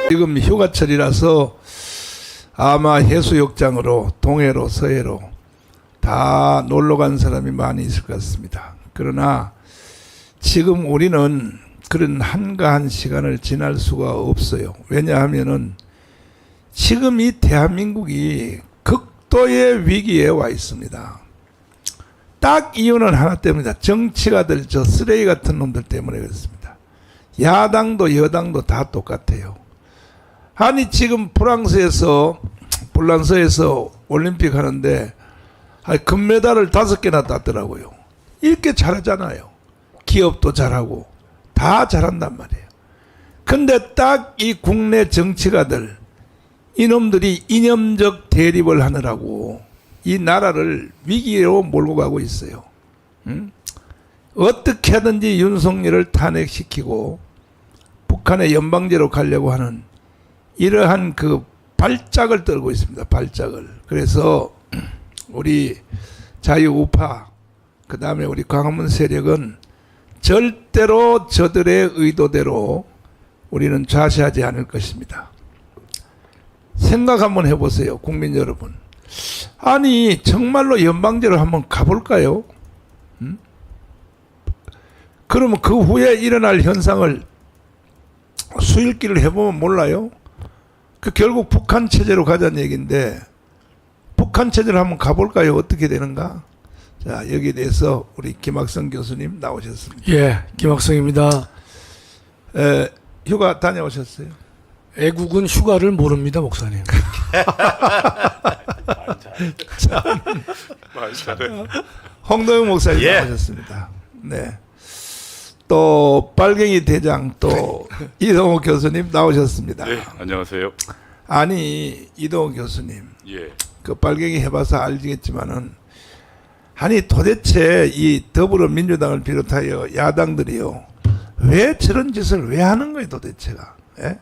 지금 휴가철이라서 아마 해수욕장으로 동해로 서해로 다 놀러 간 사람이 많이 있을 것 같습니다. 그러나 지금 우리는 그런 한가한 시간을 지날 수가 없어요. 왜냐하면은 지금 이 대한민국이 극도의 위기에 와 있습니다. 딱 이유는 하나 때문이다. 정치가들 저 쓰레기 같은 놈들 때문에 그렇습니다. 야당도 여당도 다 똑같아요. 아니 지금 불란서에서 올림픽 하는데 금메달을 5개나 땄더라고요. 이렇게 잘하잖아요. 기업도 잘하고 다 잘한단 말이에요. 근데 딱 이 국내 정치가들 이놈들이 이념적 대립을 하느라고 이 나라를 위기로 몰고 가고 있어요. 어떻게 하든지 윤석열을 탄핵시키고 북한의 연방제로 가려고 하는 이러한 그 발작을 떨고 있습니다. 발작을. 그래서 우리 자유우파 그 다음에 우리 광화문 세력은 절대로 저들의 의도대로 우리는 좌시하지 않을 것입니다. 생각 한번 해보세요. 국민 여러분. 아니 정말로 연방제로 한번 가볼까요? 그러면 그 후에 일어날 현상을 수일기를 해보면 몰라요? 그 결국 북한 체제로 가자는 얘기인데 북한 체제로 한번 가볼까요? 어떻게 되는가? 자, 여기에 대해서 우리 김학성 교수님 나오셨습니다. 예, 김학성입니다. 휴가 다녀오셨어요? 애국은 휴가를 모릅니다, 목사님. 홍도영 목사님 예. 나오셨습니다. 네. 또 빨갱이 대장 또 이동호 교수님 나오셨습니다. 네, 안녕하세요. 아니 이동호 교수님, 예. 그 빨갱이 해봐서 알겠지만은 아니 도대체 이 더불어민주당을 비롯하여 야당들이요 왜 저런 짓을 왜 하는 거예요 도대체가? 예?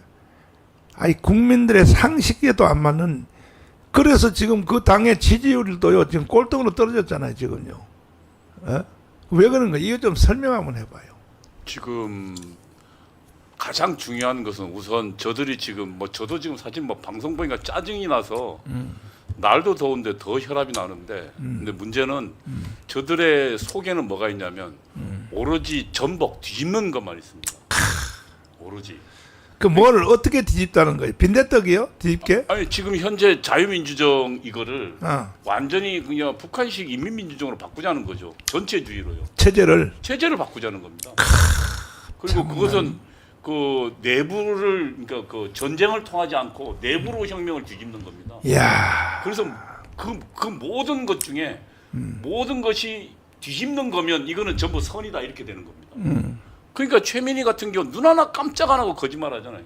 아니 국민들의 상식에도 안 맞는. 그래서 지금 그 당의 지지율도요 지금 꼴등으로 떨어졌잖아요 지금요. 예? 왜 그런 거예요? 이거 좀 설명 한번 해봐요. 지금 가장 중요한 것은 우선 저들이 지금 저도 지금 사실 방송 보니까 짜증이 나서 날도 더운데 더 혈압이 나는데 근데 문제는 저들의 속에는 뭐가 있냐면 오로지 전복 뒤집는 것만 있습니다. 오로지. 그 뭘 어떻게 뒤집다는 거예요? 빈대떡이요? 뒤집게? 아니 지금 현재 자유민주정 이거를 어. 완전히 그냥 북한식 인민민주정으로 바꾸자는 거죠. 전체주의로요. 체제를 바꾸자는 겁니다. 그리고 참나. 그것은 그 내부를 그러니까 그 전쟁을 통하지 않고 내부로 혁명을 뒤집는 겁니다. 이야. 그래서 그 모든 것 중에 모든 것이 뒤집는 거면 이거는 전부 선이다 이렇게 되는 겁니다. 그러니까 최민희 같은 경우 눈 하나 깜짝 안 하고 거짓말하잖아요.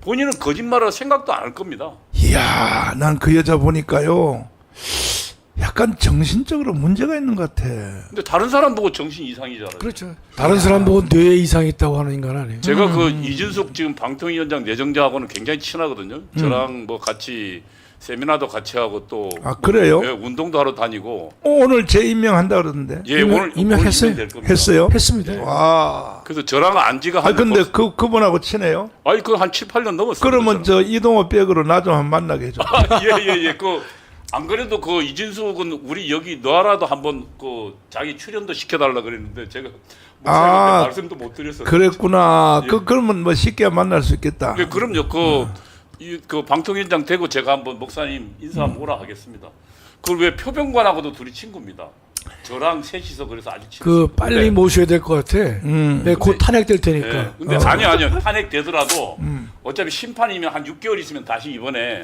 본인은 거짓말할 생각도 안 할 겁니다. 이야, 난 그 여자 보니까요. 약간 정신적으로 문제가 있는 것 같아. 근데 다른 사람 보고 정신 이상이잖아요. 그렇죠. 다른 사람 보고 뇌에 이상이 있다고 하는 인간 아니에요. 제가 그 이준석 지금 방통위원장 내정자하고는 굉장히 친하거든요. 저랑 같이 세미나도 같이 하고 또 아, 그래요? 예, 운동도 하러 다니고. 오늘 재임명한다 그러던데. 예, 오늘 임명했어요? 될 겁니다. 했어요? 했습니다. 와. 그래서 저랑 안지가 아, 근데 그분하고 친해요? 아니 그한 7, 8년 넘었어요. 그러면 저 이동호 백으로 나 좀 한번 만나게 해줘. 예예예. 안 그래도 그 이진숙은 우리 여기 너라도 한번 자기 출연도 시켜달라 그랬는데 제가 말씀도 못 드렸어요. 그랬구나. 예. 그러면 뭐 쉽게 만날 수 있겠다. 네, 그럼요. 그 방통위원장 되고 제가 한번 목사님 인사 한번 오라 하겠습니다. 그 왜 표병관하고도 둘이 친구입니다. 저랑 셋이서 그래서 아주 친구. 그 빨리 모셔야 될 것 같아. 네, 곧 탄핵될 테니까. 네, 근데 아니요. 탄핵되더라도 어차피 심판이면 한 6개월 있으면 다시 이번에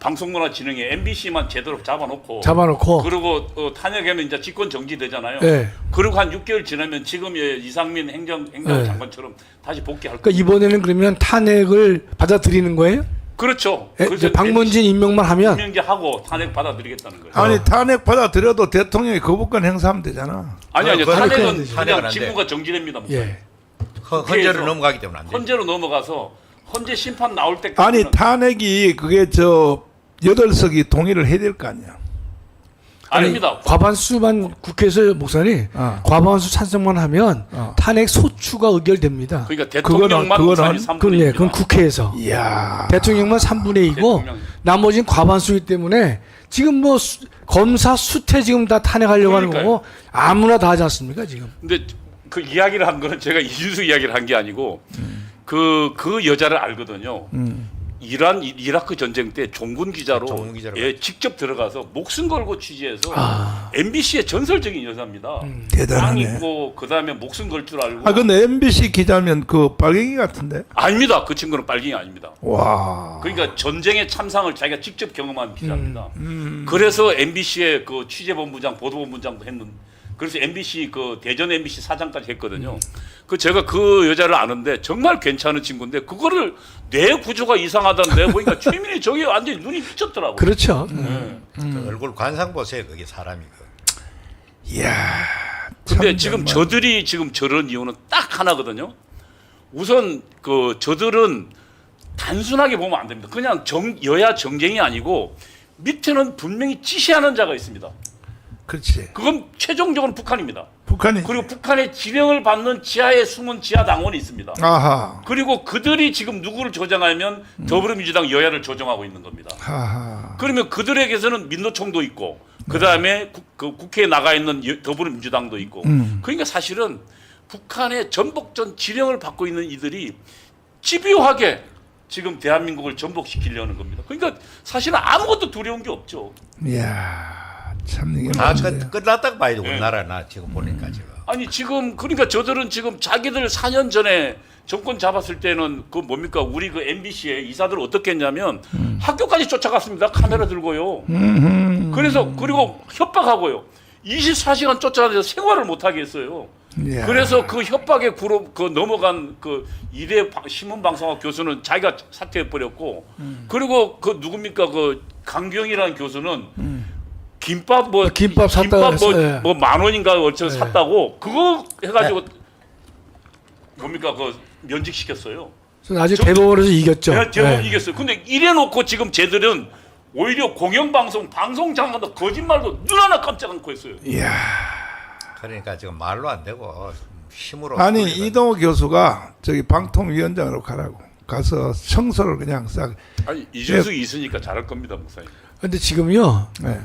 방송문화진흥회 MBC만 제대로 잡아놓고 그리고 탄핵하면 이제 직권 정지되잖아요. 네. 그리고 한 6개월 지나면 지금의 이상민 행정장관처럼 다시 복귀할 거예요. 그러니까 이번에는 그러면 탄핵을 받아들이는 거예요? 그렇죠. 이제 방문진 임명만 하면 임명제하고 탄핵 받아들이겠다는 거예요. 아니 탄핵 받아들여도 대통령이 거부권 행사하면 되잖아. 아니요. 탄핵은 탄핵은 그냥 안 돼. 직무가 정지됩니다. 예. 헌재로 넘어가기 때문에 안 돼. 헌재로 넘어가서 헌재 심판 나올 때까지 아니 탄핵이 그게 8석이 동의를 해야 될 거 아니야. 아닙니다. 과반수만 국회에서 목사님 과반수 찬성만 하면 탄핵 소추가 의결됩니다. 그러니까 대통령만 우선이 3분의 1. 그건 국회에서 이야. 대통령만 대통령만 3분의 2고 대통령. 나머지는 과반수이기 때문에 지금 뭐 검사 수퇴 지금 다 탄핵하려고 하는 그러니까요. 거고 아무나 다 하지 않습니까 지금? 근데 그 이야기를 한 거는 제가 이준수 이야기를 한 게 아니고 그 여자를 알거든요. 이라크 전쟁 때 종군 기자로 종군 기자로 예, 직접 들어가서 목숨 걸고 취재해서 MBC의 전설적인 여자입니다. 땅 대단하네. 있고 그다음에 목숨 걸 줄 알고. 아 근데 MBC 기자면 그 빨갱이 같은데. 아닙니다. 그 친구는 빨갱이 아닙니다. 와. 그러니까 전쟁의 참상을 자기가 직접 경험한 기자입니다. 그래서 MBC의 그 취재본부장, 보도본부장도 했는. 그래서 MBC 그 대전 MBC 사장까지 했거든요. 그 제가 그 여자를 아는데 정말 괜찮은 친구인데 그거를 뇌 구조가 이상하다는 내 보니까 최민희 저게 완전히 눈이 미쳤더라고. 그렇죠. 그 얼굴 관상 보세요. 그게 사람이 이야. 근데 참 지금 정말. 저들이 지금 저런 이유는 딱 하나거든요. 우선 그 저들은 단순하게 보면 안 됩니다. 그냥 여야 정쟁이 아니고 밑에는 분명히 지시하는 자가 있습니다. 그렇지. 그건 최종적으로 북한입니다. 북한이. 그리고 북한의 지령을 받는 지하에 숨은 지하 당원이 있습니다. 아하. 그리고 그들이 지금 누구를 조정하면 더불어민주당 여야를 조정하고 있는 겁니다. 하하. 그러면 그들에게서는 민노총도 있고 그 다음에 국회에 나가 있는 더불어민주당도 있고 그러니까 사실은 북한의 전복전 지령을 받고 있는 이들이 집요하게 지금 대한민국을 전복시키려는 겁니다. 그러니까 사실은 아무것도 두려운 게 없죠. 이야. 참 이게 다 맞네. 끝났다고 봐야 돼. 네. 우리나라 나 지금 보니까 지금. 아니 지금 그러니까 저들은 지금 자기들 4년 전에 정권 잡았을 때는 그 뭡니까 우리 그 MBC의 이사들 어떻게 했냐면 학교까지 쫓아갔습니다. 카메라 들고요. 그래서 그리고 협박하고요. 24시간 쫓아다녀서 생활을 못하게 했어요. 이야. 그래서 그 협박에 그 넘어간 그 이대 신문방송학 교수는 자기가 사퇴해 버렸고 그리고 그 누굽니까 그 강경이라는 교수는 김밥 김밥 샀다고 그랬어요. 뭐 만 원인가 어쩌 샀다고 그거 해가지고 뭡니까 그 면직시켰어요. 그래서 아직 대법원에서 이겼죠. 내가 대법원 네. 이겼어요. 근데 이래놓고 지금 쟤들은 오히려 공영방송 방송장관도 거짓말도 눈 하나 깜짝 않고 했어요. 이야. 그러니까 지금 말로 안 되고 힘으로. 아니 돌리거든. 이동호 교수가 저기 방통위원장으로 가라고 가서 청소를 그냥 싹. 아니 이준석이 있으니까 잘할 겁니다, 목사님. 근데 지금요. 네.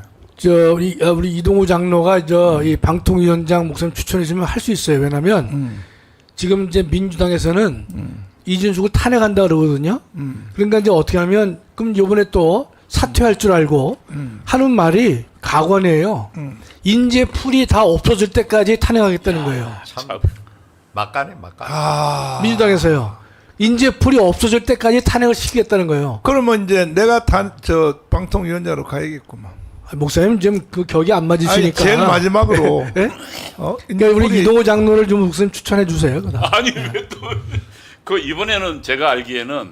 우리 이동우 장로가 이 방통위원장 목사님 추천해주면 할 수 있어요. 왜냐면 지금 이제 민주당에서는 이준석을 탄핵한다 그러거든요. 그러니까 이제 어떻게 하면 그럼 이번에 또 사퇴할 줄 알고 하는 말이 각원이에요. 인재 풀이 다 없어질 때까지 탄핵하겠다는 거예요. 참 막가네 막가. 아. 민주당에서요. 인재 풀이 없어질 때까지 탄핵을 시키겠다는 거예요. 그러면 이제 내가 저 방통위원장으로 가야겠구만. 목사님 지금 그 격이 안 맞으시니까. 아니, 제일 마지막으로. 예? 어? 그러니까 우리 이동호 장로를 좀 목사님 추천해 주세요. 아니 왜 또 그 이번에는 제가 알기에는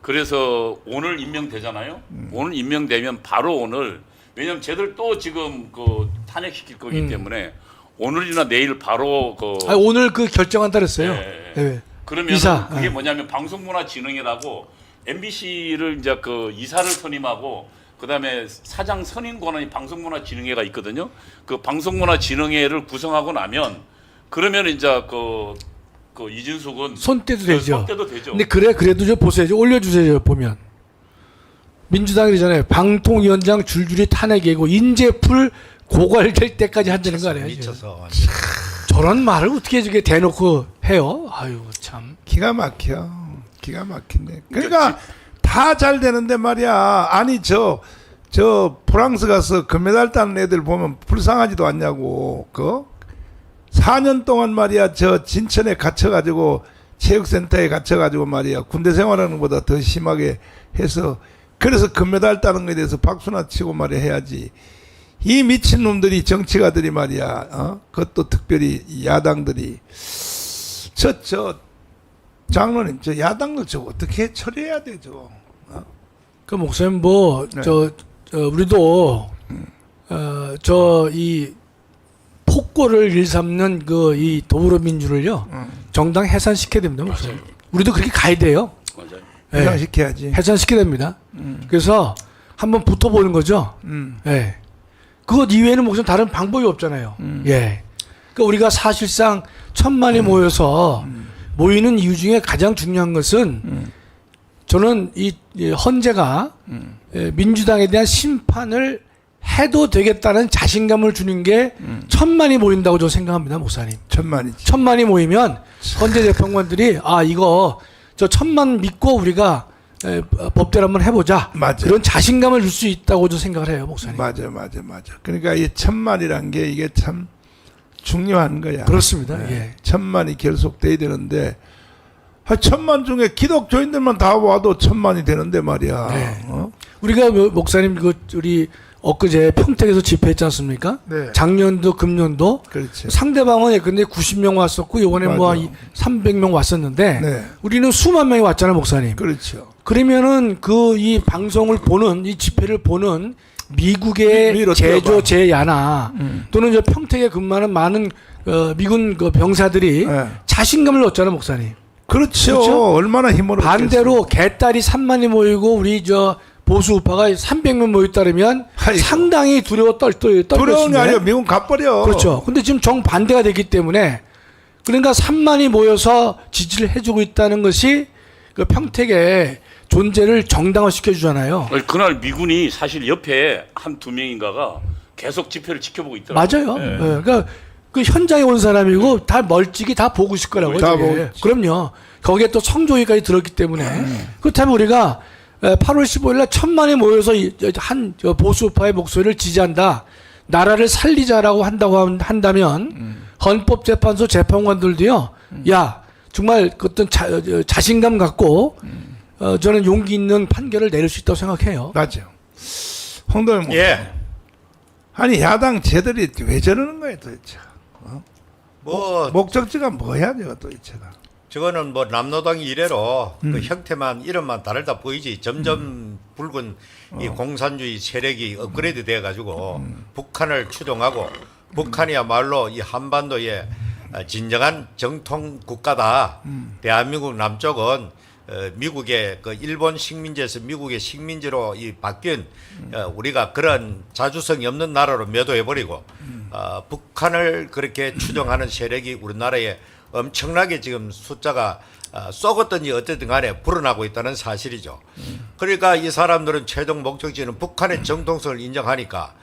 그래서 오늘 임명되잖아요. 오늘 임명되면 바로 오늘 왜냐면 쟤들 또 지금 그 탄핵시킬 거기 때문에 오늘이나 내일 바로 그 오늘 그 결정한다 그랬어요. 예, 네. 그러면 이사. 그게 예. 뭐냐면 방송문화진흥회라고 MBC를 이제 그 이사를 선임하고 그다음에 사장 선임 권한이 방송문화진흥회가 있거든요. 그 방송문화진흥회를 구성하고 나면 그러면 이제 그 이준석은 손대도 되죠. 손대도 되죠. 근데 그래도 좀 보세요. 좀 올려주세요. 보면 민주당이잖아요. 방통위원장 줄줄이 탄핵이고 인재풀 고갈될 때까지 한다는 거 아니에요? 지금. 미쳐서. 저런 말을 어떻게 저게 대놓고 해요? 아유 참. 기가 막혀. 기가 막힌데. 그러니까 다 잘 되는데 말이야. 아니 저 프랑스 가서 금메달 따는 애들 보면 불쌍하지도 않냐고. 4년 동안 말이야 저 진천에 갇혀가지고 체육센터에 갇혀가지고 말이야 군대 생활하는 것보다 더 심하게 해서 그래서 금메달 따는 거에 대해서 박수나 치고 말이야 해야지. 이 미친놈들이 정치가들이 말이야 그것도 특별히 야당들이 저 장로님 저 야당들 저거 어떻게 처리해야 되죠? 그 목사님 뭐 네. 우리도 이 폭거를 일삼는 이 더불어민주를요 정당 해산시켜야 됩니다, 목사님. 우리도 그렇게 가야 돼요. 맞아요. 예. 해산시켜야지. 해산시켜야 됩니다. 그래서 한번 붙어보는 거죠. 예. 그것 이외에는 무슨 다른 방법이 없잖아요. 예. 그러니까 우리가 사실상 1,000만이 모여서 모이는 이유 중에 가장 중요한 것은 저는 이 헌재가 민주당에 대한 심판을 해도 되겠다는 자신감을 주는 게 1,000만이 모인다고 저는 생각합니다, 목사님. 1,000만이지. 1,000만이 모이면 헌재 재판관들이 이거 저 1,000만 믿고 우리가 법대로 한번 해보자. 맞아요. 그런 자신감을 줄 수 있다고 저는 생각을 해요, 목사님. 맞아. 그러니까 이 1,000만이란 게 이게 참 중요한 거야. 그렇습니다. 예. 1,000만이 결속돼야 되는데 1,000만 중에 기독교인들만 다 와도 1,000만이 되는데 말이야. 네. 어? 우리가 목사님 우리 엊그제 평택에서 집회했지 않습니까? 네. 작년도 금년도 그렇지. 상대방은 근데 90명 왔었고 이번에 뭐 맞아. 300명 왔었는데 네. 우리는 수만 명이 왔잖아요, 목사님. 그렇죠. 그러면은 이 방송을 보는 이 집회를 보는 미국의 미로 제조 뛰어봐. 제야나 또는 저 평택에 근무하는 많은 미군 병사들이 네. 자신감을 얻잖아요, 목사님. 그렇죠. 그렇죠? 얼마나 힘을 반대로 개딸이 3만이 모이고 우리 저 보수 우파가 300명 모였다면 아이고. 상당히 떨고 두려운 게 있습니다. 아니라 미국 가버려. 그렇죠. 근데 지금 정반대가 됐기 때문에 그러니까 3만이 모여서 지지를 해주고 있다는 것이 그 평택의 존재를 정당화시켜 주잖아요. 그날 미군이 사실 옆에 한 두 명인가가 계속 집회를 지켜보고 있더라고요. 맞아요. 예. 예, 그러니까 그 현장에 온 사람이고 다 멀찍이 다 보고 있을 거라고요. 다 저게. 보고 있지. 그럼요. 거기에 또 성조기까지 들었기 때문에 그렇다면 우리가 8월 15일 날 1,000만이 모여서 저 보수파의 목소리를 지지한다. 나라를 살리자라고 한다면 헌법재판소 재판관들도요. 야 정말 어떤 자신감 갖고 저는 용기 있는 판결을 내릴 수 있다고 생각해요. 맞죠. 홍도영 목사. 예. 아니 야당 쟤들이 왜 저러는 거야 도대체. 뭐 목적지가 뭐야 저거 도대체가. 저거는 뭐 남노당 이래로 그 형태만 이름만 다르다 보이지 점점 붉은 이 공산주의 세력이 업그레이드 돼 가지고 북한을 추종하고 북한이야말로 이 한반도의 진정한 정통 국가다. 대한민국 남쪽은 미국의 그 일본 식민지에서 미국의 식민지로 이 바뀐 우리가 그런 자주성이 없는 나라로 매도해버리고 북한을 그렇게 추종하는 세력이 우리나라에 엄청나게 지금 숫자가 썩었든지 어쨌든 간에 불어나고 있다는 사실이죠. 그러니까 이 사람들은 최종 목적지는 북한의 정통성을 인정하니까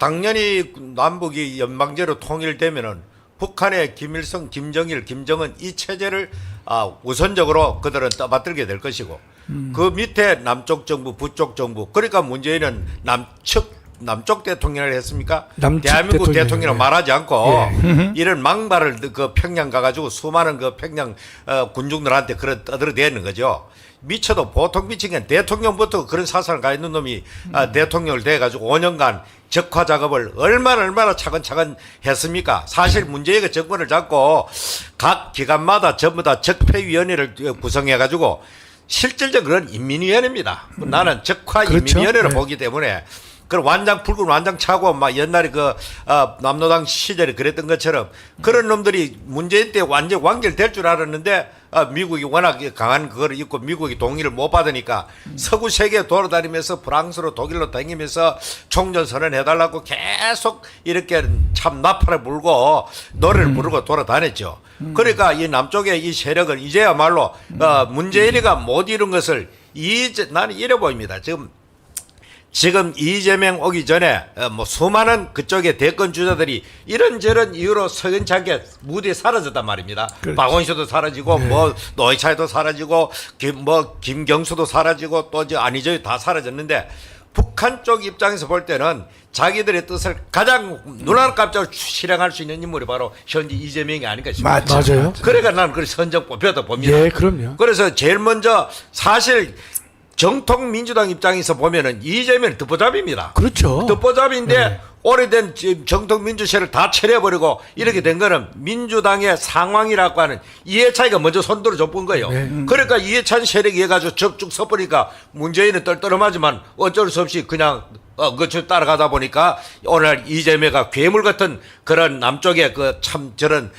당연히 남북이 연방제로 통일되면은 북한의 김일성, 김정일, 김정은 이 체제를 우선적으로 그들은 떠받들게 될 것이고 그 밑에 남쪽 정부, 북쪽 정부 그러니까 문재인은 남쪽 대통령을 했습니까? 대한민국 대통령을 말하지 않고 이런 망발을 그 평양 가가지고 수많은 그 평양 군중들한테 그런 떠들어대는 거죠. 미쳐도 보통 미친 게 대통령부터 그런 사상을 가 있는 놈이 대통령을 돼가지고 5년간 적화 작업을 얼마나 차근차근 했습니까? 사실 문재인이 정권을 잡고 각 기관마다 전부 다 적폐위원회를 구성해가지고 실질적 그런 인민위원회입니다. 나는 적화 그렇죠. 인민위원회로 네. 보기 때문에 그 붉은 완장 차고 막 옛날에 남노당 시절에 그랬던 것처럼 그런 놈들이 문재인 때 완전 완결될 줄 알았는데 미국이 워낙 강한 그걸 입고 미국이 동의를 못 받으니까 서구 세계 돌아다니면서 프랑스로 독일로 다니면서 총전 선언해달라고 계속 이렇게 참 나팔을 불고 노래를 부르고 돌아다녔죠. 그러니까 이 남쪽의 이 세력은 이제야말로 문재인이가 못 이룬 것을 나는 이래 보입니다. 지금 이재명 오기 전에 뭐 수많은 그쪽의 대권 주자들이 이런저런 이유로 석연찮게 무대에 사라졌단 말입니다. 그렇지. 박원순도 사라지고 뭐 노회찬도 사라지고 김경수도 사라지고 또 안희정이 다 사라졌는데 북한 쪽 입장에서 볼 때는 자기들의 뜻을 가장 눈알 깜짝으로 실행할 수 있는 인물이 바로 현재 이재명이 아닐까 싶습니다. 맞아요. 그러니까 나는 그 선정 뽑혀다 봅니다. 예, 그럼요. 그래서 제일 먼저 사실 정통 민주당 입장에서 보면은 이재명 듣보잡입니다. 그렇죠. 듣보잡인데 오래된 정통 민주세를 다 철회해버리고 이렇게 된 거는 민주당의 상황이라고 하는 이해찬이가 먼저 손들어 줬본 거예요. 그러니까 이해찬 세력이 해가지고 쭉 서버리니까 문재인은 떨떠름하지만 어쩔 수 없이 그냥 그저 따라가다 보니까 오늘 이재명가 괴물 같은 그런 남쪽의 그 참 저런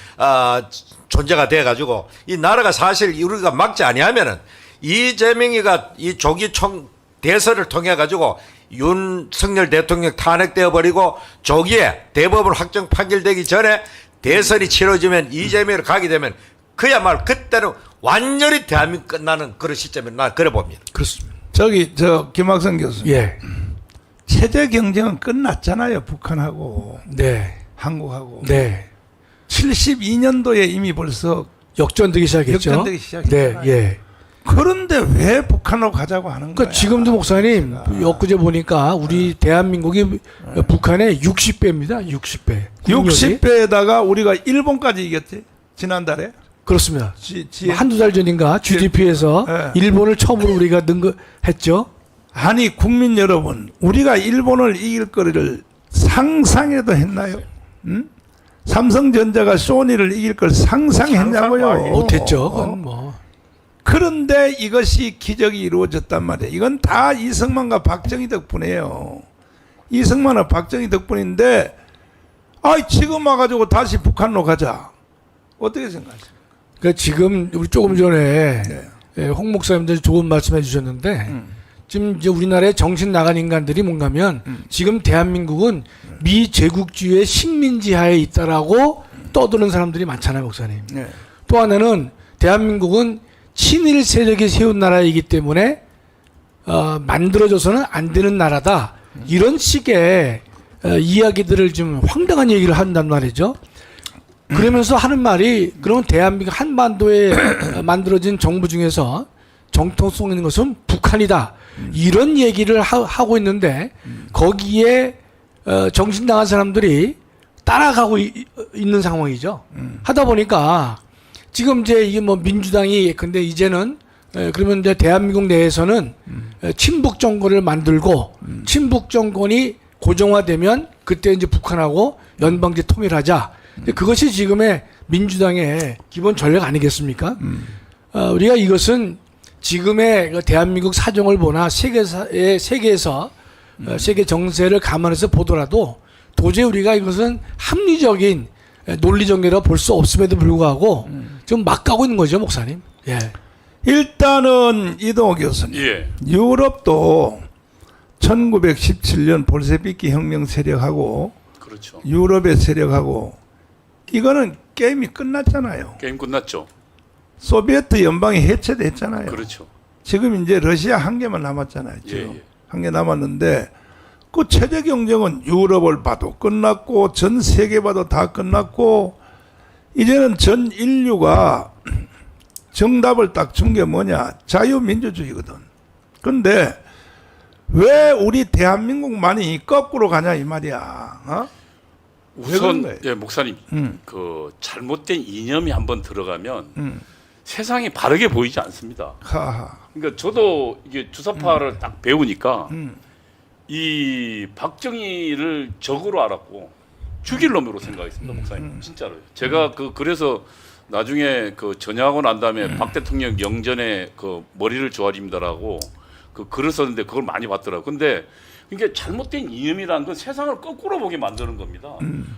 존재가 돼가지고 이 나라가 사실 우리가 막지 아니하면은 이재명이가 이 조기총 대선을 통해 가지고 윤석열 대통령 탄핵되어 버리고 조기에 대법원 확정 판결되기 전에 대선이 치러지면 이재명으로 가게 되면 그야말로 그때는 완전히 대한민국 끝나는 그런 시점에 나 그래 봅니다. 그렇습니다. 저 김학성 교수님. 예. 체제 경쟁은 끝났잖아요. 북한하고 네. 한국하고. 네. 72년도에 이미 벌써 역전되기 시작했죠. 역전되기 시작했잖아요. 네. 예. 그런데 왜 북한으로 가자고 하는 그러니까 거야? 지금도 목사님 엊그제 보니까 우리 대한민국이 북한의 60배입니다. 60배. 60배에다가 우리가 일본까지 이겼지. 지난달에. 그렇습니다. 뭐 한두 달 전인가 GDP에서 네. 일본을 처음으로 우리가 했죠. 아니 국민 여러분, 우리가 일본을 이길 거리를 상상해도 했나요? 응? 삼성전자가 소니를 이길 걸 상상했냐고요? 못했죠. 그건 뭐. 그런데 이것이 기적이 이루어졌단 말이에요. 이건 다 이승만과 박정희 덕분이에요. 이승만과 박정희 덕분인데, 지금 와가지고 다시 북한으로 가자. 어떻게 생각하십니까? 그러니까 지금 우리 조금 전에 네. 예, 홍 목사님들 좋은 말씀해 주셨는데 지금 이제 우리나라에 정신 나간 인간들이 뭔가면 지금 대한민국은 미제국주의의 식민지하에 있다라고 떠드는 사람들이 많잖아요, 목사님. 네. 또 하나는 대한민국은 친일 세력이 세운 나라이기 때문에 만들어져서는 안 되는 나라다. 이런 식의 이야기들을 좀 황당한 얘기를 한단 말이죠. 그러면서 하는 말이 그러면 대한민국 한반도에 만들어진 정부 중에서 정통성 있는 것은 북한이다. 이런 얘기를 하고 있는데 거기에 정신 나간 사람들이 따라가고 있는 상황이죠. 하다 보니까 지금 이제 이게 뭐 민주당이 근데 이제는 그러면 이제 대한민국 내에서는 친북 정권을 만들고 친북 정권이 고정화되면 그때 이제 북한하고 연방제 통일하자. 근데 그것이 지금의 민주당의 기본 전략 아니겠습니까? 우리가 이것은 지금의 그 대한민국 사정을 보나 세계에서 세계 정세를 감안해서 보더라도 도저히 우리가 이것은 합리적인 논리 전개라 볼 수 없음에도 불구하고 지금 막 가고 있는 거죠, 목사님. 예. 일단은 이동호 교수님. 예. 유럽도 1917년 볼셰비키 혁명 세력하고 그렇죠. 유럽의 세력하고 이거는 게임이 끝났잖아요. 게임 끝났죠. 소비에트 연방이 해체됐잖아요. 그렇죠. 지금 이제 러시아 한 개만 남았잖아요. 지금 예. 한 개 남았는데 그 체제 경쟁은 유럽을 봐도 끝났고 전 세계 봐도 다 끝났고 이제는 전 인류가 정답을 딱 준 게 뭐냐? 자유민주주의거든. 근데 왜 우리 대한민국만이 거꾸로 가냐 이 말이야. 어? 왜 그런 우선 거예요? 예, 목사님 그 잘못된 이념이 한번 들어가면 세상이 바르게 보이지 않습니다. 하하. 그러니까 저도 이게 주사파를 딱 배우니까 이 박정희를 적으로 알았고 죽일 놈으로 생각했습니다, 목사님. 진짜로요. 제가 그래서 나중에 그 전역하고 난 다음에 박 대통령 영전에 그 머리를 조아립니다라고 그 글을 썼는데 그걸 많이 봤더라고요. 근데 이게 잘못된 이념이라는 건 세상을 거꾸로 보게 만드는 겁니다.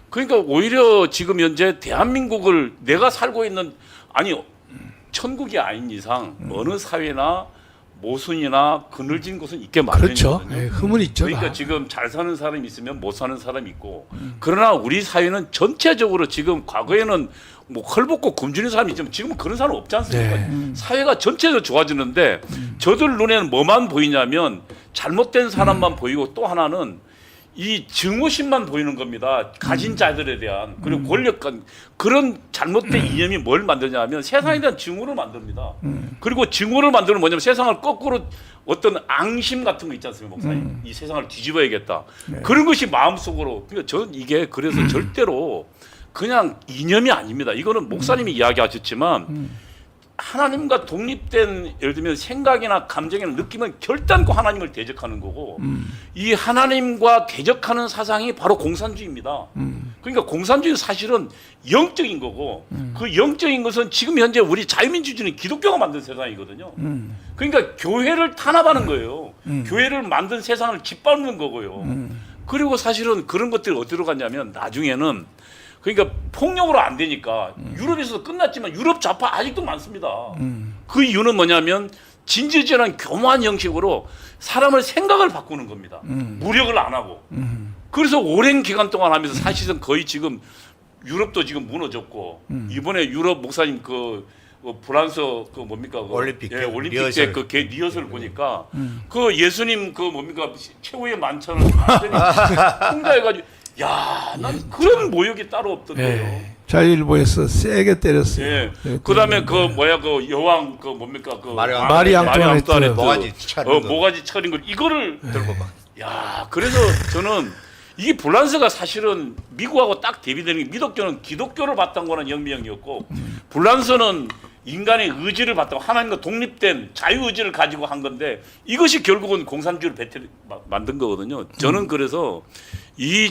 그러니까 오히려 지금 현재 대한민국을 내가 살고 있는 천국이 아닌 이상 어느 사회나 모순이나 그늘진 곳은 있게 마련이거든요. 그렇죠. 예, 흠은 있죠. 그러니까 다. 지금 잘 사는 사람이 있으면 못 사는 사람이 있고 그러나 우리 사회는 전체적으로 지금 과거에는 뭐 헐벗고 굶주린 사람이 있지만 지금은 그런 사람 없지 않습니까? 네. 사회가 전체적으로 좋아지는데 저들 눈에는 뭐만 보이냐면 잘못된 사람만 보이고 또 하나는 이 증오심만 보이는 겁니다. 가진 자들에 대한 그리고 권력간 그런 잘못된 이념이 뭘 만드냐면 세상에 대한 증오를 만듭니다. 그리고 증오를 만드는 뭐냐면 세상을 거꾸로 어떤 앙심 같은 거 있지 않습니까, 목사님? 이 세상을 뒤집어야겠다. 그런 것이 마음속으로 그러니까 저는 이게 그래서 절대로 그냥 이념이 아닙니다. 이거는 목사님이 이야기하셨지만 하나님과 독립된 예를 들면 생각이나 감정이나 느낌은 결단코 하나님을 대적하는 거고 이 하나님과 대적하는 사상이 바로 공산주의입니다. 그러니까 공산주의 사실은 영적인 거고 그 영적인 것은 지금 현재 우리 자유민주주의는 기독교가 만든 세상이거든요. 그러니까 교회를 탄압하는 거예요. 교회를 만든 세상을 짓밟는 거고요. 그리고 사실은 그런 것들이 어디로 갔냐면 나중에는 그러니까 폭력으로 안 되니까 유럽에서도 끝났지만 유럽 좌파 아직도 많습니다. 그 이유는 뭐냐면 진지전한 교묘한 형식으로 사람을 생각을 바꾸는 겁니다. 무력을 안 하고. 그래서 오랜 기간 동안 하면서 사실은 거의 지금 유럽도 지금 무너졌고 이번에 유럽 목사님 프랑스 뭡니까 올림픽 예, 올림픽 리허설. 때 리허설 보니까 그 예수님 뭡니까 최후의 만찬을 완전히 통과해가지고 야, 난 그런 모욕이 따로 없던데요. 네. 자유일보에서 세게 때렸어요. 예. 네, 그다음에 때렸는데. 그 여왕 뭡니까 마리 앙투아네트. 모가지 차린 거. 모가지 차린 걸 이거를 들고 막. 야, 그래서 저는 이게 불란서가 사실은 미국하고 딱 대비되는 게 미독교는 기독교를 바탕으로 하는 혁명이었고 불란서는 인간의 의지를 바탕으로 하나님과 독립된 자유의지를 가지고 한 건데 이것이 결국은 공산주의를 만든 거거든요. 저는 그래서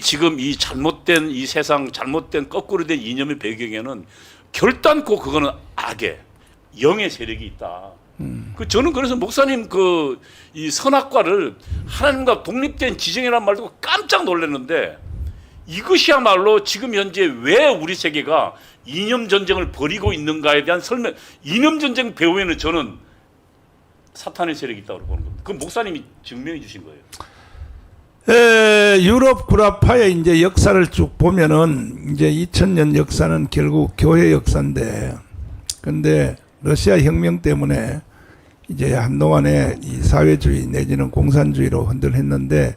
지금 이 잘못된 이 세상 잘못된 거꾸로 된 이념의 배경에는 결단코 그거는 악의 영의 세력이 있다. 저는 그래서 목사님 이 선악과를 하나님과 독립된 지정이라는 말 듣고 깜짝 놀랐는데 이것이야말로 지금 현재 왜 우리 세계가 이념 전쟁을 벌이고 있는가에 대한 설명, 이념 전쟁 배후에는 저는 사탄의 세력이 있다고 보는 겁니다. 그 목사님이 증명해 주신 거예요. 유럽 구라파의 이제 역사를 쭉 보면은 이제 2000년 역사는 결국 교회 역사인데, 근데 러시아 혁명 때문에 이제 한동안에 이 사회주의 내지는 공산주의로 흔들했는데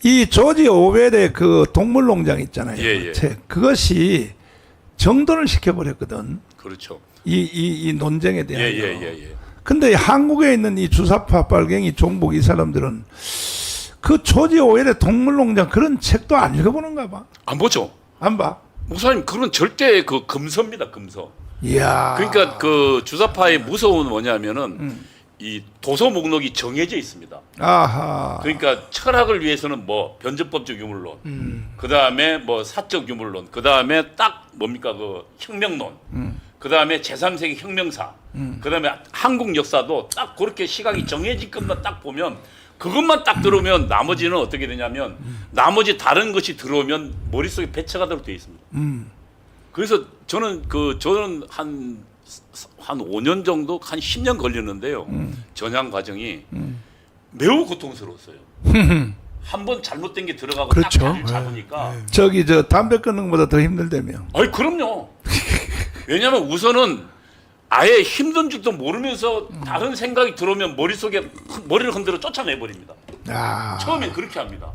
이 조지 오웰의 그 동물농장 있잖아요. 예, 예. 책 그것이 정돈을 시켜버렸거든. 그렇죠. 이 논쟁에 대한. 예. 근데 한국에 있는 이 주사파 빨갱이 종북 이 사람들은 그 조지 오웰의 동물농장 그런 책도 안 읽어보는가 봐. 안 보죠. 안 봐. 목사님 그건 절대 금서입니다. 금서. 이야. 그러니까 그 주사파의 무서운 뭐냐면은 이 도서 목록이 정해져 있습니다. 아하. 그러니까 철학을 위해서는 뭐 변증법적 유물론, 그 다음에 뭐 사적 유물론, 그 다음에 딱 뭡니까 혁명론, 그 다음에 제3세기 혁명사, 그 다음에 한국 역사도 딱 그렇게 시각이 정해진 것만 딱 보면 그것만 딱 들어오면 나머지는 어떻게 되냐면 나머지 다른 것이 들어오면 머릿속에 배치가 되어 있습니다. 그래서 저는 한 5년 정도, 한 10년 걸렸는데요. 전향 과정이 매우 고통스러웠어요. 한번 잘못된 게 들어가고 그렇죠. 딱 자리를 잡으니까. 저기 담배 끊는 것보다 더 힘들다며. 아이 그럼요. 왜냐하면 우선은 아예 힘든 줄도 모르면서 다른 생각이 들어오면 머릿속에 머리를 흔들어 쫓아내 버립니다. 아. 처음엔 그렇게 합니다.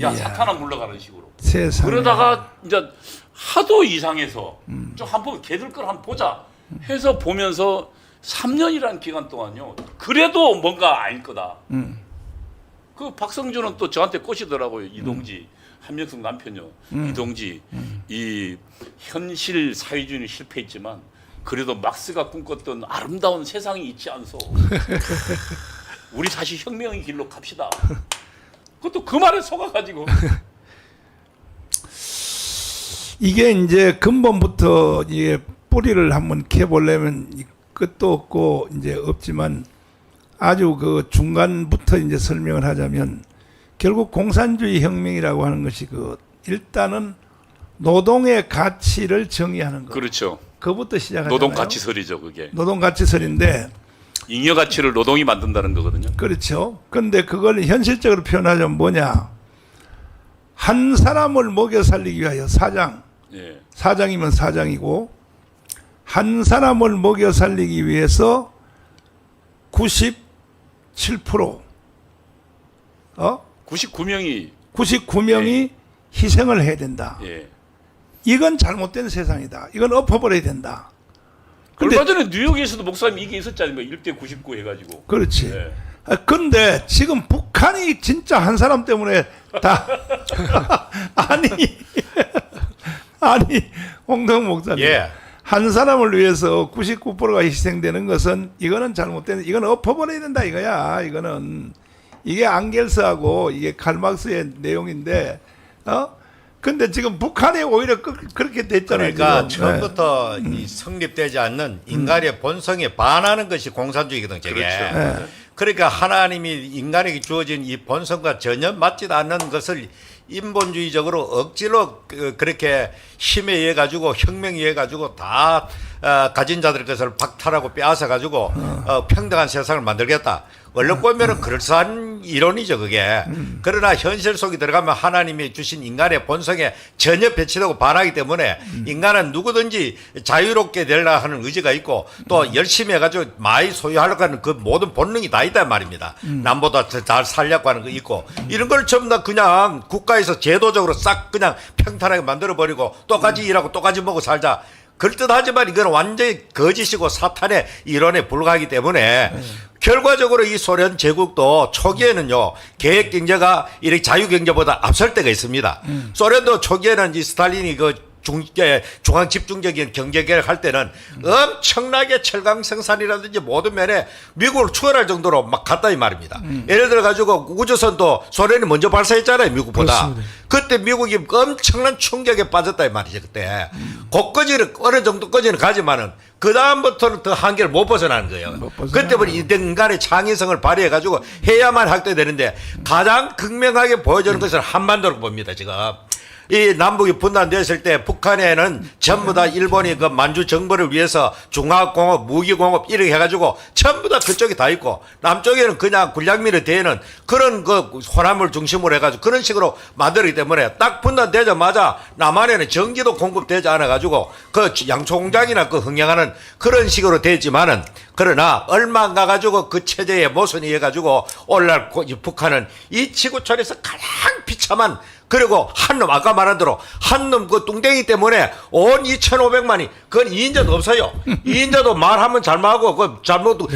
야, 이야. 사탄아 물러가는 식으로. 세상에. 그러다가 이제 하도 이상해서 좀 한번 걔들 걸 한번 보자 해서 보면서 3년이라는 기간 동안요. 그래도 뭔가 아닐 거다. 그 박성준은 또 저한테 꼬시더라고요. 이동지 한명숙 남편요. 이동지 이 현실 사회주의는 실패했지만 그래도 막스가 꿈꿨던 아름다운 세상이 있지 않소. 우리 다시 혁명의 길로 갑시다. 그것도 그 말에 속아가지고. 이게 이제 근본부터 이게 뿌리를 한번 캐보려면 끝도 없고 이제 없지만 아주 그 중간부터 이제 설명을 하자면 결국 공산주의 혁명이라고 하는 것이 일단은 노동의 가치를 정의하는 거. 그렇죠. 그부터 시작하잖아요. 노동 가치설이죠, 그게. 노동 가치설인데 잉여 가치를 노동이 만든다는 거거든요. 그렇죠. 근데 그걸 현실적으로 표현하자면 뭐냐? 한 사람을 먹여 살리기 위하여 예. 사장이면 사장이고 한 사람을 먹여 살리기 위해서 97% 99명이 희생을 해야 된다. 예. 이건 잘못된 세상이다. 이건 엎어버려야 된다. 근데 얼마 전에 뉴욕에서도 목사님 이게 있었잖아요. 1대 99 해가지고. 그렇지. 예. 근데 지금 북한이 진짜 한 사람 때문에 다 아니 홍덕 목사님 예. 한 사람을 위해서 99%가 희생되는 것은 이거는 잘못된, 이거는 엎어버려야 된다 이거야. 이게 앙겔스하고 이게 칼막스의 내용인데 근데 지금 북한이 오히려 그렇게 됐잖아요. 그러니까 지금. 처음부터 이 성립되지 않는 인간의 본성에 반하는 것이 공산주의거든, 저게. 그렇죠. 그러니까 하나님이 인간에게 주어진 이 본성과 전혀 맞지 않는 것을 인본주의적으로 억지로 그렇게 힘에 의해 가지고 혁명에 의해 가지고 다 가진 자들 것을 박탈하고 빼앗아 가지고 평등한 세상을 만들겠다. 얼른 보면은 그럴싸한 이론이죠 그게. 그러나 현실 속에 들어가면 하나님이 주신 인간의 본성에 전혀 배치되고 반하기 때문에 인간은 누구든지 자유롭게 되려 하는 의지가 있고 또 열심히 해가지고 많이 소유하려고 하는 그 모든 본능이 다 있단 말입니다. 남보다 더 잘 살려고 하는 거 있고 이런 걸 전부 다 그냥 국가에서 제도적으로 싹 그냥 평탄하게 만들어버리고 똑같이 일하고 똑같이 먹고 살자. 그럴듯하지만 이건 완전히 거짓이고 사탄의 이론에 불과하기 때문에 결과적으로 이 소련 제국도 초기에는요 계획 경제가 이렇게 자유 경제보다 앞설 때가 있습니다. 소련도 초기에는 이 스탈린이 그 중앙 집중적인 경제 계획 할 때는 엄청나게 철강 생산이라든지 모든 면에 미국을 추월할 정도로 막 갔다 이 말입니다. 예를 들어 가지고 우주선도 소련이 먼저 발사했잖아요 미국보다. 그렇습니다. 그때 미국이 엄청난 충격에 빠졌다 이 말이죠 그때. 거기까지는 어느 정도까지는 가지만은 그 다음부터는 더 한계를 못 벗어나는 거예요. 그때부터 인간의 창의성을 발휘해 가지고 해야만 확대 되는데 가장 극명하게 보여주는 것은 한반도로 봅니다 지금. 이 남북이 분단됐을 때 북한에는 전부 다 일본이 그 만주 정부를 위해서 중화공업, 무기공업 이렇게 해가지고 전부 다 그쪽이 다 있고 남쪽에는 그냥 군량민에 대해는 그런 그 호남을 중심으로 해가지고 그런 식으로 만들기 때문에 딱 분단되자마자 남한에는 전기도 공급되지 않아가지고 그 양초공장이나 그 흥행하는 그런 식으로 됐지만은 그러나 얼마 안 가가지고 그 체제의 모순이 해가지고 오늘날 북한은 이 지구촌에서 가장 비참한 그리고 한놈 아까 말한 대로 한놈 그 뚱땡이 때문에 온 2,500만이 그건 2인자도 없어요. 2인자도 말하면 잘못하고 그 잘못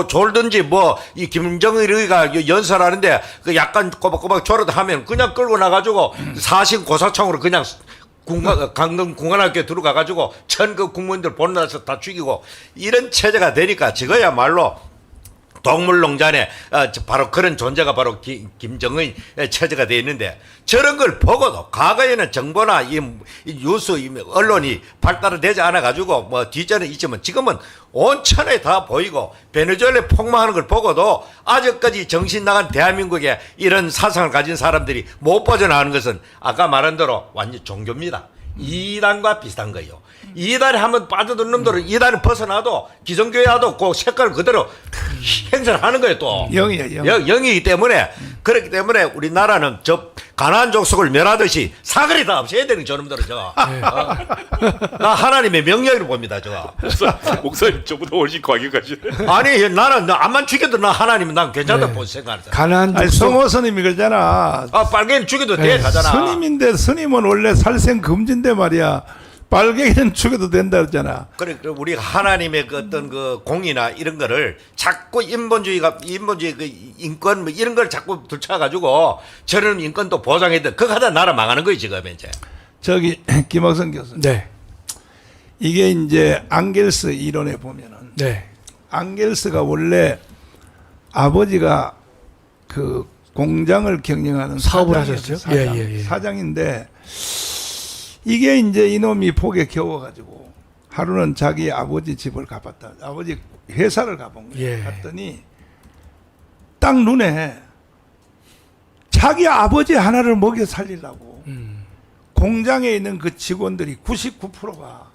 졸든지 뭐 이 김정일이가 연설하는데 그 약간 꼬박꼬박 졸어도 하면 그냥 끌고 나가지고 사신 고사창으로 그냥 강릉 공안학교에 들어가가지고 전 그 국민들 보내서 다 죽이고 이런 체제가 되니까 지금야말로 동물농장에 바로 그런 존재가 바로 김정은의 체제가 되어 있는데 저런 걸 보고도 과거에는 정보나 이 뉴스 언론이 발달되지 않아 가지고 뭐 뒷전에 있지만 지금은 온 천하에 다 보이고 베네수엘라에 폭망하는 걸 보고도 아직까지 정신 나간 대한민국에 이런 사상을 가진 사람들이 못 빠져나가는 것은 아까 말한 대로 완전 종교입니다. 이단과 비슷한 거예요. 이단에 한번 빠져든 놈들은 이단을 벗어나도 기성교회와도 그 색깔을 그대로 행사를 하는 거예요 또. 영이에요. 영이기 때문에 그렇기 때문에 우리나라는 저 가나안 족속을 멸하듯이 사거리 다 없애야 되는 저놈들은 저거. 나 하나님의 명령으로 봅니다 저거. 목사님 저보다 훨씬 과격하시네. 아니 나는 암만 죽여도 나 하나님은 난 괜찮다 고 생각하는 사람. 가나안 아니, 족속 성호 스님이 그러잖아. 빨갱이는 죽여도 돼 가잖아. 스님인데 스님은 원래 살생 금지인데 말이야. 빨갱이는 죽여도 된다 그러잖아. 그래 우리 하나님의 그 어떤 그 공이나 이런 거를 자꾸 인본주의 그 인권 뭐 이런 걸 자꾸 들춰가지고 저런 인권도 보장해도 그거 하다 나라 망하는 거지 지금 이제. 저기 김학성 교수. 네. 이게 이제 앙겔스 이론에 보면은 네. 앙겔스가 원래 아버지가 그 공장을 경영하는 사업을 사장이었어요. 하셨죠? 예. 사장인데 이게 이제 이놈이 복에 겨워가지고 하루는 자기 아버지 집을 가봤다. 아버지 회사를 가본 거예요. 예. 갔더니 딱 눈에 자기 아버지 하나를 먹여 살리려고 공장에 있는 그 직원들이 99%가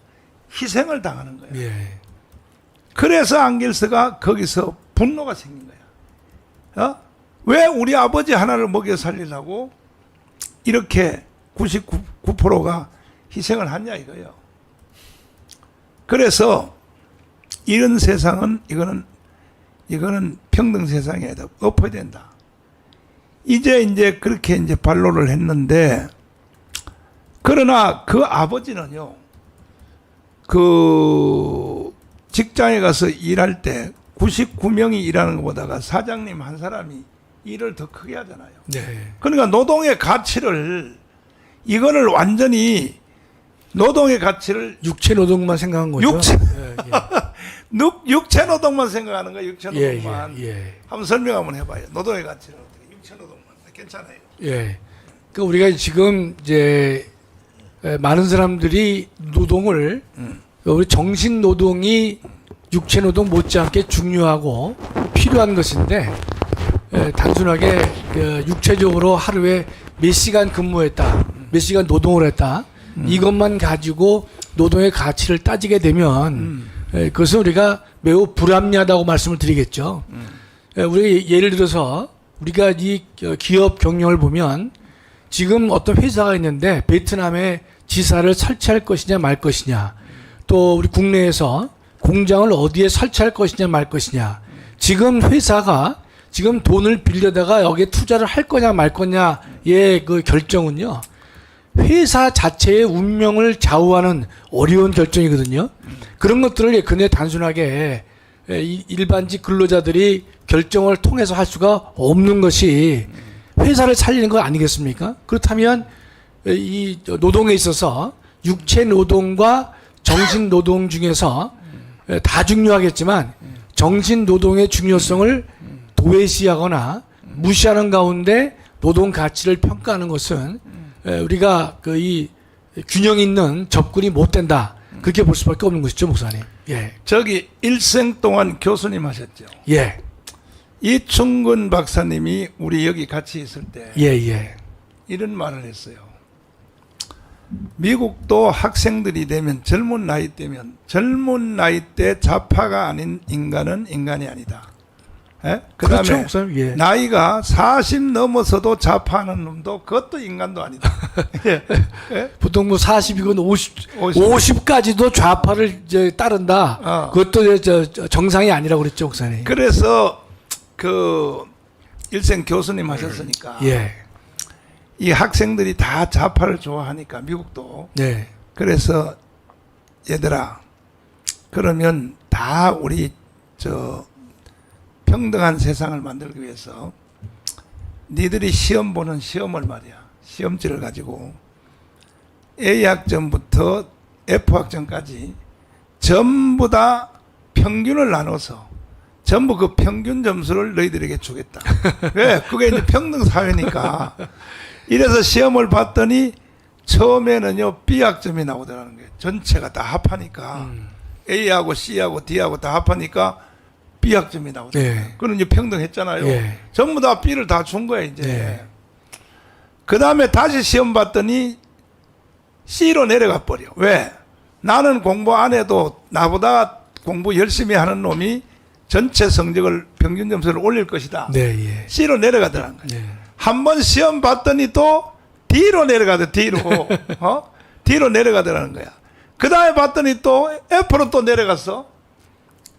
희생을 당하는 거예요. 예. 그래서 앙겔스가 거기서 분노가 생긴 거야. 왜 우리 아버지 하나를 먹여 살리려고 이렇게 99%가 희생을 하냐 이거예요. 그래서 이런 세상은 이거는 평등 세상이 아니다. 엎어야 된다. 이제 그렇게 이제 반론을 했는데 그러나 그 아버지는요. 그 직장에 가서 일할 때 99명이 일하는 것보다가 사장님 한 사람이 일을 더 크게 하잖아요. 네. 그러니까 노동의 가치를 이거를 완전히 노동의 가치를 육체 노동만 생각한 거죠. 육체 노동만 생각하는 거예요. 육체 노동만. 예. 한번 설명 한번 해봐요. 노동의 가치를 어떻게 육체 노동만 괜찮아요. 예. 그러니까 우리가 지금 이제 많은 사람들이 노동을 우리 정신 노동이 육체 노동 못지않게 중요하고 필요한 것인데 단순하게 육체적으로 하루에 몇 시간 근무했다, 몇 시간 노동을 했다, 이것만 가지고 노동의 가치를 따지게 되면 그것은 우리가 매우 불합리하다고 말씀을 드리겠죠. 우리가 예를 들어서 우리가 이 기업 경영을 보면 지금 어떤 회사가 있는데 베트남에 지사를 설치할 것이냐 말 것이냐, 또 우리 국내에서 공장을 어디에 설치할 것이냐 말 것이냐, 지금 회사가 지금 돈을 빌려다가 여기에 투자를 할 거냐 말 거냐의 그 결정은요, 회사 자체의 운명을 좌우하는 어려운 결정이거든요. 그런 것들을 예컨대 단순하게 일반직 근로자들이 결정을 통해서 할 수가 없는 것이 회사를 살리는 거 아니겠습니까? 그렇다면 이 노동에 있어서 육체 노동과 정신 노동 중에서 다 중요하겠지만 정신 노동의 중요성을 도외시하거나 무시하는 가운데 노동 가치를 평가하는 것은 우리가 그 이 균형 있는 접근이 못 된다, 그렇게 볼 수밖에 없는 것이죠, 목사님. 예. 저기 일생 동안 교수님 하셨죠. 예. 이충근 박사님이 우리 여기 같이 있을 때 예, 예. 이런 말을 했어요. 미국도 학생들이 되면 젊은 나이 때 좌파가 아닌 인간은 인간이 아니다. 예? 그다음에 그렇죠, 목사님. 예. 나이가 40 넘어서도 좌파하는 놈도 그것도 인간도 아니다. 예. 예? 보통 뭐 40이건 50까지도 좌파를 이제 따른다. 그것도 정상이 아니라고 그랬죠, 목사님. 그래서 그 일생 교수님 하셨으니까 예. 이 학생들이 다 좌파를 좋아하니까 미국도. 네. 그래서 얘들아, 그러면 다 우리 평등한 세상을 만들기 위해서 니들이 시험 보는 시험을 말이야, 시험지를 가지고 A학점부터 F학점까지 전부 다 평균을 나눠서 전부 그 평균 점수를 너희들에게 주겠다. 왜? 그게 이제 평등 사회니까. 이래서 시험을 봤더니 처음에는요 B학점이 나오더라는 거예요. 전체가 다 합하니까 A하고 C하고 D하고 다 합하니까 B학점이 나오더라고요. 네. 그건 이제 평등했잖아요. 네. 전부 다 B를 다 준 거야 이제. 네. 그 다음에 다시 시험 봤더니 C로 내려가 버려. 왜? 나는 공부 안 해도 나보다 공부 열심히 하는 놈이 전체 성적을 평균 점수를 올릴 것이다. 네, 예. C로 내려가더라는 거예요. 네. 한 번 시험 봤더니 또 D로 내려가더, D로. D로 내려가더라는 거야. 그 다음에 봤더니 또 F로 또 내려갔어.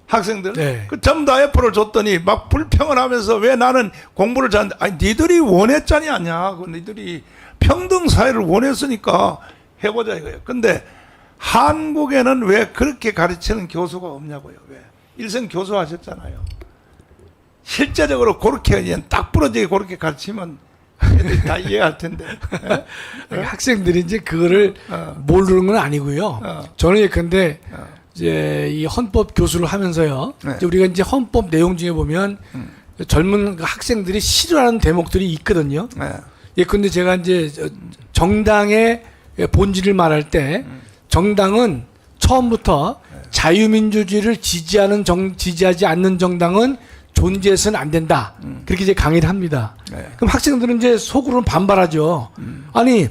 학생들. 네. 그 전부 다 F를 줬더니 막 불평을 하면서 왜 나는 공부를 잘하는데, 아니, 니들이 원했잖니 아니야. 그 니들이 평등 사회를 원했으니까 해보자 이거예요. 근데 한국에는 왜 그렇게 가르치는 교수가 없냐고요. 왜? 일생 교수 하셨잖아요. 실제적으로 그렇게 그냥 딱 부러지게 그렇게 가르치면 애들이 다 이해할 텐데. 예? 학생들이 이제 그거를 모르는 건 아니고요. 저는 예컨대 이제 이 헌법 교수를 하면서요. 네. 이제 우리가 이제 헌법 내용 중에 보면 젊은 그 학생들이 싫어하는 대목들이 있거든요. 네. 예컨대 제가 이제 정당의 본질을 말할 때 정당은 처음부터 자유민주주의를 지지하지 않는 정당은 존재해서는 안 된다. 그렇게 이제 강의를 합니다. 네. 그럼 학생들은 이제 속으로는 반발하죠. 아니,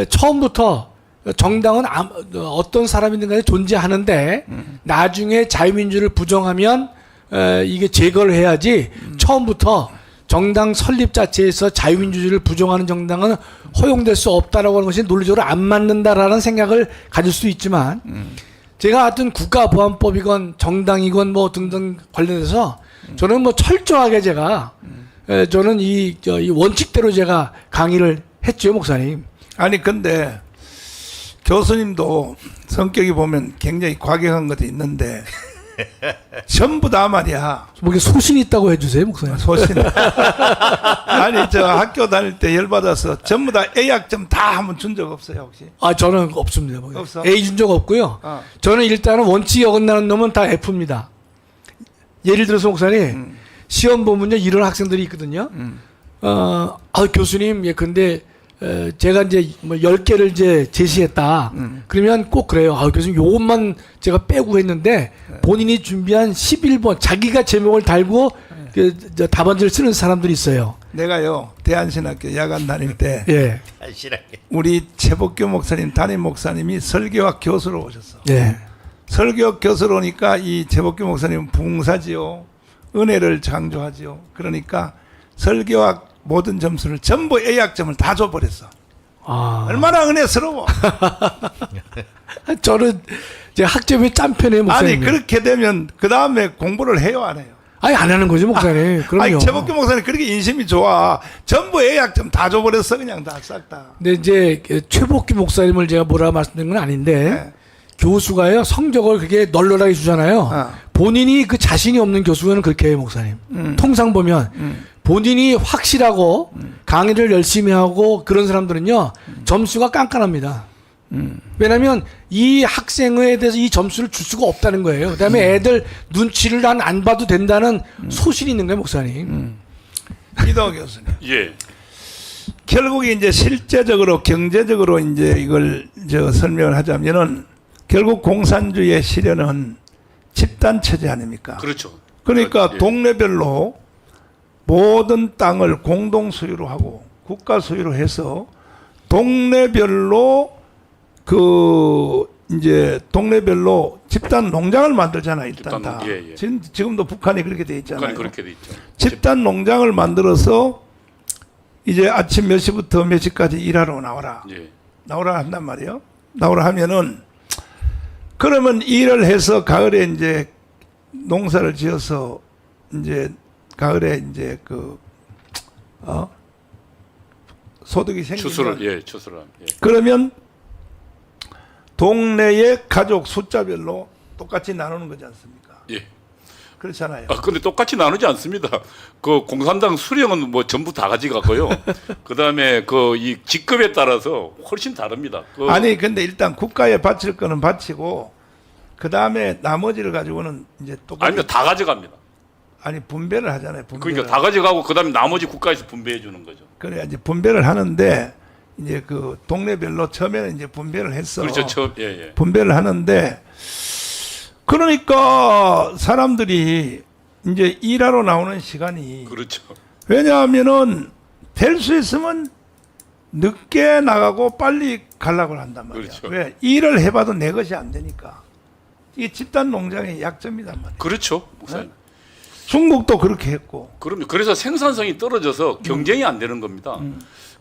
처음부터 정당은 어떤 사람이든 간에 존재하는데 나중에 자유민주를 부정하면 이게 제거를 해야지 처음부터 정당 설립 자체에서 자유민주주의를 부정하는 정당은 허용될 수 없다라고 하는 것이 논리적으로 안 맞는다라는 생각을 가질 수 있지만 제가 하여튼 국가보안법이건 정당이건 뭐 등등 관련해서 저는 뭐 철저하게 제가 저는 이 원칙대로 제가 강의를 했죠, 목사님. 아니 근데 교수님도 성격이 보면 굉장히 과격한 것도 있는데 전부 다 말이야. 뭐 이게 소신이 있다고 해주세요, 목사님. 소신. 아니 저 학교 다닐 때 열받아서 전부 다 A학점 다 한번 준 적 없어요 혹시? 아, 저는 없습니다. 뭐. 없어? A 준 적 없고요. 저는 일단은 원칙이 어긋나는 놈은 다 F입니다. 예를 들어서 목사님, 시험 보면요 이런 학생들이 있거든요. 교수님, 예, 근데 제가 이제 뭐 10개를 이제 제시했다. 그러면 꼭 그래요. 교수님 요것만 제가 빼고 했는데 본인이 준비한 11번 자기가 제목을 달고 저 답안지를 쓰는 사람들이 있어요. 내가요 대한신학교 야간 다닐 때 예, 확실하게. 우리 최복규 목사님 담임 목사님이 설교학 교수로 오셨어. 예. 설교학 교수로 오니까 이 최복규 목사님은 붕사지요. 은혜를 창조하지요. 그러니까 설교학 모든 점수를 전부 A학점을 다 줘버렸어. 아, 얼마나 은혜스러워. 저는 이제 학점이 짠편이에요, 목사님. 아니 그렇게 되면 그 다음에 공부를 해요 안 해요? 아니 안 하는 거죠, 목사님. 그럼요. 아니 최복규 목사님 그렇게 인심이 좋아. 전부 A학점 다 줘버렸어 그냥 다 싹 다. 근데 이제 최복기 목사님을 제가 뭐라 말씀드린 건 아닌데 네. 교수가요 성적을 그렇게 널널하게 주잖아요. 어. 본인이 그 자신이 없는 교수는 그렇게 해요, 목사님. 통상 보면 본인이 확실하고 강의를 열심히 하고 그런 사람들은요 점수가 깐깐합니다. 왜냐하면 이 학생에 대해서 이 점수를 줄 수가 없다는 거예요. 그다음에 애들 눈치를 난 안 봐도 된다는 소신이 있는 거예요, 목사님. 이도 교수님. 예. 결국 이제 실제적으로 경제적으로 이제 이걸 설명을 하자면은 결국 공산주의의 실현은 집단 체제 아닙니까? 그렇죠. 그러니까 예. 동네별로 모든 땅을 공동 소유로 하고 국가 소유로 해서 동네별로 이제 동네별로 집단 농장을 만들잖아요. 일단 집단 다. 예, 예. 지금도 북한이 그렇게 돼 있잖아요. 북한이 그렇게 돼 있죠. 집단 농장을 만들어서 이제 아침 몇 시부터 몇 시까지 일하러 나와라. 예. 나오라 한단 말이에요. 나오라 하면은 그러면 일을 해서 가을에 이제 농사를 지어서 이제 가을에 이제 소득이 생기면 추수를 예. 그러면 동네의 가족 숫자별로 똑같이 나누는 거지 않습니까? 예. 그렇잖아요. 아, 근데 똑같이 나누지 않습니다. 그 공산당 수령은 뭐 전부 다 가져가고요. 그다음에 이 직급에 따라서 훨씬 다릅니다. 아니 근데 일단 국가에 바칠 거는 바치고 그 다음에 나머지를 가지고는 이제 똑같이 아닙니다. 다 가져갑니다. 아니 분배를 하잖아요. 분배를. 그러니까 다 가져가고 그다음에 나머지 국가에서 분배해 주는 거죠. 그래야 이제 분배를 하는데 이제 그 동네별로 처음에는 이제 분배를 했어. 그렇죠. 예. 분배를 하는데 그러니까 사람들이 이제 일하러 나오는 시간이 그렇죠. 왜냐하면은 될 수 있으면 늦게 나가고 빨리 가려고 한단 말이야. 그렇죠. 왜? 일을 해봐도 내 것이 안 되니까. 이게 집단 농장의 약점이단 말이야. 그렇죠. 목사님. 중국도 그렇게 했고. 그럼요. 그래서 생산성이 떨어져서 경쟁이 안 되는 겁니다.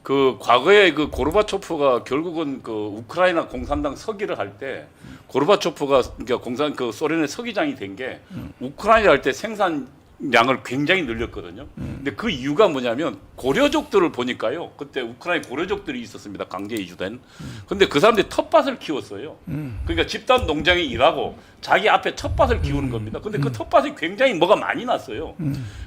그 과거에 그 고르바초프가 결국은 그 우크라이나 공산당 서기를 할 때 고르바초프가 그러니까 소련의 서기장이 된 게 우크라이나 할 때 생산량을 굉장히 늘렸거든요. 근데 그 이유가 뭐냐면 고려족들을 보니까요. 그때 우크라이나 고려족들이 있었습니다. 강제 이주된. 근데 그 사람들이 텃밭을 키웠어요. 그러니까 집단 농장에 일하고 자기 앞에 텃밭을 키우는 겁니다. 근데 그 텃밭이 굉장히 뭐가 많이 났어요.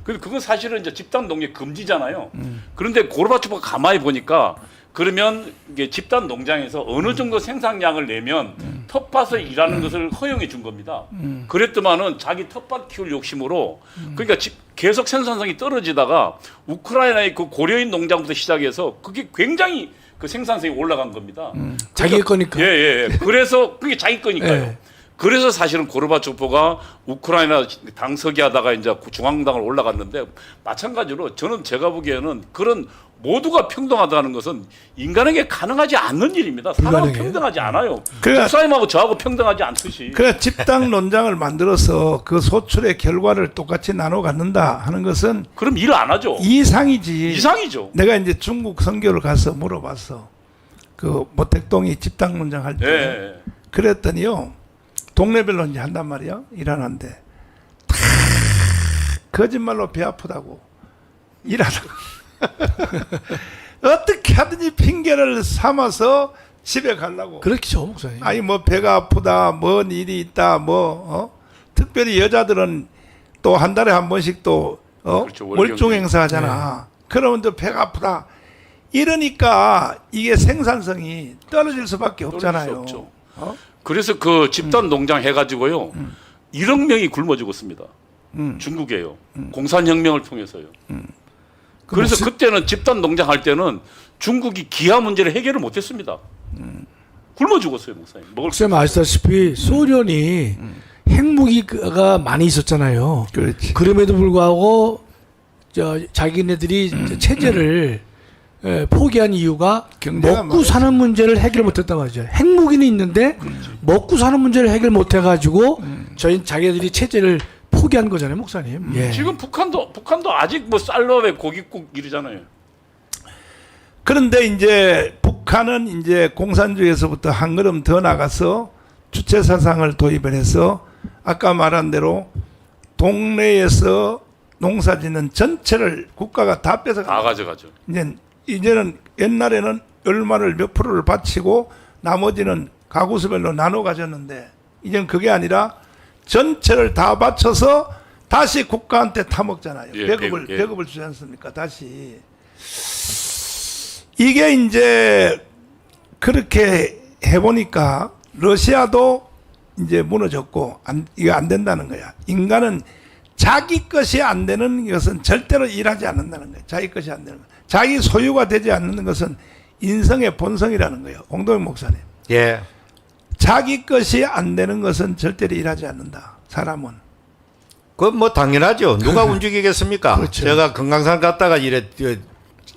근데 그건 사실은 이제 집단 농장 금지잖아요. 그런데 고르바초프가 가만히 보니까 그러면 이게 집단 농장에서 어느 정도 생산량을 내면 텃밭을 일하는 것을 허용해 준 겁니다. 그랬더만은 자기 텃밭 키울 욕심으로 그러니까 계속 생산성이 떨어지다가 우크라이나의 그 고려인 농장부터 시작해서 그게 굉장히 그 생산성이 올라간 겁니다. 자기 거니까. 예. 그래서 그게 자기 거니까요. 예. 그래서 사실은 고르바초프가 우크라이나 당 서기하다가 이제 중앙당을 올라갔는데 마찬가지로 저는 제가 보기에는 그런 모두가 평등하다는 것은 인간에게 가능하지 않는 일입니다. 사람은 불가능해요. 평등하지 않아요. 그래. 목사님하고 저하고 평등하지 않듯이. 그래 집단 농장을 만들어서 그 소출의 결과를 똑같이 나눠 갖는다 하는 것은 그럼 일 안 하죠. 이상이지. 이상이죠. 내가 이제 중국 선교를 가서 물어봤어. 그 모택동이 집단 농장 할 때. 예. 그랬더니요. 동네별로 이제 한단 말이야. 일하는데 다 거짓말로 배 아프다고 일하라고. 어떻게 하든지 핑계를 삼아서 집에 가려고. 그렇죠, 목사님. 아니 뭐 배가 아프다, 뭔 일이 있다, 특별히 여자들은 또 한 달에 한 번씩 또 그렇죠, 월중 행사하잖아. 그러면 또 배가 아프다. 이러니까 이게 생산성이 떨어질 수밖에 없잖아요. 떨어질 수 없죠. 그래서 그 집단 농장 해가지고요 1억 명이 굶어 죽었습니다. 중국에요. 공산혁명을 통해서요. 그래서 그때는 집단 농장 할 때는 중국이 기아 문제를 해결을 못했습니다. 굶어 죽었어요, 목사님. 먹을 수 목사님 아시다시피 소련이 핵무기가 많이 있었잖아요. 그렇지. 그럼에도 불구하고 자기네들이 체제를 포기한 이유가 경제가 먹고 사는 문제를 해결 못했단 말이죠. 핵무기는 있는데 먹고 사는 문제를 해결 못해가지고 저희 자기들이 체제를 포기한 거잖아요, 목사님. 예. 지금 북한도 아직 뭐 쌀밥에 고깃국 이러잖아요. 그런데 이제 북한은 이제 공산주의에서부터 한 걸음 더 나가서 주체 사상을 도입을 해서 아까 말한 대로 동네에서 농사짓는 전체를 국가가 다 뺏어가. 다 가져가죠. 이제는 옛날에는 얼마를 몇 프로를 바치고 나머지는 가구수별로 나눠 가졌는데 이제는 그게 아니라 전체를 다 바쳐서 다시 국가한테 타먹잖아요. 예, 배급을 주지 않습니까? 다시. 이게 이제 그렇게 해보니까 러시아도 이제 무너졌고 이게 안 된다는 거야. 인간은 자기 것이 안 되는 것은 절대로 일하지 않는다는 거예요. 자기 것이 안 되는 거. 자기 소유가 되지 않는 것은 인성의 본성이라는 거예요. 홍동영 목사님. 예. 자기 것이 안 되는 것은 절대로 일하지 않는다. 사람은. 그건 뭐 당연하죠. 누가 움직이겠습니까? 그렇죠. 제가 금강산 갔다가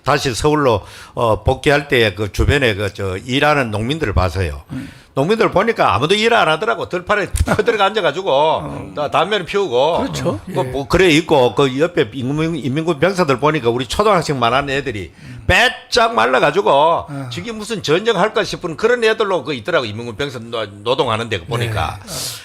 다시 서울로 복귀할 때 그 주변에 일하는 농민들을 봐서요. 농민들 보니까 아무도 일 안 하더라고. 들판에 퍼들어가 앉아가지고 담배를 피우고. 그렇죠. 뭐 그래 있고 그 옆에 인민군 병사들 보니까 우리 초등학생만 하는 애들이 빼짝 말라가지고 저게 무슨 전쟁할까 싶은 그런 애들로 그 있더라고. 인민군 병사 노동하는 데 보니까.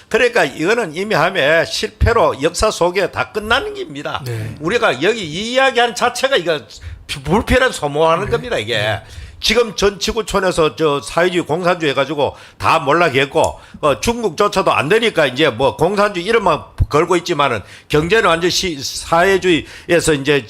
그러니까 이거는 이미 하면 실패로 역사 속에 다 끝나는 겁니다. 네. 우리가 여기 이 이야기하는 자체가 이거 불필요한 소모하는 겁니다. 이게. 지금 전 지구촌에서 사회주의 공산주의 해가지고 다 몰락했고 중국조차도 안 되니까 이제 뭐 공산주의 이름만 걸고 있지만은 경제는 완전 사회주의에서 이제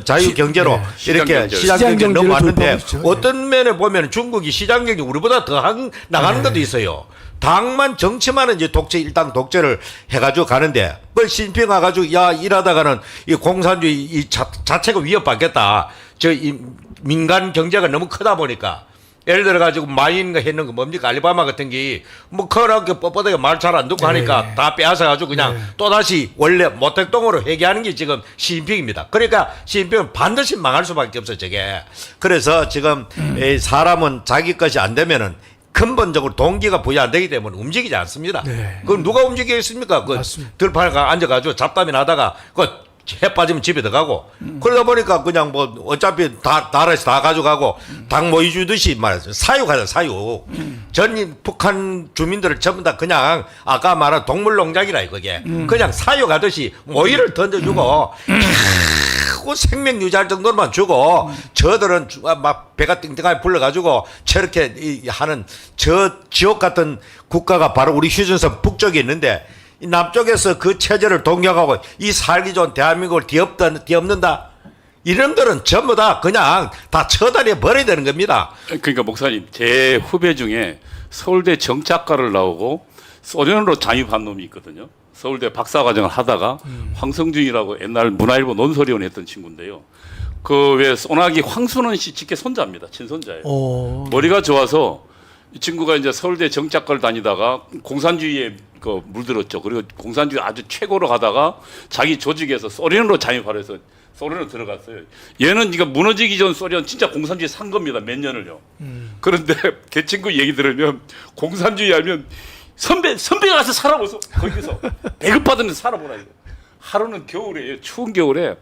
자유 경제로 이렇게 시장 경제 넘어왔는데 어떤 면에 보면 중국이 시장 경제 우리보다 더 나가는 것도 있어요. 당만 정치만은 이제 일당 독재를 해가지고 가는데 그걸 시진핑 와가지고 야 일하다가는 이 공산주의 이 자체가 위협받겠다. 이 민간 경제가 너무 크다 보니까 예를 들어 가지고 마인가 했는 거 뭡니까 알리바마 같은 게 뭐 커렇게 뻣뻣하게 말 잘 안 듣고 하니까 다 빼앗아 가지고 그냥 또 다시 원래 모택동으로 회귀하는 게 지금 시진핑입니다. 그러니까 시진핑은 반드시 망할 수밖에 없어 저게. 그래서 지금 이 사람은 자기 것이 안 되면은 근본적으로 동기가 부여 안 되기 때문에 움직이지 않습니다. 네. 그럼 누가 움직이겠습니까? 그 들판에 앉아가지고 잡담이 나다가 해 빠지면 집에 들어가고 그러다 보니까 그냥 뭐 어차피 나라에서 다 가져가고 당 모이 주듯이 말해서 사육하자 사육. 전 북한 주민들을 전부 다 그냥 아까 말한 동물농장이라 그게 그냥 사육하듯이 모이를 던져주고 그 생명 유지할 정도로만 주고 저들은 막 배가 띵띵하게 불러가지고 저렇게 하는 저 지옥 같은 국가가 바로 우리 휴전선 북쪽에 있는데 이 남쪽에서 그 체제를 동경하고 이 살기 좋은 대한민국을 뒤엎는다. 이놈들은 전부 다 그냥 다 처단해 버려야 되는 겁니다. 그러니까 목사님 제 후배 중에 서울대 정치학과를 나오고 소련으로 잠입한 놈이 있거든요. 서울대 박사과정을 하다가 황성준이라고 옛날 문화일보 논설위원 했던 친구인데요. 그 왜 소나기 황순원 씨 직계 손자입니다. 친손자예요. 머리가 좋아서 이 친구가 이제 서울대 정치학과를 다니다가 공산주의에 물들었죠. 그리고 공산주의 아주 최고로 가다가 자기 조직에서 소련으로 잠입하려 해서 소련으로 들어갔어요. 얘는 이거 무너지기 전 소련 진짜 공산주의 산 겁니다. 몇 년을요. 그런데 걔 친구 얘기 들으면 공산주의 알면 선배가 가서 살아보소. 거기서 배급받으면서 살아보라 이거. 하루는 겨울에 추운 겨울에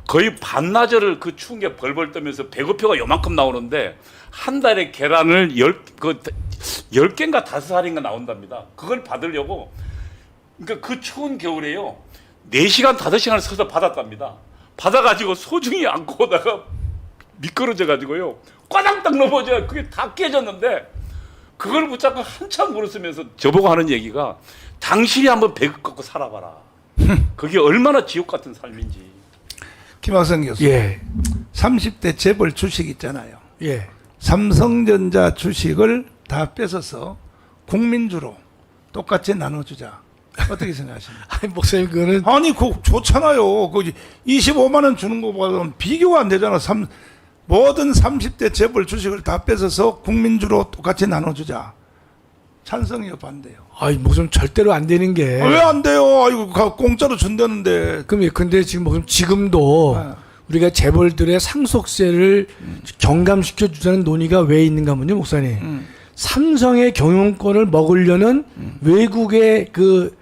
거의 반나절을 그 추운 게 벌벌 떠면서 배고표가 요만큼 나오는데 한 달에 계란을 10개인가 5알인가 나온답니다. 그걸 받으려고 그러니까 그 추운 겨울에요. 4시간 5시간을 서서 받았답니다. 받아가지고 소중히 안고 오다가 미끄러져가지고요. 꽈당딱 넘어져. 그게 다 깨졌는데 그걸 붙잡고 한참 물었으면서 저보고 하는 얘기가 당신이 한번 배급 갖고 살아봐라. 그게 얼마나 지옥 같은 삶인지. 김학성 교수. 예. 30대 재벌 주식 있잖아요. 예. 삼성전자 주식을 다 뺏어서 국민주로 똑같이 나눠주자. 어떻게 생각하십니까? 아니, 목사님, 그거는. 아니, 그거 좋잖아요. 그 25만 원 주는 거보다는 비교가 안 되잖아. 모든 30대 재벌 주식을 다 뺏어서 국민주로 똑같이 나눠주자. 찬성이요, 반대요? 아니, 목사님, 절대로 안 되는 게. 왜 안 돼요? 아이고, 공짜로 준다는데. 근데 지금 목사님, 지금도 우리가 재벌들의 상속세를 경감시켜 주자는 논의가 왜 있는가 하면요, 목사님. 삼성의 경영권을 먹으려는 외국의 그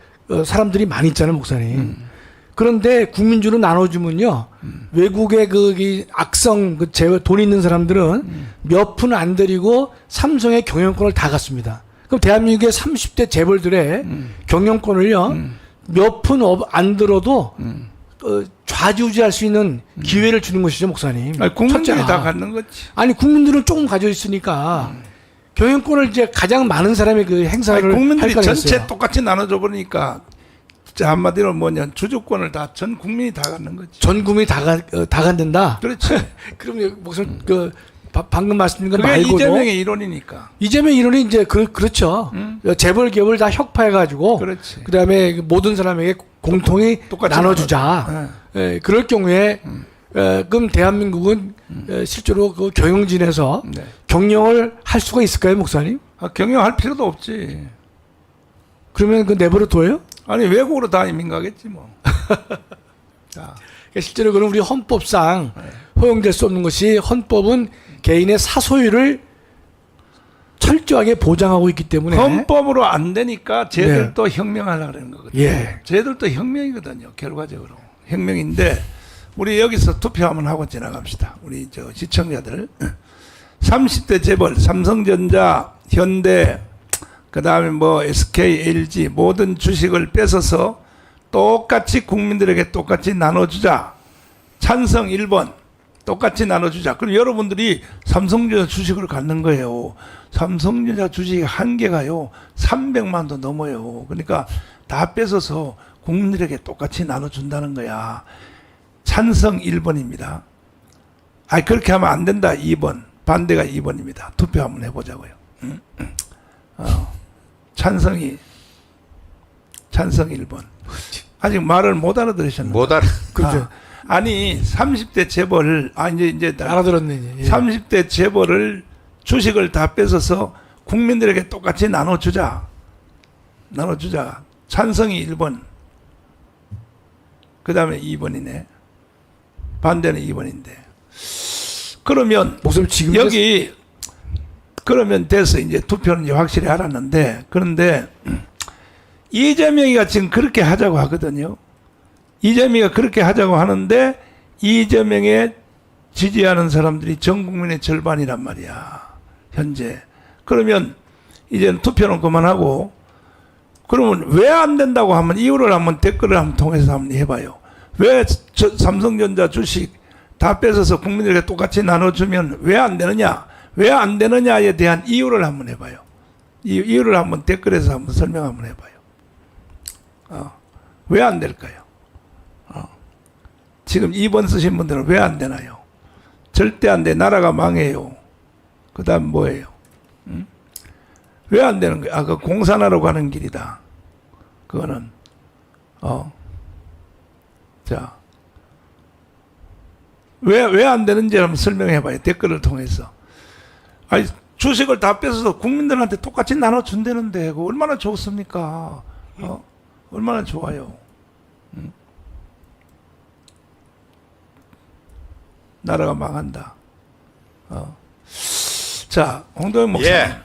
사람들이 많이 있잖아요, 목사님. 그런데 국민주로 나눠주면요, 외국의 이 악성 돈 있는 사람들은 몇 푼 안 들이고 삼성의 경영권을 다 갖습니다. 그럼 대한민국의 30대 재벌들의 경영권을요, 몇 푼 안 들어도 좌지우지할 수 있는 기회를 주는 것이죠, 목사님. 아니, 국민들이 첫째가. 다 갖는 거지. 아니, 국민들은 조금 가져 있으니까 경영권을 이제 가장 많은 사람이 그 행사를 아니, 국민들이 할 전체 거겠어요. 똑같이 나눠줘 버리니까 진짜 한마디로 뭐냐, 주주권을 다 전 국민이 다 갖는 거지. 전 국민이 다 갖는다. 그렇지. 그럼 목사님 방금 말씀드린 거 그게 말고도 이재명의 이론이니까. 이재명 이론이 이제 그렇죠. 재벌 기업을 다 혁파해가지고 그렇지. 그다음에 모든 사람에게 공통이 똑같이 나눠주자. 예, 그럴 경우에 그럼 대한민국은 실제로 그 경영진에서 네. 경영을 할 수가 있을까요, 목사님? 경영할 필요도 없지. 그러면 그 내버려 둬요? 아니, 외국으로 다 이민 가겠지 뭐. 자, 그러니까 실제로 그럼 우리 헌법상 허용될 수 없는 것이, 헌법은 개인의 사소유를 철저하게 보장하고 있기 때문에 헌법으로 안 되니까 쟤들도 혁명하려고 그러는 거거든요. 예. 쟤들도 혁명이거든요, 결과적으로. 혁명인데, 우리 여기서 투표 한번 하고 지나갑시다. 우리 저 시청자들. 30대 재벌, 삼성전자, 현대, 그 다음에 뭐 SK, LG 모든 주식을 뺏어서 똑같이 국민들에게 똑같이 나눠주자. 찬성 1번. 똑같이 나눠주자. 그럼 여러분들이 삼성전자 주식을 갖는 거예요. 삼성전자 주식이 한 개가요 300만도 넘어요. 그러니까 다 뺏어서 국민들에게 똑같이 나눠준다는 거야. 찬성 1번입니다. 아니, 그렇게 하면 안 된다. 2번. 반대가 2번입니다. 투표 한번 해보자고요. 찬성 1번. 아직 말을 못 알아들으셨나요? 못 알아. 그렇죠. 아니, 30대 재벌, 이제 알아들었네. 예. 30대 재벌을 주식을 다 뺏어서 국민들에게 똑같이 나눠주자. 찬성이 1번. 그 다음에 2번이네. 반대는 2번인데. 그러면, 목사님 지금 여기, 그러면 돼서 이제 투표는 이제 확실히 알았는데, 그런데, 이재명이가 지금 그렇게 하자고 하거든요. 이재명이가 그렇게 하자고 하는데, 이재명의 지지하는 사람들이 전 국민의 절반이란 말이야. 현재. 그러면 이제는 투표는 그만하고, 그러면 왜 안 된다고 하면 이유를 한번 댓글을 한번 통해서 한번 해봐요. 왜 삼성전자 주식 다 뺏어서 국민들에게 똑같이 나눠주면 왜 안 되느냐? 왜 안 되느냐에 대한 이유를 한번 해봐요. 이유를 한번 댓글에서 한번 설명 한번 해봐요. 왜 안 될까요? 지금 2번 쓰신 분들은 왜 안 되나요? 절대 안 돼. 나라가 망해요. 그 다음 뭐예요? 왜 안 되는 거야? 그 공산화로 가는 길이다. 그거는, 자. 왜 안 되는지 한번 설명해 봐요. 댓글을 통해서. 아니, 주식을 다 뺏어서 국민들한테 똑같이 나눠준다는데, 그거 얼마나 좋습니까? 얼마나 좋아요. 나라가 망한다. 자, 홍동영 목사님. 예.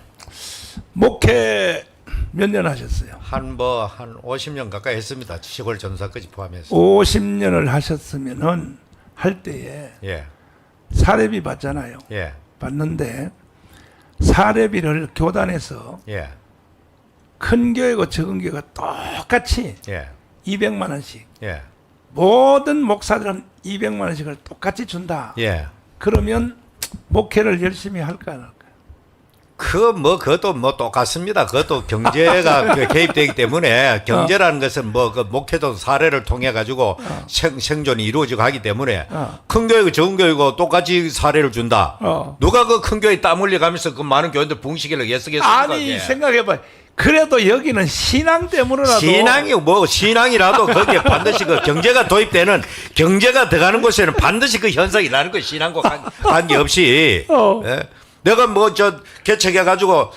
목회 몇 년 하셨어요? 한 50년 가까이 했습니다. 시골 전사까지 포함해서. 50년을 하셨으면은 할 때에 예. 사례비 받잖아요. 예. 받는데 사례비를 교단에서 예. 큰 교회고 적은 교회가 똑같이 예. 200만 원씩 예. 모든 목사들은 200만 원씩을 똑같이 준다. 예. 그러면 목회를 열심히 할까 안 할까? 그것도 똑같습니다. 그것도 경제가 개입되기 때문에 경제라는 것은 그 목회도 사례를 통해 가지고 생존이 이루어지고 하기 때문에 큰 교회고 적은 교회고 똑같이 사례를 준다. 누가 그 큰 교회 땀 흘려가면서 그 많은 교회들 붕시기를 예측했습니까? 아니, 생각해봐. 그래도 여기는 신앙 때문에라도 신앙이 신앙이라도 거기에 반드시 그 경제가 도입되는 경제가 들어가는 곳에는 반드시 그 현상이 나는 거예요. 신앙과 관계없이. 예? 내가 개척해 가지고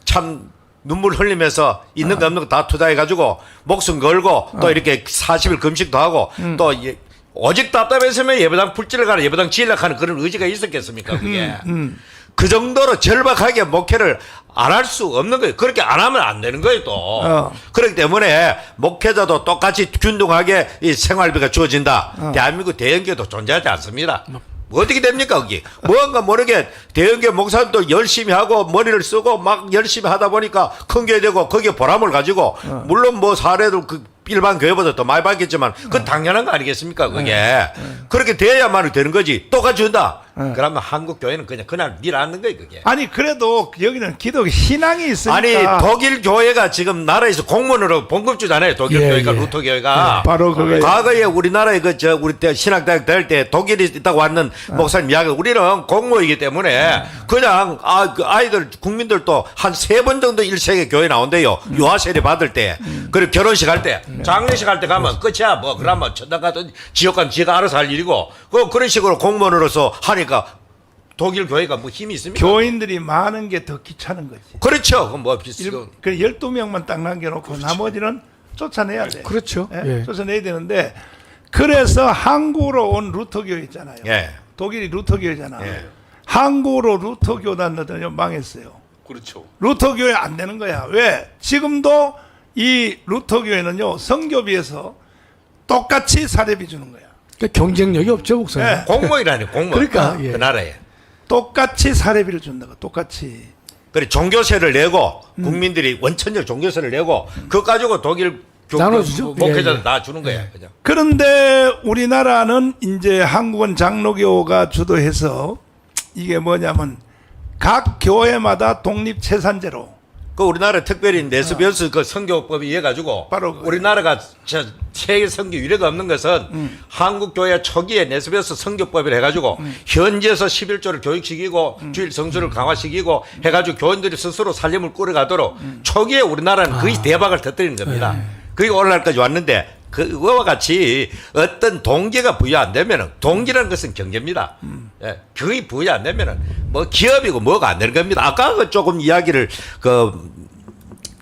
참 눈물 흘리면서 있는 거 없는 거 다 투자해 가지고 목숨 걸고 또 이렇게 40일 금식도 하고 또 오직 답답했으면 예배당 풀지를 가는 예배당 지으려고 하는 그런 의지가 있었겠습니까 그게. 그 정도로 절박하게 목회를 안 할 수 없는 거예요. 그렇게 안 하면 안 되는 거예요 또. 그렇기 때문에 목회자도 똑같이 균등하게 이 생활비가 주어진다. 대한민국 대형교도 존재하지 않습니다. 뭐 어떻게 됩니까 거기. 뭔가 모르게 대형교 목사님도 열심히 하고 머리를 쓰고 막 열심히 하다 보니까 큰 교회 되고 거기에 보람을 가지고 물론 뭐 사례도 그 일반 교회보다 더 많이 받겠지만 그건 당연한 거 아니겠습니까 그게. 그렇게 돼야만 되는 거지. 똑같이 준다. 그러면 한국 교회는 그냥 일 하는 거예요 그게. 아니 그래도 여기는 기독 신앙이 있으니까. 아니 독일 교회가 지금 나라에서 공무원으로 봉급 주잖아요. 독일 예, 교회가 예. 루터 교회가. 바로 그거예요. 과거에 우리나라에 우리 때 신학대학 다닐 때 독일이 있다고 왔는 목사님 이야기. 우리는 공무원이기 때문에 그냥 그 아이들 국민들도 한 3번 정도 1세기 교회 나온대요. 유아 세례 받을 때. 그리고 결혼식 할 때. 장례식 할 때 가면 끝이야. 뭐 그러면 천당 가든 지옥 가면 지가 알아서 할 일이고. 그런 식으로 공무원으로서 하니까 독일 교회가 뭐 힘이 있습니까? 교인들이 많은 게 더 귀찮은 거지. 그렇죠. 그럼 뭐 비슷. 그 12명만 딱 남겨놓고 나머지는 쫓아내야 돼. 그렇죠. 예? 예. 쫓아내야 되는데 그래서 한국으로 온 루터교 있잖아요. 예. 독일이 루터교잖아. 예. 한국으로 루터교단 넣더니 망했어요. 그렇죠. 루터교회 안 되는 거야. 왜? 지금도 이 루터교회는요 성교비에서 똑같이 사례비 주는 거야. 그러니까 경쟁력이 없죠, 목사님. 예. 공무원이라니 공무원. 그러니까, 예. 그 나라에. 똑같이 사례비를 준다고. 똑같이. 그래 종교세를 내고 국민들이 원천적 종교세를 내고 그거 가지고 독일 나눠주죠. 목회자들 예, 예. 다 주는 거야. 그죠? 그런데 우리나라는 이제 한국은 장로교가 주도해서 이게 뭐냐면 각 교회마다 독립채산제로 그 우리나라 특별히 네스비어스 그 선교법이 이해 가지고 바로 그거예요. 우리나라가 세계 선교 유례가 없는 것은 한국 교회 초기에 네스비어스 선교법을 해가지고 현지에서 11조를 교육시키고 주일 성수를 강화시키고 해가지고 교인들이 스스로 살림을 꾸려가도록 초기에 우리나라는 거의 대박을 터뜨리는 겁니다. 그게 오늘날까지 왔는데 그와 같이 어떤 동기가 부여 안 되면은 동기라는 것은 경제입니다. 예, 그게 부여 안 되면은 뭐 기업이고 뭐가 안 되는 겁니다. 아까 그 조금 이야기를 그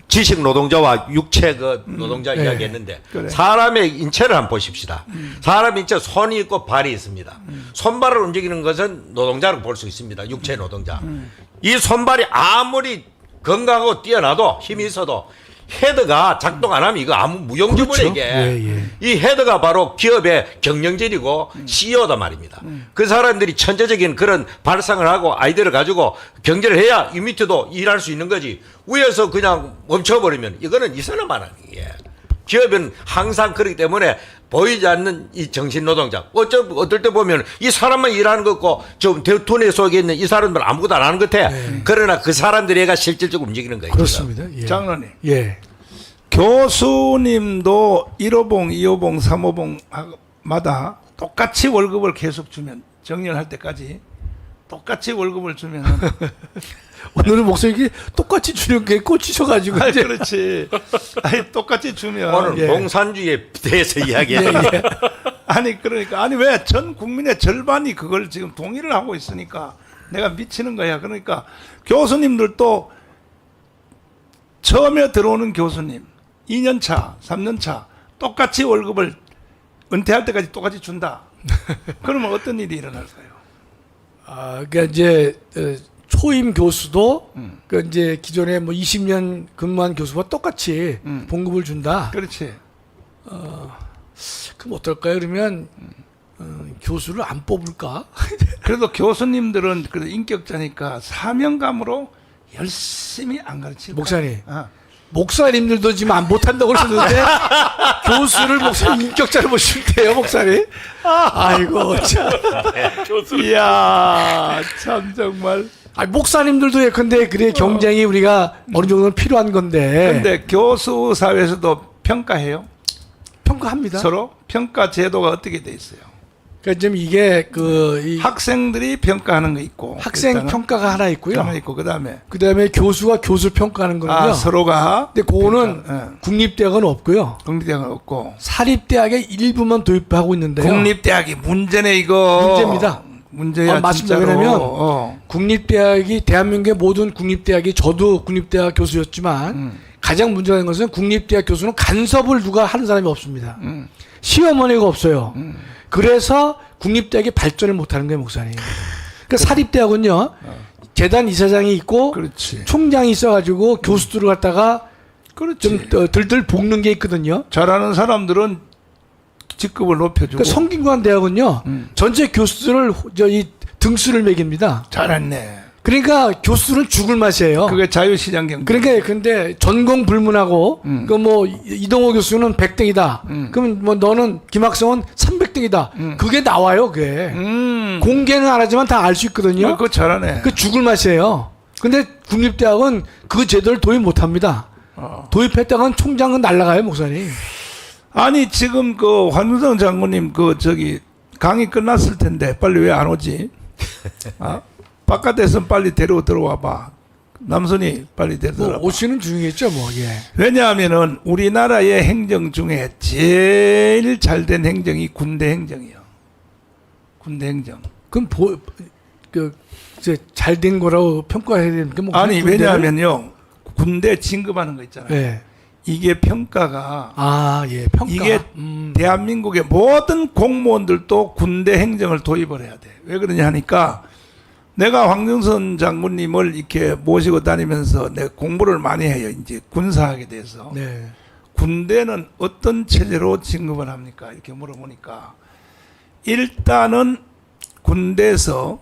지식 노동자와 육체 그 노동자 네. 이야기했는데 그래. 사람의 인체를 한번 보십시다. 사람 인체 손이 있고 발이 있습니다. 손발을 움직이는 것은 노동자라고 볼 수 있습니다. 육체 노동자. 이 손발이 아무리 건강하고 뛰어나도 힘이 있어도 헤드가 작동 안 하면 이거 아무 무용지물이에요 그렇죠. 이게. 예, 예. 이 헤드가 바로 기업의 경영진이고 CEO다 말입니다. 그 사람들이 천재적인 그런 발상을 하고 아이디어를 가지고 경제를 해야 이 밑에도 일할 수 있는 거지. 위에서 그냥 멈춰버리면 이거는 있어나만 하는 게. 기업은 항상 그렇기 때문에 보이지 않는 이 정신노동자. 어떨 때 보면 이 사람만 일하는 것 같고 좀 대투네 속에 있는 이 사람들은 아무것도 안 하는 것 같아. 그러나 그 사람들이 애가 실질적으로 움직이는 거예요. 그렇습니다. 예. 장로님. 예. 교수님도 1호봉, 2호봉, 3호봉마다 똑같이 월급을 계속 주면 정년할 때까지 똑같이 월급을 주면 오늘은 목사님이 똑같이 주는 게 꽂히셔가지고. 아니, 이제. 그렇지. 아니 똑같이 주면 오늘 예. 공산주의에 대해서 이야기했는데 아니 그러니까 아니 왜 전 국민의 절반이 그걸 지금 동의를 하고 있으니까 내가 미치는 거야. 그러니까 교수님들도 처음에 들어오는 교수님 2년 차, 3년 차 똑같이 월급을 은퇴할 때까지 똑같이 준다. 그러면 어떤 일이 일어날까요? 아, 그러니까 이제 초임 교수도 그 이제 기존에 뭐 20년 근무한 교수와 똑같이 봉급을 준다. 그렇지. 그럼 어떨까요? 그러면 교수를 안 뽑을까? 그래도 교수님들은 그래도 인격자니까 사명감으로 열심히 안 가르치고. 목사님. 목사님들도 지금 안 못한다고 그러셨는데 교수를 목사님 인격자로 보시면 돼요, 목사님. 아이고 참. 이야 참 정말. 아니, 목사님들도 예컨대 그래 경쟁이 우리가 어느 정도는 필요한 건데. 근데 교수 사회에서도 평가해요. 평가합니다. 서로 평가 제도가 어떻게 돼 있어요? 그러니까 지금 이게 이 학생들이 평가하는 거 있고 학생 일단은 평가가 하나 있고요. 하나 있고 그다음에 교수가 교수를 평가하는 거는요. 서로가 근데 그거는 평가, 국립대학은 없고요. 국립대학은 없고 사립대학의 일부만 도입하고 있는데요. 국립대학이 문제네 이거. 문제입니다. 문제야 맞습니다. 진짜로. 왜냐면 국립대학이 대한민국의 모든 국립대학이 저도 국립대학 교수였지만 가장 문제가 있는 것은 국립대학 교수는 간섭을 누가 하는 사람이 없습니다. 시어머니가 없어요. 그래서 국립대학이 발전을 못하는 거예요, 목사님. 그러니까 사립대학은요, 재단 이사장이 있고 그렇지. 총장이 있어가지고 교수들을 갖다가 그렇지. 좀 들들 볶는 게 있거든요. 잘하는 사람들은 직급을 높여주고. 그러니까 성균관 대학은요, 전체 교수들을 이 등수를 매깁니다. 잘했네. 그러니까 교수들은 죽을 맛이에요. 그게 자유시장 경제. 그러니까 근데 전공 불문하고 그 뭐 이동호 교수는 100등이다. 그럼 뭐 너는 김학성은 300등이다. 그게 나와요, 그게. 공개는 안 하지만 다 알 수 있거든요. 그거 잘하네. 그 죽을 맛이에요. 근데 국립대학은 그 제도를 도입 못 합니다. 도입했다간 총장은 날라가요, 목사님. 아니 지금 그 황윤성 장군님 그 저기 강의 끝났을 텐데 빨리 왜 안 오지? 아? 바깥에서 빨리 데리고 들어와 봐. 남순이 빨리 데리고 뭐 들어와 봐. 오시는 중이겠죠, 뭐. 예. 왜냐하면은 우리나라의 행정 중에 제일 잘된 행정이 군대 행정이요. 군대 행정. 그럼 이제 잘 된 거라고 평가해야 되는 게 뭐. 아니 군대를? 왜냐하면요 군대 진급하는 거 있잖아요. 예. 이게 평가가 예, 평가. 이게 대한민국의 모든 공무원들도 군대 행정을 도입을 해야 돼. 왜 그러냐 하니까 내가 황정선 장군님을 이렇게 모시고 다니면서 내가 공부를 많이 해요. 이제 군사학에 대해서. 네. 군대는 어떤 체제로 진급을 합니까? 이렇게 물어보니까 일단은 군대에서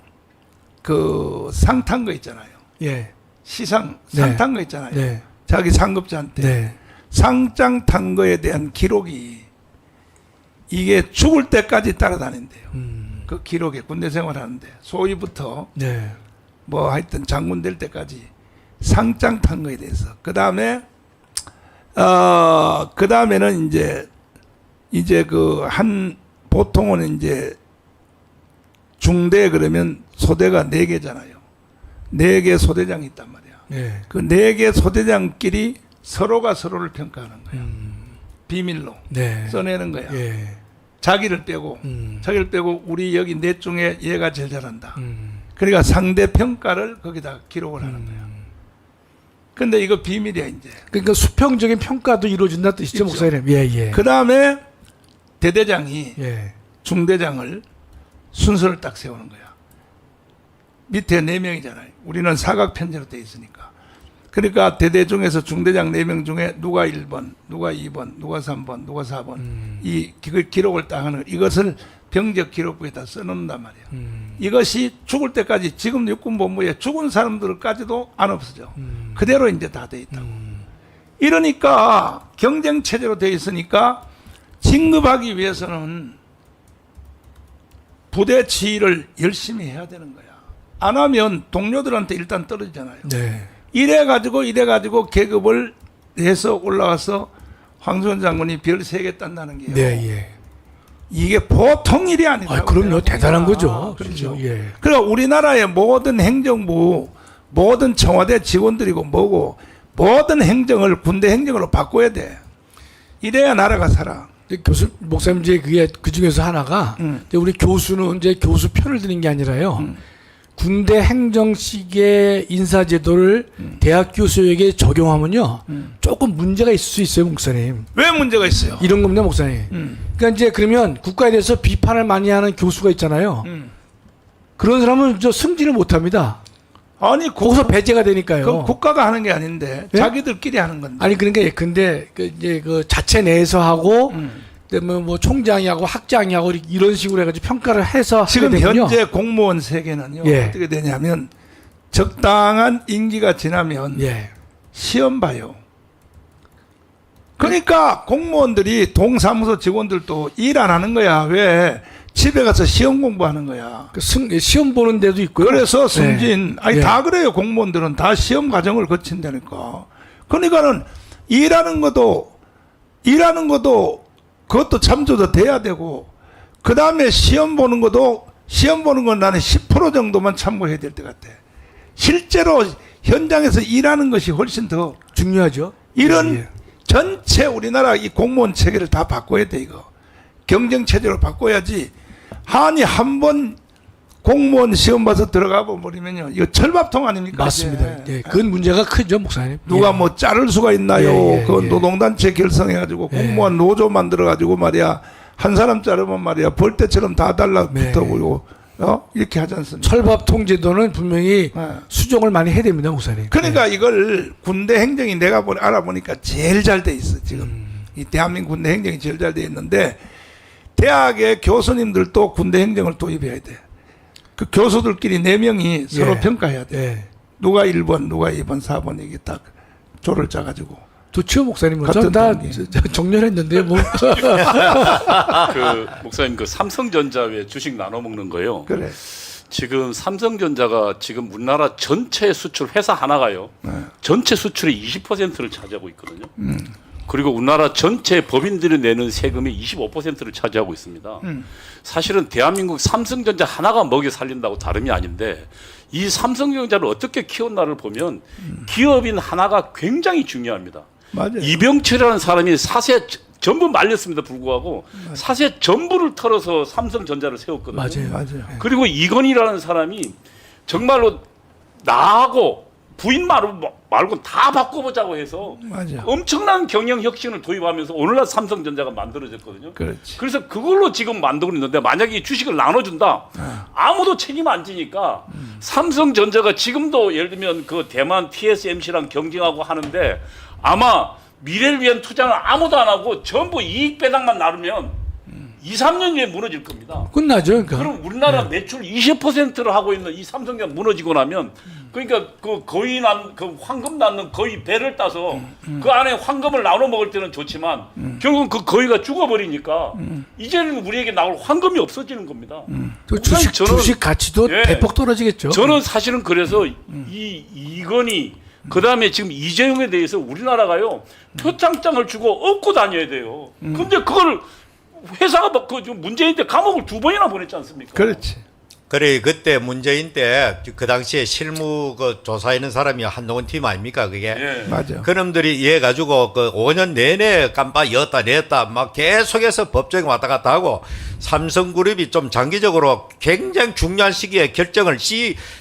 그 상 탄 거 있잖아요. 예. 시상 네. 상 탄 거 있잖아요. 네. 자기 상급자한테 네. 상장 탄 거에 대한 기록이 이게 죽을 때까지 따라다닌대요. 그 기록에 군대 생활하는데 소위부터 네. 뭐 하여튼 장군 될 때까지 상장 탄 거에 대해서 그 다음에는 이제 그 한 보통은 이제 중대 그러면 소대가 4개잖아요. 4개 소대장이 있단 말이야. 네. 그 4개 소대장끼리 서로가 서로를 평가하는 거야. 비밀로 네. 써내는 거야. 예. 자기를 빼고 우리 여기 넷 중에 얘가 제일 잘한다. 음. 그러니까 상대 평가를 거기다 기록을 하는 거야. 근데 이거 비밀이야 이제. 그러니까 수평적인 평가도 이루어진다는 뜻이죠, 있죠. 목사님. 예, 예. 그 다음에 대대장이 예. 중대장을 순서를 딱 세우는 거야. 밑에 4명이잖아요. 우리는 사각편제로 돼 있으니까. 그러니까 대대 중에서 중대장 4명 중에 누가 1번, 누가 2번, 누가 3번, 누가 4번 이 기록을 딱 하는 이것을 병적 기록부에다 써놓는단 말이에요. 이것이 죽을 때까지 지금 육군본부에 죽은 사람들까지도 안 없어져. 그대로 이제 다 돼 있다고. 이러니까 경쟁 체제로 돼 있으니까 진급하기 위해서는 부대 지휘를 열심히 해야 되는 거야. 안 하면 동료들한테 일단 떨어지잖아요. 네. 이래가지고 계급을 해서 올라와서 황수원 장군이 별 3개 딴다는 게요. 네, 예. 이게 보통 일이 아니다. 아, 그럼요. 대단한 거죠. 그렇죠. 예. 그러니까 우리나라의 모든 행정부, 모든 청와대 직원들이고 뭐고 모든 행정을 군대 행정으로 바꿔야 돼. 이래야 나라가 살아. 교수 목사님 이제 그게 그 중에서 하나가 이제 우리 교수는 이제 교수 편을 드는 게 아니라요. 군대 행정식의 인사제도를 대학 교수에게 적용하면요 조금 문제가 있을 수 있어요, 목사님. 왜 문제가 있어요? 이런 겁니다, 목사님. 그러니까 이제 그러면 국가에 대해서 비판을 많이 하는 교수가 있잖아요. 그런 사람은 저 승진을 못 합니다. 아니 거기서 배제가 되니까요. 그럼 국가가 하는 게 아닌데 네? 자기들끼리 하는 건데. 아니 그러니까 근데 그 이제 그 자체 내에서 하고 뭐 총장이 하고 학장이 하고 이런 식으로 해가지고 평가를 해서 지금 하게 되군요. 현재 공무원 세계는요 예. 어떻게 되냐면 적당한 임기가 지나면 예. 시험 봐요. 그러니까 공무원들이 동사무소 직원들도 일 안 하는 거야. 왜? 집에 가서 시험 공부하는 거야. 시험 보는 데도 있고요. 그래서 승진, 아니 예. 다 그래요. 공무원들은 다 시험 과정을 거친다니까. 그러니까는 일하는 것도 그것도 참조도 돼야 되고, 그 다음에 시험 보는 건 나는 10% 정도만 참고해야 될 것 같아. 실제로 현장에서 일하는 것이 훨씬 더 중요하죠. 이런 예. 전체 전체 우리나라 이 공무원 체계를 다 바꿔야 돼 이거. 경쟁 체제로 바꿔야지. 아니 한 번 공무원 시험 봐서 들어가 버리면요 이거 철밥통 아닙니까? 맞습니다. 이제? 예. 그건 문제가 크죠, 목사님. 누가 예. 뭐 자를 수가 있나요? 예, 예, 그 예. 노동단체 결성해가지고 예. 공무원 노조 만들어가지고 말이야 한 사람 자르면 말이야 벌 때처럼 다 달라붙어 네. 보이고 이렇게 하지 않습니까? 철밥 통제도는 분명히 네. 수정을 많이 해야 됩니다, 목사님. 그러니까 이걸 군대 행정이 내가 알아보니까 제일 잘 돼 있어 지금. 이 대한민국 군대 행정이 제일 잘 돼 있는데 대학의 교수님들도 군대 행정을 도입해야 돼. 그 교수들끼리 4명이 서로 예. 평가해야 돼. 예. 누가 1번, 누가 2번, 4번 이게 딱 조를 짜가지고. 좋죠, 목사님. 같은 다 동기. 정렬했는데 뭐. 그 목사님 그 삼성전자 왜 주식 나눠 먹는 거요. 그래. 지금 삼성전자가 지금 우리나라 전체 수출 회사 하나가요. 전체 수출의 20%를 차지하고 있거든요. 그리고 우리나라 전체 법인들이 내는 세금의 25%를 차지하고 있습니다. 사실은 대한민국 삼성전자 하나가 먹여 살린다고 다름이 아닌데 이 삼성전자를 어떻게 키웠나를 보면 기업인 하나가 굉장히 중요합니다. 맞아요. 이병철이라는 사람이 사세 전부 말렸습니다. 불구하고 사세 전부를 털어서 삼성전자를 세웠거든요. 맞아요. 그리고 이건희라는 사람이 정말로 나하고 부인 말고 다 바꿔보자고 해서 맞아요. 엄청난 경영 혁신을 도입하면서 오늘날 삼성전자가 만들어졌거든요. 그렇지. 그래서 그걸로 지금 만들고 있는데 만약에 이 주식을 나눠준다 아무도 책임 안 지니까 삼성전자가 지금도 예를 들면 그 대만 TSMC랑 경쟁하고 하는데 아마 미래를 위한 투자는 아무도 안 하고 전부 이익 배당만 나누면 2, 3년 뒤에 무너질 겁니다. 끝나죠, 그러니까. 그럼 우리나라 매출 20%를 하고 있는 이 삼성전자 무너지고 나면 그러니까 그 거의 그 황금 낳는 거의 배를 따서 그 안에 황금을 나눠 먹을 때는 좋지만 결국은 그 거위가 죽어버리니까 이제는 우리에게 나올 황금이 없어지는 겁니다. 그 저는- 주식 가치도 예. 대폭 떨어지겠죠. 저는 사실은 그래서 이건희 그다음에 지금 이재용에 대해서 우리나라가요 표창장을 주고 업고 다녀야 돼요. 근데 그걸 회사가 그 문재인 때 감옥을 2번이나 보냈지 않습니까? 그렇지. 그래 그때 문재인 때 그 당시에 실무 그 조사하는 사람이 한동훈 팀 아닙니까 그게? 예. 맞아. 그놈들이 이해 가지고 그 5년 내내 깜빡 였다 냈다 막 계속해서 법정에 왔다 갔다 하고 삼성그룹이 좀 장기적으로 굉장히 중요한 시기에 결정을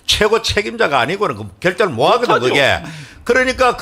최고 책임자가 아니고는 그 결정을 못 하거든 못하죠. 그게. 그러니까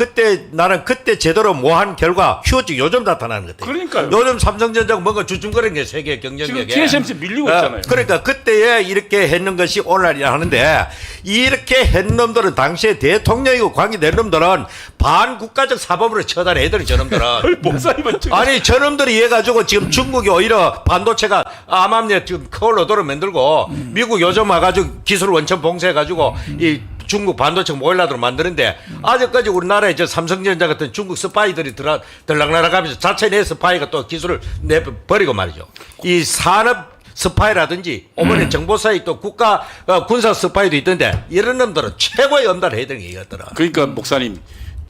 나는 그때 제대로 못 한 결과 휴직 요즘 나타나는 것 같아요. 그러니까요. 요즘 삼성전자가 뭔가 주춤거리는 게 세계 경쟁력에. 지금 TSMC 밀리고 있잖아요. 그러니까 그때에 이렇게 했는 것이 오늘날이라 하는데 이렇게 했는 놈들은 당시에 대통령이고 관계된 놈들은 반국가적 사범으로 처단해 애들이 저놈들은. 목사님은 지금 아니 저놈들이 이해가지고 지금 중국이 오히려 반도체가 암암리에 지금 컬로도를 만들고 미국 요즘 와가지고 기술 원천 봉쇄해가지고 이 중국 반도체 모일라드로 만드는데 아직까지 우리나라에 저 삼성전자 같은 중국 스파이들이 들락날락하면서 자체 내 스파이가 또 기술을 내버리고 말이죠. 이 산업 스파이라든지 어머니 정보사이 또 국가 군사 스파이도 있던데 이런 놈들은 최고의 엄단을 해야 되는 게 이것들은. 그러니까 목사님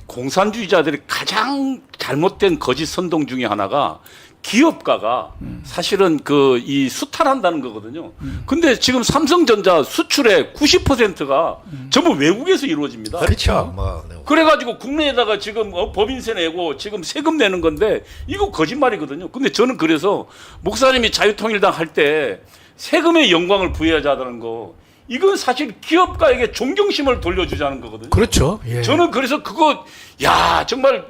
공산주의자들이 가장 잘못된 거짓 선동 중에 하나가 기업가가 사실은 그 이 수탈한다는 거거든요. 근데 지금 삼성전자 수출의 90%가 전부 외국에서 이루어집니다. 그렇죠. 뭐. 그래가지고 국내에다가 지금 법인세 내고 지금 세금 내는 건데 이거 거짓말이거든요. 근데 저는 그래서 목사님이 자유통일당 할 때 세금의 영광을 부여하자는 거 이건 사실 기업가에게 존경심을 돌려주자는 거거든요. 그렇죠. 예. 저는 그래서 그거 정말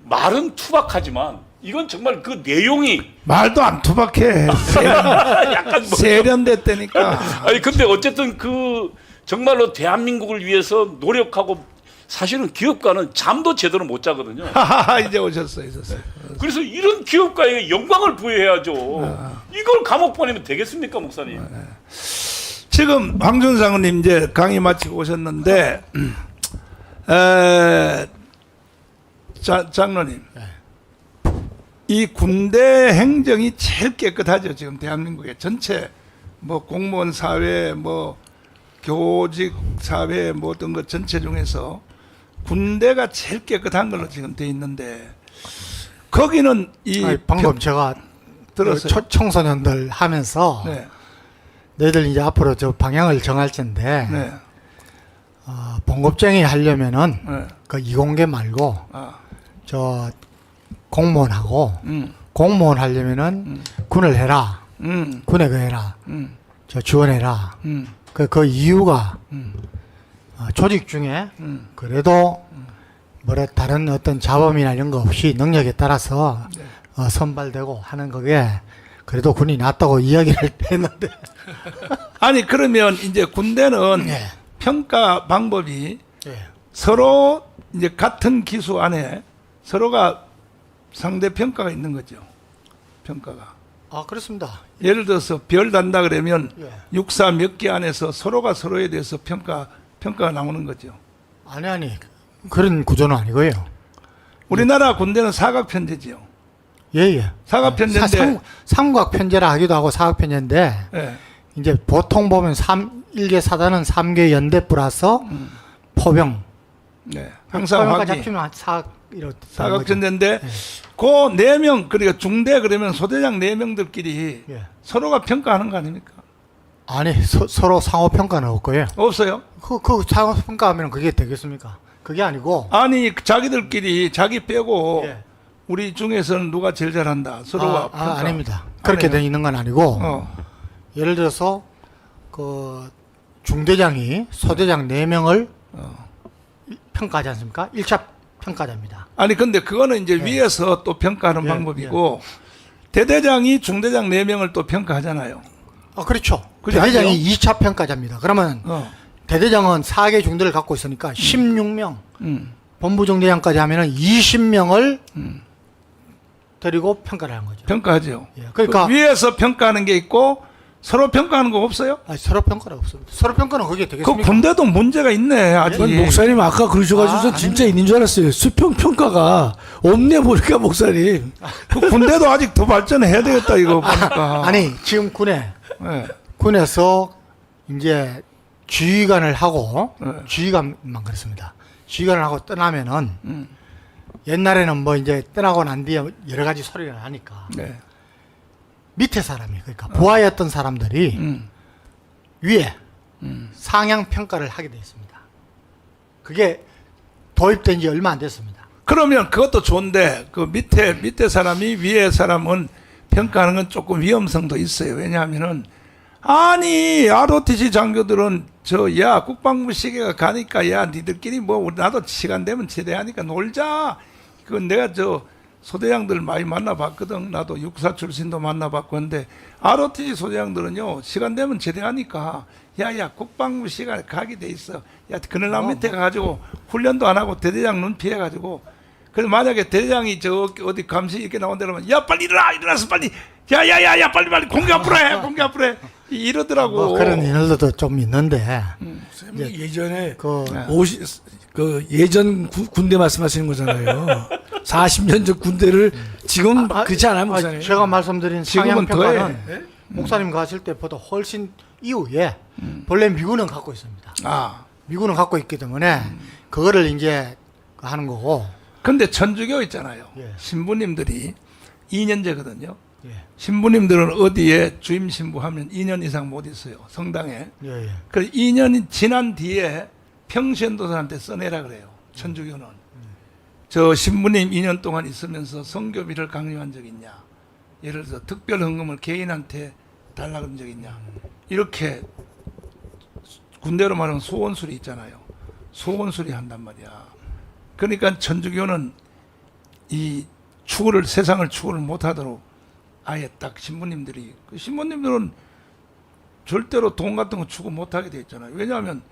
말은 투박하지만 이건 정말 그 내용이 말도 안 투박해. 약간 뭐 세련됐다니까. 아니 근데 어쨌든 그 정말로 대한민국을 위해서 노력하고 사실은 기업가는 잠도 제대로 못 자거든요. 하하하 이제 오셨어요. 그래서 이런 기업가에게 영광을 부여해야죠. 이걸 감옥 보내면 되겠습니까, 목사님? 지금 황준상님 이제 강의 마치고 오셨는데 장로님 이 군대 행정이 제일 깨끗하죠. 지금 대한민국의 전체 뭐 공무원 사회 뭐 교직 사회 뭐 어떤 것 전체 중에서 군대가 제일 깨끗한 걸로 지금 돼 있는데 거기는 방금 제가 들었어요. 청소년들 하면서 네. 너희들 이제 앞으로 저 방향을 정할 텐데 네. 봉급쟁이 하려면은 네. 그 이공계 말고 아. 저 공무원하고 공무원 하려면은 군을 해라. 군에 그 해라. 저 지원해라. 그 이유가 조직 중에 그래도 뭐라 다른 어떤 자범이나 이런 거 없이 능력에 따라서 선발되고 하는 거게 그래도 군이 낫다고 이야기를 했는데. 아니 그러면 이제 군대는 예. 평가 방법이 예. 서로 이제 같은 기수 안에 서로가 상대 평가가 있는 거죠. 평가가. 아, 그렇습니다. 예를 들어서 별 단다 그러면 예. 육사 몇 개 안에서 서로가 서로에 대해서 평가가 나오는 거죠. 아니 그런 구조는 아니고요. 우리나라 군대는 사각 편제지요. 예예. 사각 편제인데 삼각 편제라 하기도 하고 사각 편제인데 예. 이제 보통 보면 1개 사단은 3개 연대 플러스 포병. 네. 항상 포병까지 화기 합치면 사각 이렇게 사각 편제인데 예. 그 네 명 그러니까 중대 그러면 소대장 네 명들끼리 예. 서로가 평가하는 거 아닙니까? 아니 서로 상호 평가는 없고요. 없어요. 그 상호 평가하면 그게 되겠습니까? 그게 아니고. 아니 자기들끼리 자기 빼고 예. 우리 중에서는 누가 제일 잘한다 서로가 평가. 아닙니다. 그렇게 안 돼 해요. 있는 건 아니고 어. 예를 들어서 그 중대장이 소대장 4명을 평가하지 않습니까? 1차 평가자입니다. 아니 근데 그거는 이제 예. 위에서 또 평가하는 예, 방법이고 대대장이 중대장 4명을 또 평가하잖아요. 그렇죠. 그죠? 대대장이 2차 평가자입니다. 그러면 대대장은 4개 중대를 갖고 있으니까 16명, 본부중대장까지 하면은 20명을 데리고 평가를 하는 거죠. 평가하죠. 예, 그러니까 그 위에서 평가하는 게 있고 서로 평가하는 거 없어요? 서로 평가는 없습니다. 서로 평가는 그게 그 되겠습니까? 군대도 문제가 있네. 아직. 아니, 목사님 아까 그러셔가지고 진짜 있는 줄 알았어요. 수평 평가가 없네 보니까 목사님. 그 군대도 아직 더 발전해야 되겠다 이거 보니까. 아니 지금 예. 군에서 이제 지휘관을 하고 네. 지휘관만 그렇습니다. 지휘관을 하고 떠나면은 옛날에는 뭐 이제 떠나고 난 뒤에 여러 가지 소리가 나니까 네. 밑에 사람이 그러니까 부하였던 사람들이 위에 상향 평가를 하게 돼 있습니다. 그게 도입된 지 얼마 안 됐습니다. 그러면 그것도 좋은데 그 밑에 사람이 위에 사람은 평가하는 건 조금 위험성도 있어요. 왜냐하면은 아니 ROTC 장교들은 야 국방부 시계가 가니까 야 니들끼리 뭐 나도 시간 되면 제대하니까 놀자. 그건 내가 소대장들 많이 만나봤거든. 나도 육사 출신도 만나봤고 근데 ROTC 소대장들은요 시간 되면 제대하니까 야야 국방부 시간 가게 돼 있어. 야 그늘나무 밑에 가가지고 훈련도 안 하고 대대장 눈 피해가지고 그래서 만약에 대대장이 어디 감시 이렇게 나온다 그러면 야 빨리 일어나서 빨리 야야야야 빨리 공개 앞으로 해 이러더라고. 뭐 그런 인물들도 좀 있는데 목사님이 예전에 그 예전 군대 말씀하시는 거잖아요. 40년 전 군대를 지금 그렇지 않아요, 목사님? 제가 말씀드린 지금은 상향 평가는 더해. 목사님 가실 때보다 훨씬 이후에 본래 미군은 갖고 있습니다. 아 미군은 갖고 있기 때문에 그거를 이제 하는 거고. 근데 천주교 있잖아요. 예. 신부님들이 2년제거든요. 예. 신부님들은 어디에 주임 신부하면 2년 이상 못 있어요. 성당에. 예. 그 2년이 지난 뒤에 평신도사한테 써내라 그래요. 천주교는. 저 신부님 2년 동안 있으면서 성교비를 강요한 적 있냐. 예를 들어서 특별 헌금을 개인한테 달라 그런 적 있냐. 이렇게 군대로 말하면 소원술이 있잖아요. 소원술이 한단 말이야. 그러니까 천주교는 이 세상을 추구를 못하도록 아예 딱 신부님들이 신부님들은 절대로 돈 같은 거 추구 못하게 돼 있잖아요. 왜냐하면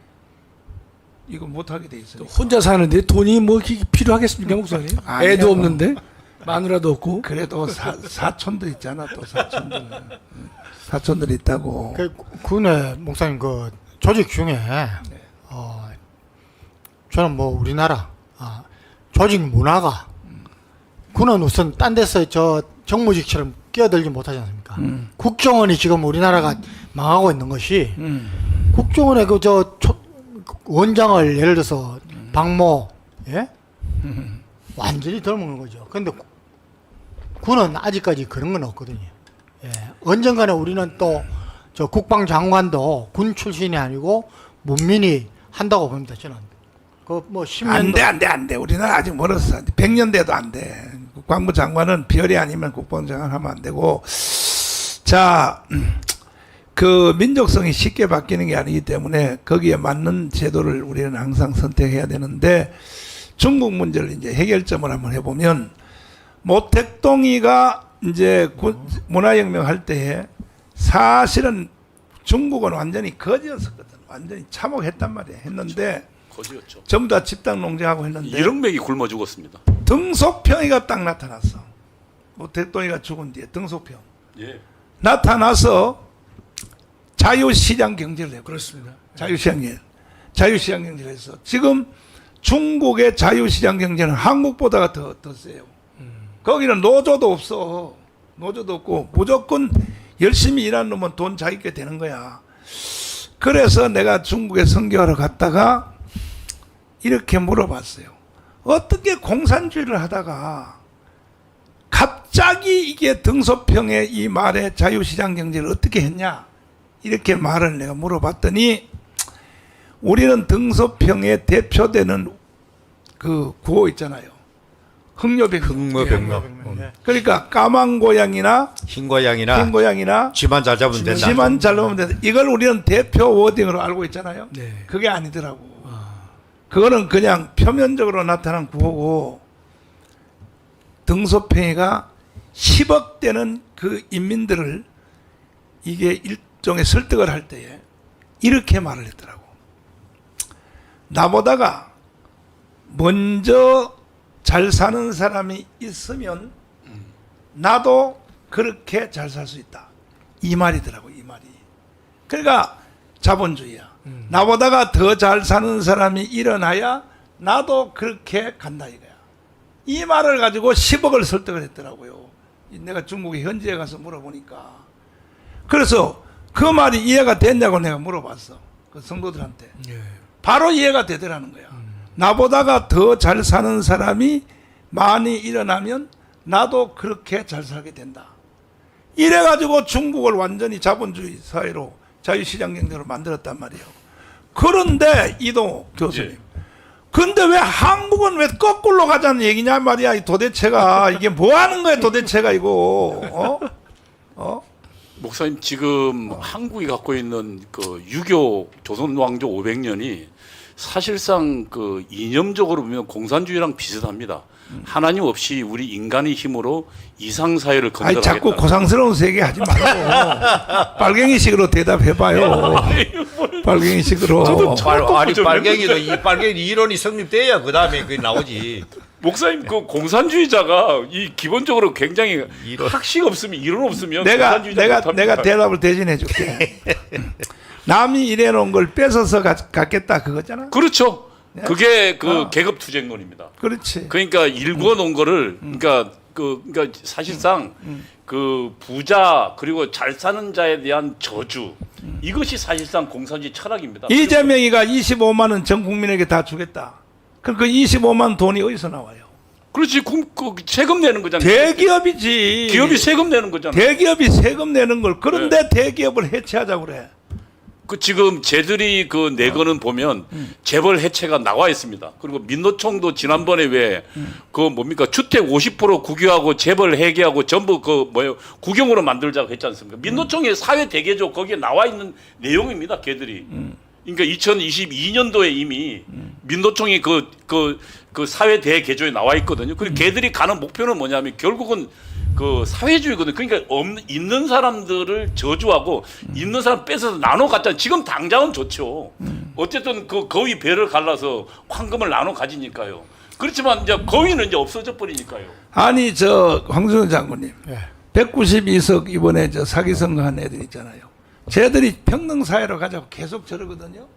이거 못하게 돼 있어요. 혼자 사는데 돈이 뭐 필요하겠습니까, 목사님? 아니요. 애도 없는데 마누라도 없고. 그래도 사촌들 있잖아. 또 사촌들 있다고. 그 군의 목사님 그 조직 중에 저는 뭐 우리나라 조직 문화가 군은 우선 딴 데서 정무직처럼 끼어들지 못하지 않습니까? 국정원이 지금 우리나라가 망하고 있는 것이 국정원의 원장을 예를 들어서 박모 완전히 덜먹는 거죠. 근데 군은 아직까지 그런 건 없거든요. 예. 언젠가는 우리는 또 국방장관도 군 출신이 아니고 문민이 한다고 봅니다. 저는 뭐 10년도 안 돼. 우리나라 아직 멀었어. 100년 돼도 안 돼. 국방부 장관은 별이 아니면 국방부 장관 하면 안 되고. 자, 그 민족성이 쉽게 바뀌는 게 아니기 때문에 거기에 맞는 제도를 우리는 항상 선택해야 되는데 중국 문제를 이제 해결점을 한번 해보면 모택동이가 이제 문화혁명 할 때에 사실은 중국은 완전히 거지였었거든. 완전히 참혹했단 말이에요. 했는데 거지였죠. 전부 다 집단 농장하고 했는데 1억 명이 굶어 죽었습니다. 등소평이가 딱 나타났어. 뭐 대통령이가 죽은 뒤에 등소평 예. 나타나서 자유시장 경제를 해요. 그렇습니다. 자유시장 경제를 해서 지금 중국의 자유시장 경제는 한국보다 더 세요. 거기는 노조도 없어. 노조도 없고 무조건 열심히 일하는 놈은 돈 자기게 되는 거야. 그래서 내가 중국에 선교하러 갔다가 이렇게 물어봤어요. 어떻게 공산주의를 하다가 갑자기 이게 등소평의 이 말에 자유시장 경제를 어떻게 했냐? 이렇게 말을 내가 물어봤더니 우리는 등소평에 대표되는 그 구호 있잖아요. 흑묘백록. 흑모백록. 그러니까 까만 고양이나 흰 고양이나 흰 고양이나 쥐만 잘 잡으면 된다. 지만 잘 넣으면 된다. 이걸 우리는 대표 워딩으로 알고 있잖아요. 네. 그게 아니더라고. 그거는 그냥 표면적으로 나타난 구호고 등소평이가 10억 되는 그 인민들을 이게 일종의 설득을 할 때에 이렇게 말을 했더라고. 나보다가 먼저 잘 사는 사람이 있으면 나도 그렇게 잘 살 수 있다. 이 말이더라고, 이 말이. 그러니까 자본주의야. 나보다가 더 잘 사는 사람이 일어나야 나도 그렇게 간다 이거야. 이 말을 가지고 10억을 설득을 했더라고요. 내가 중국에 현지에 가서 물어보니까. 그래서 그 말이 이해가 됐냐고 내가 물어봤어. 그 성도들한테. 예. 바로 이해가 되더라는 거야. 나보다가 더 잘 사는 사람이 많이 일어나면 나도 그렇게 잘 살게 된다. 이래가지고 중국을 완전히 자본주의 사회로 자유시장 경제로 만들었단 말이에요. 그런데 이동호 교수님. 예. 근데 왜 한국은 왜 거꾸로 가자는 얘기냐 말이야. 이 도대체가 이게 뭐 하는 거야 도대체가 이거. 목사님 지금 한국이 갖고 있는 그 유교 조선 왕조 500년이 사실상 그 이념적으로 보면 공산주의랑 비슷합니다. 하나님 없이 우리 인간의 힘으로 이상 사회를 아니 건설하겠다. 자꾸 고상스러운 세계 하지 말고 빨갱이식으로 대답해봐요. 빨갱이식으로. 아니 빨갱이도 이 빨갱이 이론이 성립돼야 그 다음에 그게 나오지. 목사님 그 공산주의자가 이 기본적으로 굉장히 이론. 학식 없으면 이론 없으면 내가 공산주의자 못합니다. 내가 대답을 대신해 줄게. 남이 일해놓은 걸 뺏어서 갖겠다 그거잖아. 그렇죠. 그게 그 어. 계급 투쟁론입니다. 그렇지. 그러니까 일구어 놓은 거를 그러니까 그러니까 사실상 그 부자 그리고 잘 사는 자에 대한 저주 이것이 사실상 공산주의 철학입니다. 이재명이가 25만 원 전 국민에게 다 주겠다. 그럼 그 25만 돈이 어디서 나와요? 그렇지 그 세금 내는 거잖아요. 대기업이지. 기업이 세금 내는 거잖아요. 대기업이 세금 내는 걸 그런데 대기업을 해체하자고 그래. 그 지금 쟤들이 그 내거는 보면 재벌 해체가 나와 있습니다. 그리고 민노총도 지난번에 왜 그 뭡니까 주택 50% 국유하고 재벌 해계하고 전부 그 뭐예요 국영으로 만들자고 했지 않습니까? 민노총의 사회 대개조 거기에 나와 있는 내용입니다. 걔들이. 그러니까 2022년도에 이미 민노총이 그 사회 대개조에 나와 있거든요. 그리고 걔들이 가는 목표는 뭐냐면 결국은 그 사회주의거든요. 그러니까 있는 사람들을 저주하고 있는 사람 뺏어서 나눠 갖자. 지금 당장은 좋죠. 어쨌든 그 거위 배를 갈라서 황금을 나눠 가지니까요. 그렇지만 이제 거위는 이제 없어져 버리니까요. 아니 저 황준호 장군님. 예. 192석 이번에 저 사기 선거한 애들 있잖아요. 쟤들이 평등 사회로 가자고 계속 저러거든요.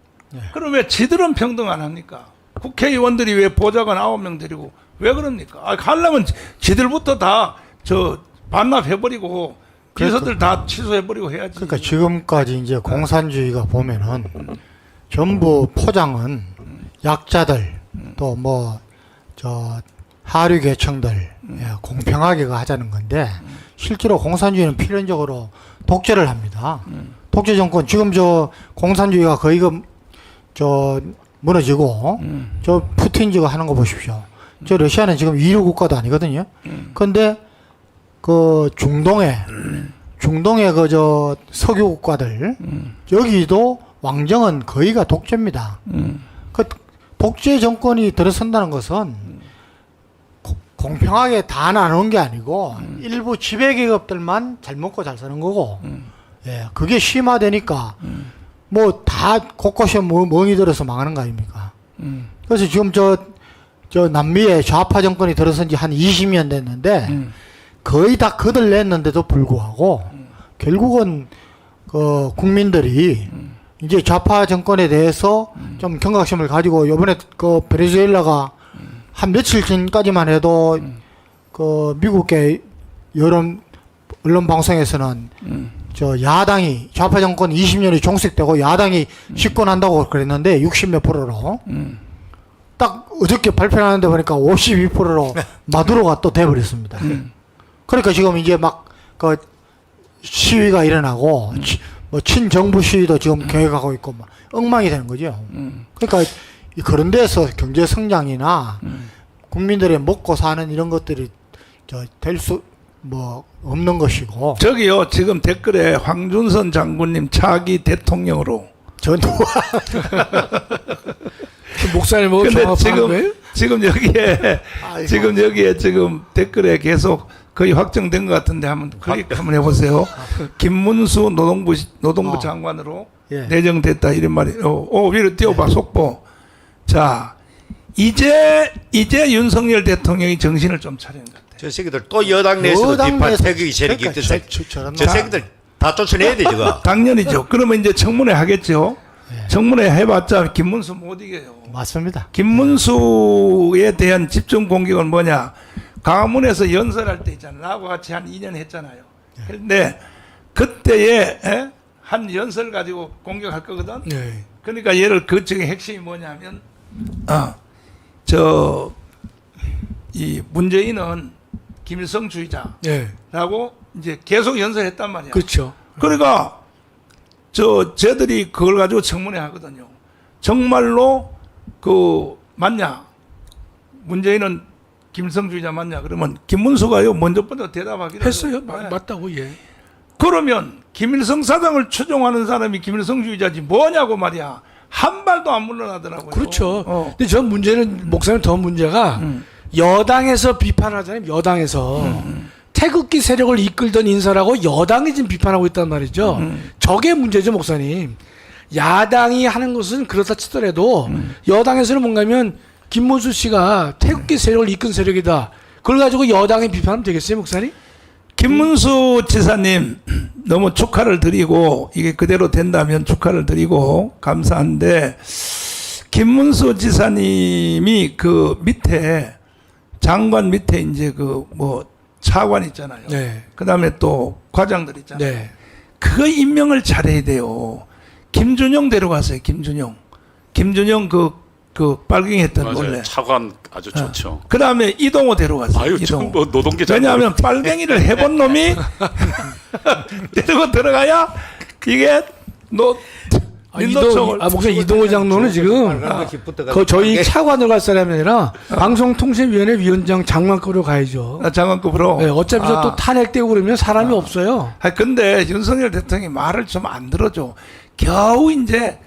그럼 왜 지들은 평등 안 합니까? 국회의원들이 왜 보좌관 9명 데리고 왜 그럽니까? 아, 하려면 지들부터 다 저 반납해버리고 비서들 다 취소해버리고 해야지. 그러니까 지금까지 이제 공산주의가 보면은 전부 포장은 약자들 또 뭐 저 하류 계층들 공평하게가 하자는 건데 실제로 공산주의는 필연적으로 독재를 합니다. 독재 정권 지금 저 공산주의가 거의 저 무너지고 저 푸틴지가 하는 거 보십시오. 저 러시아는 지금 2류 국가도 아니거든요. 근데 그 중동에 그 저 석유 국가들 여기도 왕정은 거의가 독재입니다. 그 독재 정권이 들어선다는 것은 공평하게 다 나누는 게 아니고 일부 지배계급들만 잘 먹고 잘 사는 거고 예, 그게 심화되니까 뭐 다 곳곳에 멍이 들어서 망하는 거 아닙니까? 그래서 지금 저 남미에 좌파 정권이 들어선 지 한 20년 됐는데 거의 다 거들냈는데도 불구하고 결국은 그 국민들이 이제 좌파 정권에 대해서 좀 경각심을 가지고 요번에 그 베네수엘라가 한 며칠 전까지만 해도 그 미국의 여론 언론 방송에서는 저 야당이 좌파 정권 20년이 종식되고 야당이 집권한다고 그랬는데 60몇 프로로 딱 어저께 발표하는데 보니까 52%로 마두로가 또 돼버렸습니다. 그러니까 지금 이제 막 그 시위가 일어나고 뭐 친정부 시위도 지금 계획하고 있고 막 엉망이 되는 거죠. 그러니까 그런 데서 경제 성장이나 국민들의 먹고 사는 이런 것들이 될 수 뭐 없는 것이고. 저기요, 지금 댓글에 황준선 장군님 차기 대통령으로. 전두환 목사님 근데 정합하는 거예요? 지금 여기에 아이고. 지금 댓글에 계속 거의 확정된 것 같은데 한번 클릭 한번 해보세요. 김문수 노동부 장관으로 예. 내정됐다 이런 말이. 위로 띄워봐 속보. 자, 이제 윤석열 대통령이 정신을 좀 차리는 것 같아. 저 새끼들 또 여당 내에서도 여당 비판 내에서 태극기 세력이 그러니까 있듯이 저런 저 새끼들 다 쫓아내야 돼 저거. 당연히죠. 그러면 이제 청문회 하겠죠. 청문회 해봤자 김문수 못 이겨요. 맞습니다. 김문수에 대한 집중 공격은 뭐냐? 강화문에서 연설할 때 있잖아요. 나하고 같이 한 2년 했잖아요. 그런데 그때에 한 연설 가지고 공격할 거거든. 네. 그러니까 얘를 그 중에 핵심이 뭐냐면 이 문재인은 김일성주의자라고 네. 이제 계속 연설했단 말이야. 그렇죠. 그러니까 쟤들이 그걸 가지고 청문회 하거든요. 정말로 맞냐? 문재인은 김일성주의자 맞냐? 그러면 김문수가요 먼저부터 대답하기로 했어요. 네. 맞다고 예. 그러면 김일성 사상을 추종하는 사람이 김일성주의자지 뭐냐고 말이야. 한 발도 안 물러나더라고요. 그렇죠. 근데 전 문제는 목사님 더 문제가 여당에서 비판하잖아요. 여당에서 태극기 세력을 이끌던 인사라고 여당이 지금 비판하고 있단 말이죠. 저게 문제죠, 목사님. 야당이 하는 것은 그렇다 치더라도 여당에서는 뭔가면 김문수 씨가 태극기 세력을 이끈 세력이다. 그걸 가지고 여당이 비판하면 되겠어요, 목사님? 김문수 지사님 너무 축하를 드리고 이게 그대로 된다면 축하를 드리고 감사한데 김문수 지사님이 그 밑에 장관 밑에 이제 차관 있잖아요. 네. 그다음에 또 과장들 있잖아요. 네. 그거 임명을 잘해야 돼요. 김준영 데려갔어요. 김준영 빨갱이 했던 맞아요. 원래. 차관 아주 좋죠. 그다음에 이동호 데려갔어요. 아유, 지금 뭐 노동계장. 왜냐하면 빨갱이를 해본 놈이 데리고 들어가야 이게 목사님 이동호 장로는 지금 저희 차관으로 갈 사람이 아니라 방송통신위원회 위원장 장관급으로 가야죠. 장관급으로. 네, 어차피 또 탄핵되고 그러면 사람이 없어요. 근데 윤석열 대통령이 말을 좀 안 들어줘. 겨우 이제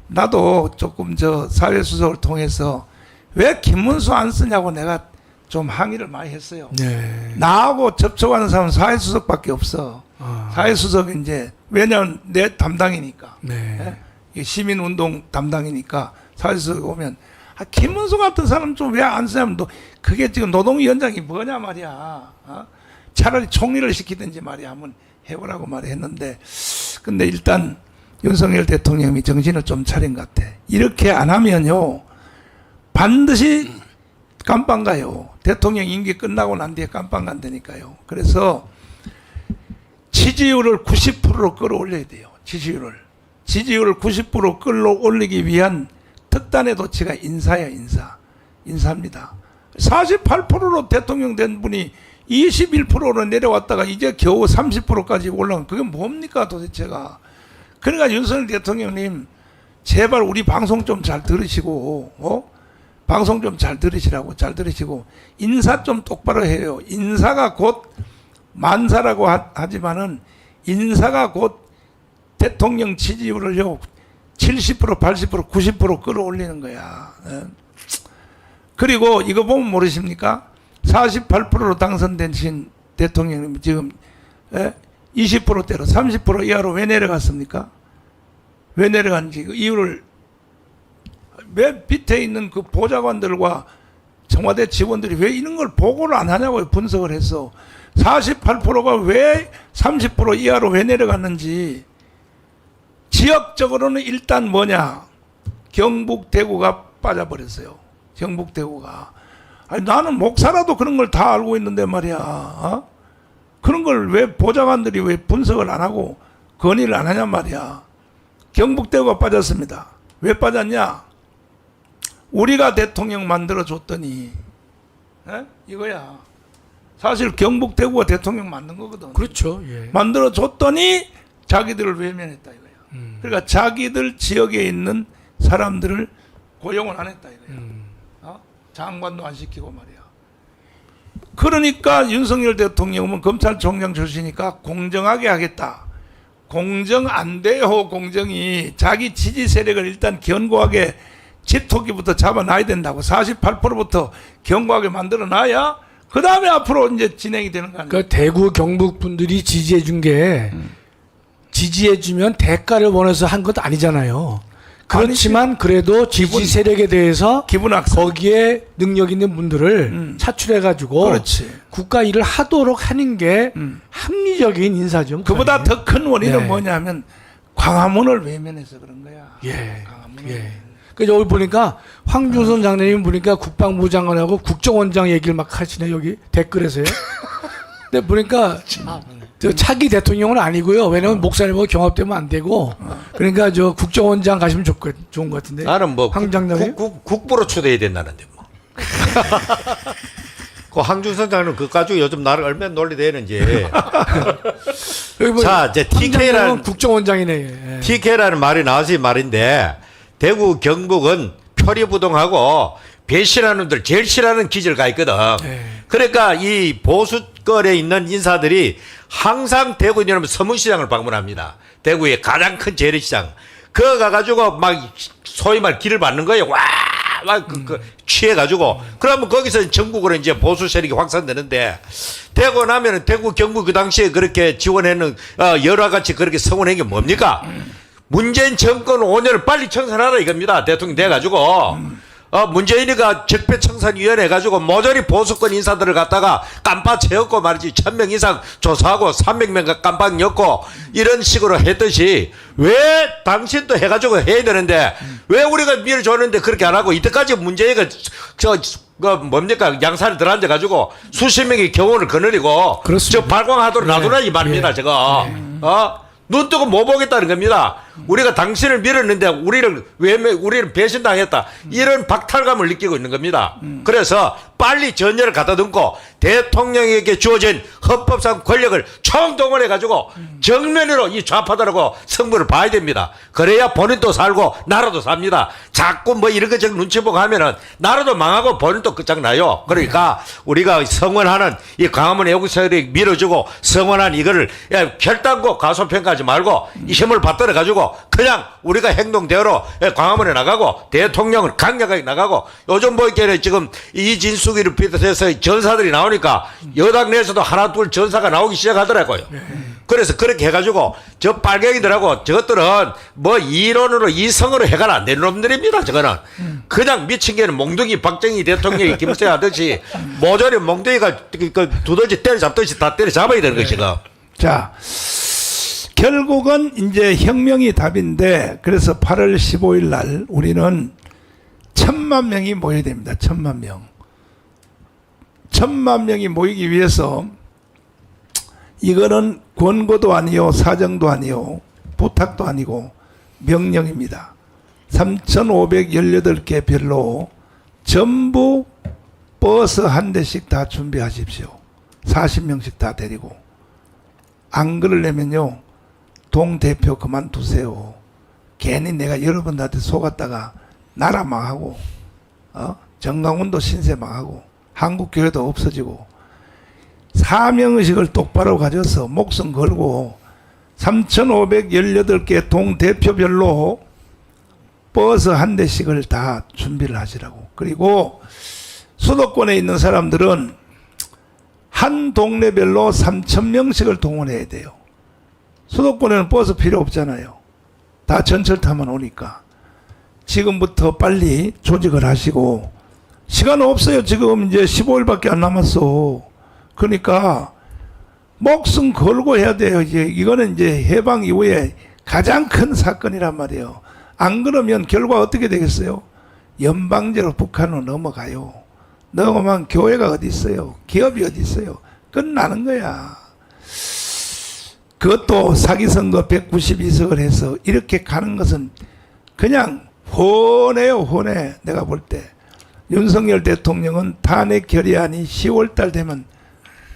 나도 조금 사회수석을 통해서 왜 김문수 안 쓰냐고 내가 좀 항의를 많이 했어요. 네. 나하고 접촉하는 사람은 사회수석밖에 없어. 사회수석이 이제 왜냐하면 내 담당이니까. 네. 시민운동 담당이니까 사회수석 오면 김문수 같은 사람 좀 왜 안 쓰냐면 그게 지금 노동위원장이 뭐냐 말이야. 차라리 총리를 시키든지 말이야 한번 해보라고 말했는데 근데 일단 윤석열 대통령이 정신을 좀 차린 것 같아. 이렇게 안 하면요 반드시 깜빵 가요. 대통령 임기 끝나고 난 뒤에 깜빵 간다니까요. 그래서 지지율을 90%로 끌어올려야 돼요. 지지율을 90% 끌어올리기 위한 특단의 조치가 인사야. 인사입니다. 48%로 대통령 된 분이 21%로 내려왔다가 이제 겨우 30%까지 올라간 그게 뭡니까 도대체가. 그러니까 윤석열 대통령님 제발 우리 방송 좀 잘 들으시고 방송 좀 잘 들으시고 인사 좀 똑바로 해요. 인사가 곧 만사라고 하지만은 인사가 곧 대통령 지지율을요 70%, 80%, 90% 끌어올리는 거야. 그리고 이거 보면 모르십니까? 48%로 당선된 신 대통령님이 지금 20%대로 30% 이하로 왜 내려갔습니까? 왜 내려갔는지 그 이유를 맨 밑에 있는 그 보좌관들과 청와대 직원들이 왜 이런 걸 보고를 안 하냐고 분석을 해서 48%가 왜 30% 이하로 왜 내려갔는지 지역적으로는 일단 뭐냐 경북 대구가 빠져버렸어요. 경북 대구가 아니 나는 목사라도 그런 걸 다 알고 있는데 말이야. 어? 그런 걸 왜 보좌관들이 왜 분석을 안 하고 건의를 안 하냐 말이야. 경북 대구가 빠졌습니다. 왜 빠졌냐? 우리가 대통령 만들어 줬더니 이거야. 사실 경북 대구가 대통령 만든 거거든. 그렇죠. 예. 만들어 줬더니 자기들을 외면했다 이거야. 그러니까 자기들 지역에 있는 사람들을 고용을 안 했다 이거야. 장관도 안 시키고 말이야. 그러니까 윤석열 대통령은 검찰총장 출신이니까 공정하게 하겠다. 공정 안 돼요. 공정이 자기 지지 세력을 일단 견고하게 집토끼부터 잡아놔야 된다고. 48%부터 견고하게 만들어놔야 그 다음에 앞으로 이제 진행이 되는 거 아니에요. 그러니까 대구 경북 분들이 지지해 준 게 지지해 주면 대가를 원해서 한 것도 아니잖아요. 그렇지만 그래도 지지 세력에 대해서 기분 악상. 거기에 능력 있는 분들을 차출해 가지고 그렇지. 국가 일을 하도록 하는 게 합리적인 인사죠. 그보다 더 큰 원인은 네. 뭐냐면 광화문을 외면해서 그런 거야. 예. 광화문을. 예. 그 여기 보니까 황준선 장관님 보니까 국방부 장관하고 국정원장 얘기를 막 하시네 여기 댓글에서요. 근데 보니까 저 차기 대통령은 아니고요. 왜냐면 목사님하고 경합되면 안 되고. 그러니까 저 국정원장 가시면 좋은 것 같은데. 나는 뭐 황 장관님. 국부로 초대해야 된다는데 뭐. 그 황준선 장관은 그거 가지고 요즘 나를 얼마나 논리대는지. 여기 뭐 자, 이제 TK라는 국정원장이네. 예. TK라는 말이 나와서 말인데 대구 경북은 표리부동하고 배신하는 놈들 제일 싫어하는 기질 가 있거든. 네. 그러니까 이 보수권에 있는 인사들이 항상 대구 여러분 서문시장을 방문합니다. 대구의 가장 큰 재래시장. 그거 가가지고 막 소위 말 길을 받는 거예요. 와, 막 취해가지고. 그러면 거기서 전국으로 이제 보수 세력이 확산되는데 되고 나면은 대구 경북 그 당시에 그렇게 지원했는 여러 가지 그렇게 성원한 게 뭡니까? 문재인 정권 5년을 빨리 청산하라 이겁니다. 대통령 돼가지고. 문재인이가 적폐청산위원회 해가지고 모조리 보수권 인사들을 갖다가 깜빡 채웠고 말이지 1000명 이상 조사하고 300명 깜빡 엮고 이런 식으로 했듯이 왜 당신도 해가지고 해야 되는데 왜 우리가 밀어줬는데 그렇게 안 하고 이때까지 문재인이가 뭡니까 양산에 들어앉아가지고 수십 명의 경호를 거느리고 그렇습니다. 저 발광하도록 놔두라 이 말입니다. 저거 눈 뜨고 못 보겠다는 겁니다. 우리가 당신을 밀었는데 우리를 배신당했다. 이런 박탈감을 느끼고 있는 겁니다. 그래서 빨리 전열을 갖다 dum고 대통령에게 주어진 헌법상 권력을 총동원해가지고 정면으로 이 좌파들하고 승부를 봐야 됩니다. 그래야 본인도 살고 나라도 삽니다. 자꾸 뭐 이런 거 저런 눈치 보고 하면은 나라도 망하고 본인도 끝장나요. 그러니까 우리가 성원하는 이 광화문 애국세력이 밀어주고 성원한 이거를 결단코 가소평가하지 말고 이 힘을 받들어 가지고 그냥 우리가 행동대로 광화문에 나가고 대통령을 강력하게 나가고 요즘 보이기에는 지금 이진숙이를 비롯해서 전사들이 나오니까 여당 내에서도 하나 둘 전사가 나오기 시작하더라고요. 그래서 그렇게 해가지고 저 빨갱이들하고 저것들은 뭐 이론으로 이성으로 해가 안 되는 놈들입니다. 저거는 그냥 미친 게는 몽둥이 박정희 대통령이 김수영 하듯이 모조리 몽둥이가 두더지 때려잡듯이 다 때려잡아야 되는 것이가. 자, 결국은 이제 혁명이 답인데 그래서 8월 15일 날 우리는 1000만 명이 모여야 됩니다. 1000만 명. 1000만 명이 모이기 위해서 이거는 권고도 아니요 사정도 아니요 부탁도 아니고 명령입니다. 3,518개 별로 전부 버스 한 대씩 다 준비하십시오. 40명씩 다 데리고. 안 그러려면요 동대표 그만두세요. 괜히 내가 여러분들한테 속았다가 나라 망하고 정강훈도 신세 망하고 한국교회도 없어지고 사명의식을 똑바로 가져서 목숨 걸고 3,518개 동대표별로 버스 한 대씩을 다 준비를 하시라고. 그리고 수도권에 있는 사람들은 한 동네별로 3,000명씩을 동원해야 돼요. 수도권에는 버스 필요 없잖아요. 다 전철 타면 오니까. 지금부터 빨리 조직을 하시고, 시간 없어요. 지금 이제 15일밖에 안 남았어. 그러니까 목숨 걸고 해야 돼요. 이거는 이제 해방 이후에 가장 큰 사건이란 말이에요. 안 그러면 결과 어떻게 되겠어요? 연방제로 북한으로 넘어가요. 넘어가면 교회가 어디 있어요? 기업이 어디 있어요? 끝나는 거야. 그것도 사기선거 192석을 해서 이렇게 가는 것은 그냥 훤해요, 훤해. 내가 볼 때. 윤석열 대통령은 탄핵 결의안이 10월달 되면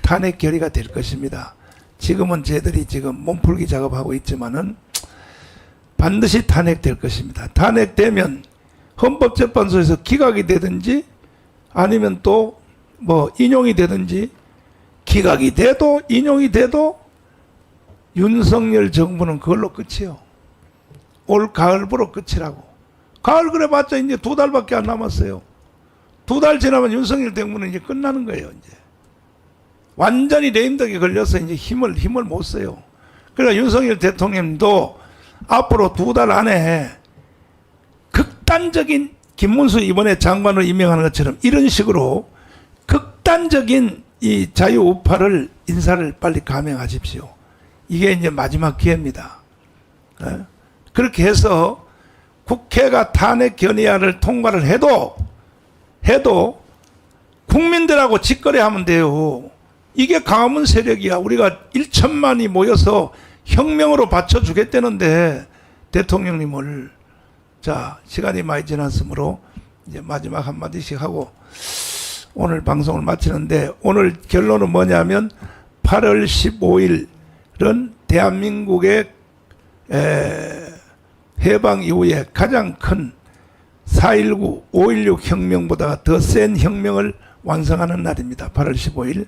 탄핵 결의가 될 것입니다. 지금은 쟤들이 지금 몸풀기 작업하고 있지만은 반드시 탄핵될 것입니다. 탄핵되면 헌법재판소에서 기각이 되든지 아니면 또 뭐 인용이 되든지, 기각이 돼도 인용이 돼도 윤석열 정부는 그걸로 끝이에요. 올 가을부로 끝이라고. 가을 그래봤자 이제 2달밖에 안 남았어요. 2달 지나면 윤석열 정부는 이제 끝나는 거예요. 이제 완전히 레임덕에 걸려서 이제 힘을 못 써요. 그러니까 윤석열 대통령도 앞으로 2달 안에 극단적인, 김문수 이번에 장관을 임명하는 것처럼 이런 식으로 극단적인 이 자유우파를 인사를 빨리 감행하십시오. 이게 이제 마지막 기회입니다. 그렇게 해서 국회가 탄핵 견의안을 통과를 해도 국민들하고 직거래하면 돼요. 이게 광화문 세력이야. 우리가 1천만이 모여서 혁명으로 바쳐주겠다는데 대통령님을. 자, 시간이 많이 지났으므로 이제 마지막 한마디씩 하고 오늘 방송을 마치는데, 오늘 결론은 뭐냐면 8월 15일은 대한민국의 해방 이후에 가장 큰 4.19, 5.16 혁명보다 더 센 혁명을 완성하는 날입니다. 8월 15일.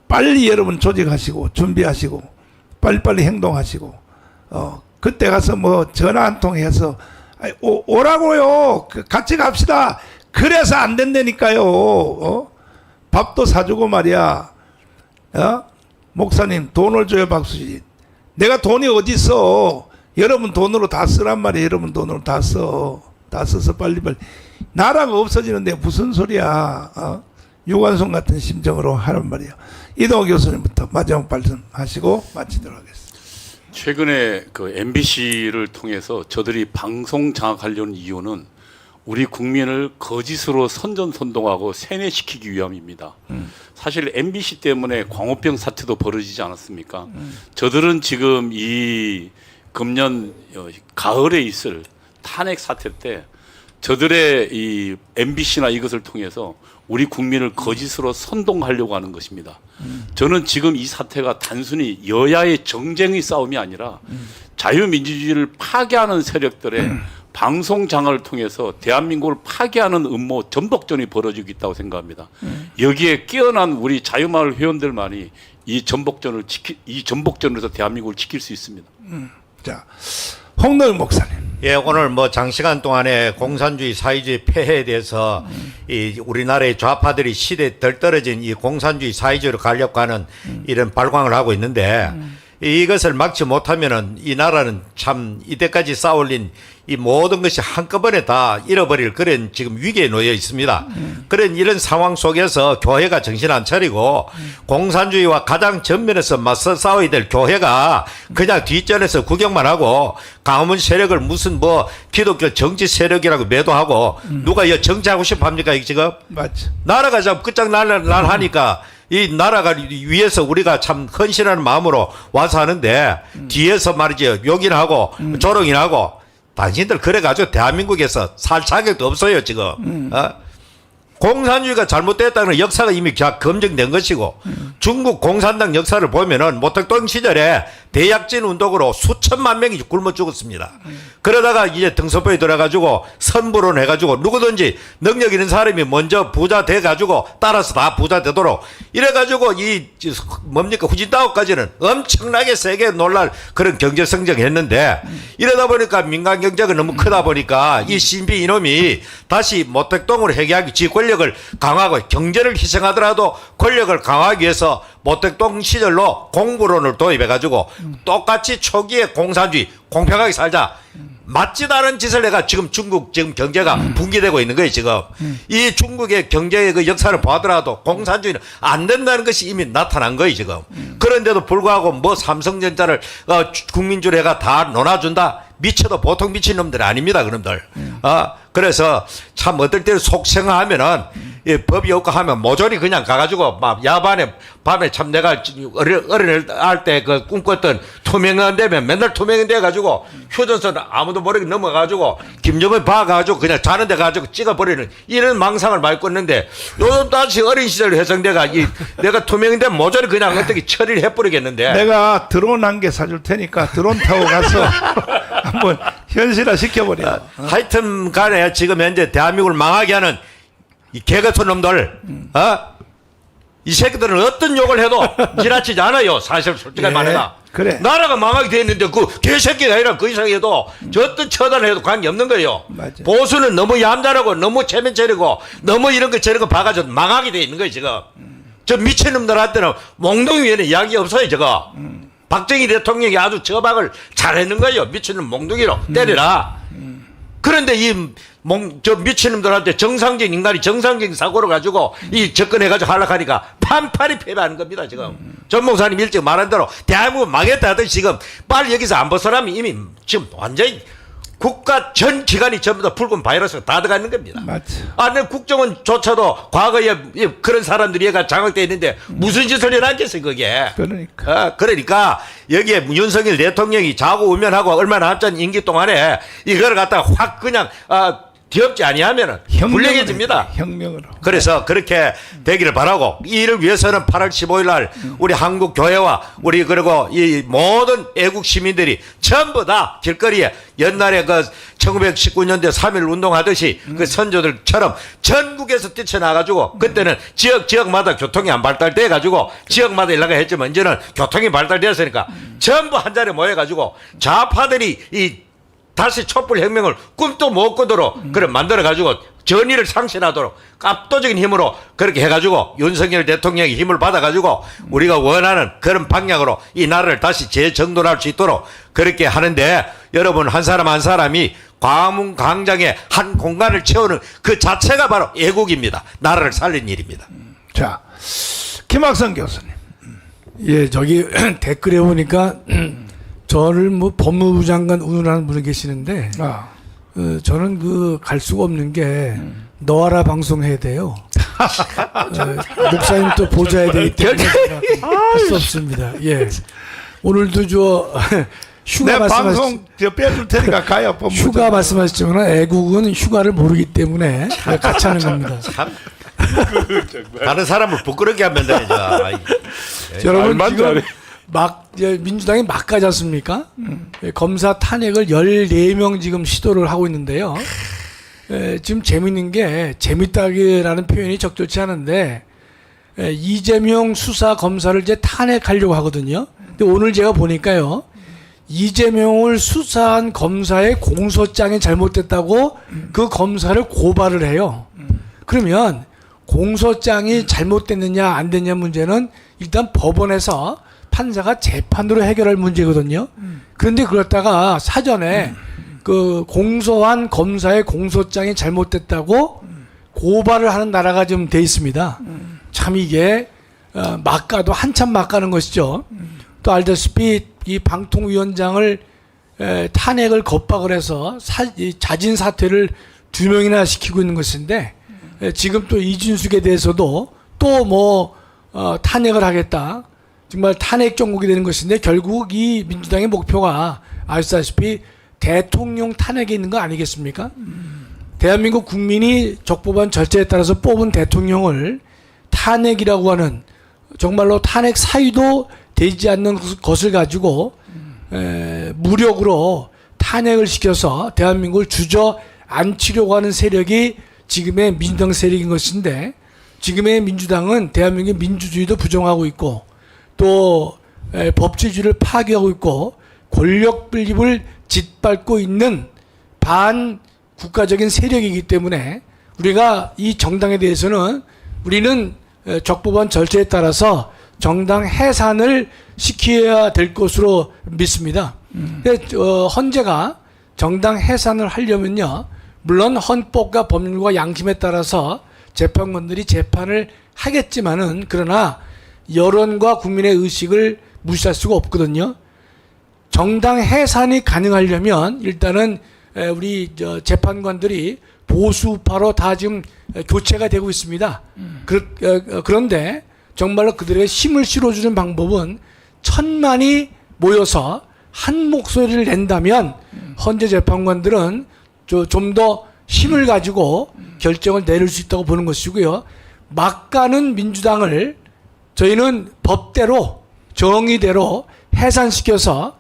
빨리 여러분 조직하시고 준비하시고 빨리빨리 행동하시고, 그때 가서 뭐 전화 한 통 해서 오라고요. 같이 갑시다. 그래서 안 된다니까요. 밥도 사주고 말이야. 목사님 돈을 줘요, 박수진. 내가 돈이 어디 있어? 여러분 돈으로 다 쓰란 말이에요. 여러분 돈으로 다 써. 다 써서 빨리빨리. 나라가 없어지는데 무슨 소리야. 유관순 같은 심정으로 하란 말이에요. 이동호 교수님부터 마지막 발언하시고 마치도록 하겠습니다. 최근에 그 MBC를 통해서 저들이 방송 장악하려는 이유는 우리 국민을 거짓으로 선전선동하고 세뇌시키기 위함입니다. 사실 MBC 때문에 광우병 사태도 벌어지지 않았습니까? 저들은 지금 이 금년 가을에 있을 탄핵 사태 때 저들의 이 MBC나 이것을 통해서 우리 국민을 거짓으로 선동하려고 하는 것입니다. 저는 지금 이 사태가 단순히 여야의 정쟁의 싸움이 아니라 자유민주주의를 파괴하는 세력들의 방송 장악을 통해서 대한민국을 파괴하는 음모 전복전이 벌어지고 있다고 생각합니다. 여기에 깨어난 우리 자유마을 회원들만이 이 전복전에서 대한민국을 지킬 수 있습니다. 자, 홍노영 목사님. 예, 오늘 뭐 장시간 동안에 공산주의 사회주의 폐해에 대해서 이 우리나라의 좌파들이 시대에 덜 떨어진 이 공산주의 사회주의로 가려고 하는 이런 발광을 하고 있는데, 이것을 막지 못하면은 이 나라는 참 이때까지 쌓아올린 이 모든 것이 한꺼번에 다 잃어버릴 그런 지금 위기에 놓여 있습니다. 그런 이런 상황 속에서 교회가 정신 안 차리고 공산주의와 가장 전면에서 맞서 싸워야 될 교회가 그냥 뒷전에서 구경만 하고 광화문 세력을 무슨 뭐 기독교 정치 세력이라고 매도하고 누가 이 정치하고 싶어 합니까? 지금 맞죠. 나라가 좀 끝장날하니까 이 나라가 위해서 우리가 참 헌신하는 마음으로 와서 하는데 뒤에서 말이죠, 욕이나 하고 조롱이나 하고. 당신들 그래가지고 대한민국에서 살 자격도 없어요 지금. 공산주의가 잘못됐다는 역사가 이미 검증된 것이고, 중국 공산당 역사를 보면은 모택동 시절에 대약진 운동으로 수천만 명이 굶어 죽었습니다. 그러다가 이제 등선포에 들어가지고 선불원 해가지고 누구든지 능력 있는 사람이 먼저 부자 돼가지고 따라서 다 부자 되도록 이래가지고 이 뭡니까 후진타오까지는 엄청나게 세게 놀랄 그런 경제 성장했는데 이러다 보니까 민간 경제가 너무 크다 보니까 이 신비 이놈이 다시 모택동으로 회귀하기 지 권력을 강화하고 경제를 희생하더라도 권력을 강화하기 위해서 모택동 시절로 공부론을 도입해가지고 똑같이 초기에 공산주의 공평하게 살자 맞지도 않은 짓을 내가 지금 중국 지금 경제가 붕괴되고 있는 거예요 지금. 이 중국의 경제의 그 역사를 보더라도 공산주의는 안 된다는 것이 이미 나타난 거예요 지금. 그런데도 불구하고 뭐 삼성전자를 국민주로 해가 다 논아준다. 미쳐도 보통 미친놈들 아닙니다 그놈들. 그래서 참 어떨 때는 속생하면은 법이 없고 하면 모조리 그냥 가가지고 막 야반에 밤에 참 내가 어린을 할 때 그 꿈꿨던 투명한 되면 맨날 투명한 돼 가지고 휴전선 아무도 모르게 넘어가지고 김정은 봐가지고 그냥 자는 데 가지고 찍어버리는 이런 망상을 많이 꿨는데 요즘 다시 어린 시절 회성대가 내가 투명한 데 모조리 그냥 어떻게 처리를 해버리겠는데. 내가 드론 한 개 사줄 테니까 드론 타고 가서 한번 현실화 시켜버려. 하여튼 간에 지금 현재 대한민국을 망하게 하는 이 개같은 놈들, 이 새끼들은 어떤 욕을 해도 지나치지 않아요. 사실 솔직하게 말해라. 그래. 나라가 망하게 돼 있는데 그 개새끼가 아니라 그 이상해도 저 어떤 처단을 해도 관계없는 거예요. 맞아. 보수는 너무 얌전하고 너무 체면처리고 너무 이런 거 저런 거 봐가지고 망하게 돼 있는 거예요 지금. 저 미친놈들한테는 몽둥이 위에는 이야기 없어요 저거. 박정희 대통령이 아주 저박을 잘했는 거예요. 미친놈 몽둥이로 때리라. 그런데 저 미친놈들한테 정상적인 인간이 정상적인 사고를 가지고 이 접근해가지고 하락하니까 판판이 패배하는 겁니다 지금. 전 목사님 일찍 말한 대로 대한민국 망했다 하더니 지금 빨리 여기서 안 벗어나면 이미 지금 완전히 국가 전 기관이 전부 다 붉은 바이러스가 다 들어가 있는 겁니다. 맞죠. 내 국정원조차도 과거에 그런 사람들이 얘가 장악되어 있는데 무슨 짓을 해놨겠어요 그게. 그러니까 여기에 윤석열 대통령이 자고우면하고 얼마나 앞전 임기 동안에 이걸 갖다가 확 그냥 뒤엎지 아니하면은 불리해집니다. 혁명으로. 그래서 그렇게 되기를 바라고 이를 위해서는 8월 15일 날 우리 한국 교회와 우리 그리고 이 모든 애국 시민들이 전부 다 길거리에 옛날에 그 1919년대 3.1 운동하듯이 그 선조들처럼 전국에서 뛰쳐나가지고 그때는 지역마다 교통이 안 발달돼 가지고 지역마다 연락을 했지만 이제는 교통이 발달되었으니까 전부 한 자리에 모여가지고 좌파들이 다시 촛불혁명을 꿈도 못 꾸도록 그래 만들어가지고 전의를 상실하도록 압도적인 힘으로 그렇게 해가지고 윤석열 대통령의 힘을 받아가지고 우리가 원하는 그런 방향으로 이 나라를 다시 재정돈할 수 있도록 그렇게 하는데 여러분 한 사람 한 사람이 광화문 광장에 한 공간을 채우는 그 자체가 바로 애국입니다. 나라를 살린 일입니다. 자, 김학성 교수님. 예, 저기 댓글에 보니까 저를 뭐 법무부 장관 운운하는 분이 계시는데 저는 그 갈 수가 없는 게 너와라 방송해야 돼요. 목사님 또 보좌해야 되기 때문에 할 수 없습니다. 예, 오늘도 저 휴가 내 방송 빼줄 테니까 가요. 휴가 말씀하셨지만 애국은 휴가를 모르기 때문에 같이 하는 겁니다. 다른 사람을 부끄럽게 하면 되죠. 여러분 지금 민주당이 막 가지 않습니까? 검사 탄핵을 14명 지금 시도를 하고 있는데요. 지금 재밌는 게 재밌다기라는 표현이 적절치 않은데 이재명 수사 검사를 이제 탄핵하려고 하거든요. 근데 오늘 제가 보니까요. 이재명을 수사한 검사의 공소장이 잘못됐다고 그 검사를 고발을 해요. 그러면 공소장이 잘못됐느냐 안 됐냐 문제는 일단 법원에서 판사가 재판으로 해결할 문제거든요. 그런데 그렇다가 사전에 그 공소한 검사의 공소장이 잘못됐다고 고발을 하는 나라가 좀 돼 있습니다. 참 이게 막 가도 한참 막 가는 것이죠. 또 알다시피 이 방통위원장을 탄핵을 겁박을 해서 자진 사퇴를 2명이나 시키고 있는 것인데 지금 또 이준숙에 대해서도 또 뭐 탄핵을 하겠다. 정말 탄핵 정국이 되는 것인데 결국 이 민주당의 목표가 아시다시피 대통령 탄핵에 있는 거 아니겠습니까? 대한민국 국민이 적법한 절차에 따라서 뽑은 대통령을 탄핵이라고 하는 정말로 탄핵 사유도 되지 않는 것을 가지고 무력으로 탄핵을 시켜서 대한민국을 주저앉히려고 하는 세력이 지금의 민주당 세력인 것인데, 지금의 민주당은 대한민국의 민주주의도 부정하고 있고 또 법치주의를 파괴하고 있고 권력 분립을 짓밟고 있는 반국가적인 세력이기 때문에 우리가 이 정당에 대해서는 우리는 적법한 절차에 따라서 정당 해산을 시켜야 될 것으로 믿습니다. 헌재가 정당 해산을 하려면요, 물론 헌법과 법률과 양심에 따라서 재판관들이 재판을 하겠지만은, 그러나 여론과 국민의 의식을 무시할 수가 없거든요. 정당 해산이 가능하려면 일단은 우리 재판관들이 보수파로 다 지금 교체가 되고 있습니다. 그런데 정말로 그들에게 힘을 실어주는 방법은 천만이 모여서 한 목소리를 낸다면 헌재 재판관들은 좀 더 힘을 가지고 결정을 내릴 수 있다고 보는 것이고요. 막가는 민주당을 저희는 법대로 정의대로 해산시켜서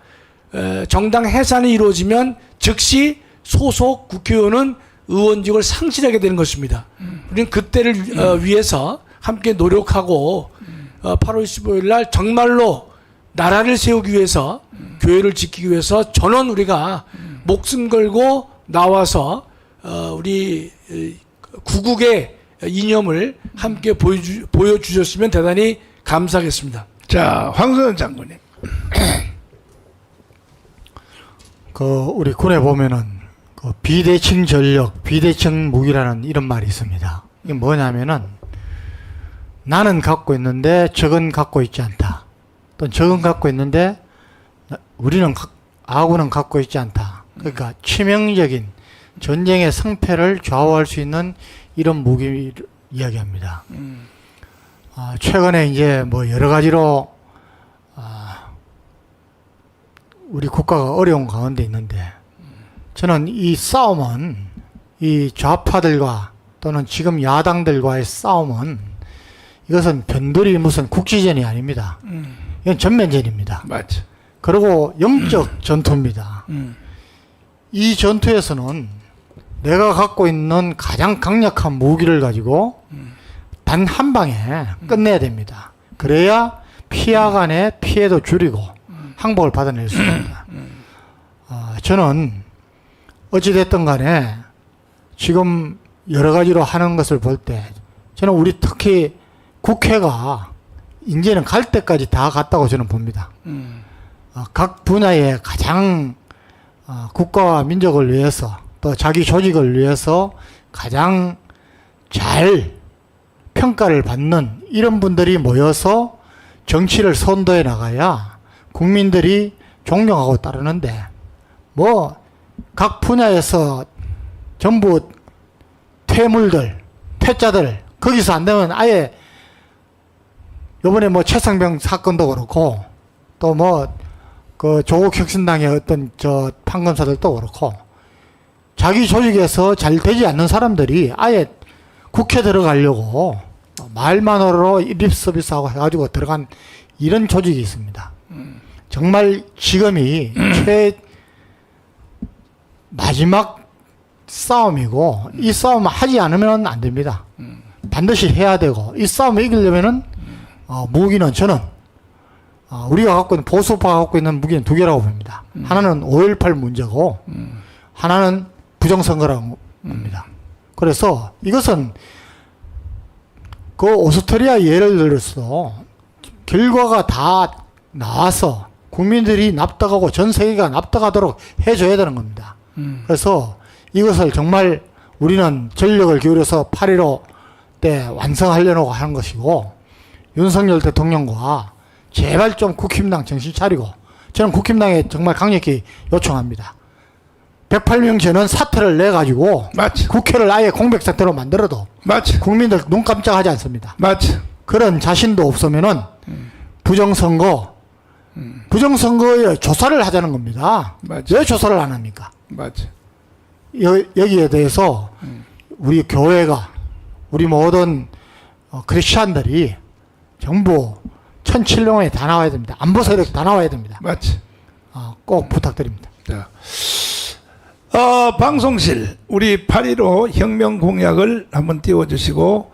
정당 해산이 이루어지면 즉시 소속 국회의원은 의원직을 상실하게 되는 것입니다. 우리는 그때를 위해서 함께 노력하고 8월 15일 날 정말로 나라를 세우기 위해서, 교회를 지키기 위해서 전원 우리가 목숨 걸고 나와서 우리 구국의 이념을 함께 보여주셨으면 대단히 감사하겠습니다. 황선현 장군님. 우리 군에 보면은 비대칭 전력, 비대칭 무기라는 이런 말이 있습니다. 이게 뭐냐면은 나는 갖고 있는데 적은 갖고 있지 않다. 또 적은 갖고 있는데 아군은 갖고 있지 않다. 그러니까 치명적인 전쟁의 승패를 좌우할 수 있는 이런 무기를 이야기합니다. 최근에 이제 뭐 여러 가지로 우리 국가가 어려운 가운데 있는데, 저는 이 싸움은, 이 좌파들과 또는 지금 야당들과의 싸움은, 이것은 변두리 무슨 국지전이 아닙니다. 이건 전면전입니다. 맞죠. 그리고 영적 전투입니다. 이 전투에서는 내가 갖고 있는 가장 강력한 무기를 가지고 단 한 방에 끝내야 됩니다. 그래야 피하 간의 피해도 줄이고 항복을 받아낼 수 있습니다. 저는 어찌됐든 간에 지금 여러 가지로 하는 것을 볼 때, 저는 우리 특히 국회가 이제는 갈 때까지 다 갔다고 저는 봅니다. 각 분야에 가장 국가와 민족을 위해서, 또 자기 조직을 위해서 가장 잘 평가를 받는 이런 분들이 모여서 정치를 선도해 나가야 국민들이 존경하고 따르는데, 뭐 각 분야에서 전부 퇴짜들 거기서 안 되면 아예, 요번에 뭐 최상병 사건도 그렇고 또 뭐 그 조국 혁신당의 어떤 판검사들도 그렇고, 자기 조직에서 잘 되지 않는 사람들이 아예 국회 들어가려고 말만으로 립 서비스하고 해가지고 들어간 이런 조직이 있습니다. 정말 지금이 마지막 싸움이고, 이 싸움 하지 않으면 안 됩니다. 반드시 해야 되고, 이 싸움을 이기려면은 무기는 저는 우리가 갖고 있는, 보수파가 갖고 있는 무기는 두 개라고 봅니다. 하나는 5.18 문제고 하나는 부정선거라고 봅니다. 그래서 이것은 그 오스트리아 예를 들어서 결과가 다 나와서 국민들이 납득하고 전 세계가 납득하도록 해줘야 되는 겁니다. 그래서 이것을 정말 우리는 전력을 기울여서 8.15 때 완성하려고 하는 것이고, 윤석열 대통령과 제발 좀 국힘당 정신 차리고, 저는 국힘당에 정말 강력히 요청합니다. 108명제는 사태를 내가지고 맞죠. 국회를 아예 공백상태로 만들어도 맞죠. 국민들 눈 깜짝하지 않습니다. 맞죠. 그런 자신도 없으면은 부정선거에 조사를 하자는 겁니다. 맞죠. 왜 조사를 안 합니까? 맞죠. 여기에 대해서 우리 교회가, 우리 모든 크리스찬들이 전부 천칠룡에 다 나와야 됩니다. 안보 세력 다 나와야 됩니다. 맞지. 꼭 부탁드립니다. 자, 방송실 우리 8.15 혁명 공약을 한번 띄워주시고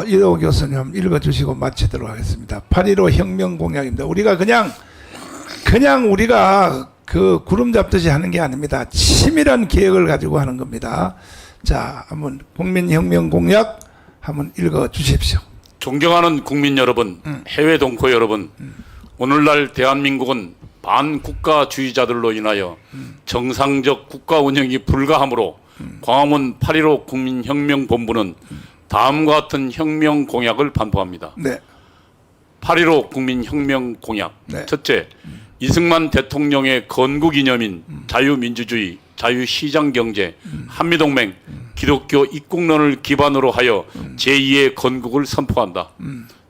이호 교수님 한번 읽어주시고 마치도록 하겠습니다. 8.15 혁명 공약입니다. 우리가 그냥 우리가 그 구름 잡듯이 하는 게 아닙니다. 치밀한 계획을 가지고 하는 겁니다. 자, 한번 국민혁명 공약 한번 읽어주십시오. 존경하는 국민 여러분, 해외 동포 여러분, 오늘날 대한민국은 반국가주의자들로 인하여 정상적 국가 운영이 불가하므로 광화문 8.15 국민혁명본부는 다음과 같은 혁명 공약을 반포합니다. 네. 8.15 국민혁명 공약. 네. 첫째, 이승만 대통령의 건국 이념인 자유민주주의, 자유시장경제, 한미동맹, 기독교 입국론을 기반으로 하여 제2의 건국을 선포한다.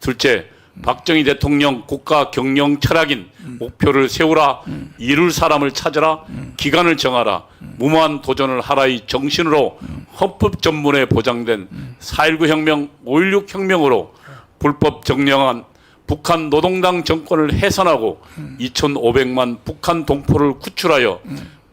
둘째, 박정희 대통령 국가 경영 철학인 목표를 세우라, 이룰 사람을 찾으라, 기간을 정하라, 무모한 도전을 하라의 정신으로 헌법 전문에 보장된 4.19 혁명, 5.16 혁명으로 불법 정령한 북한 노동당 정권을 해산하고 2,500만 북한 동포를 구출하여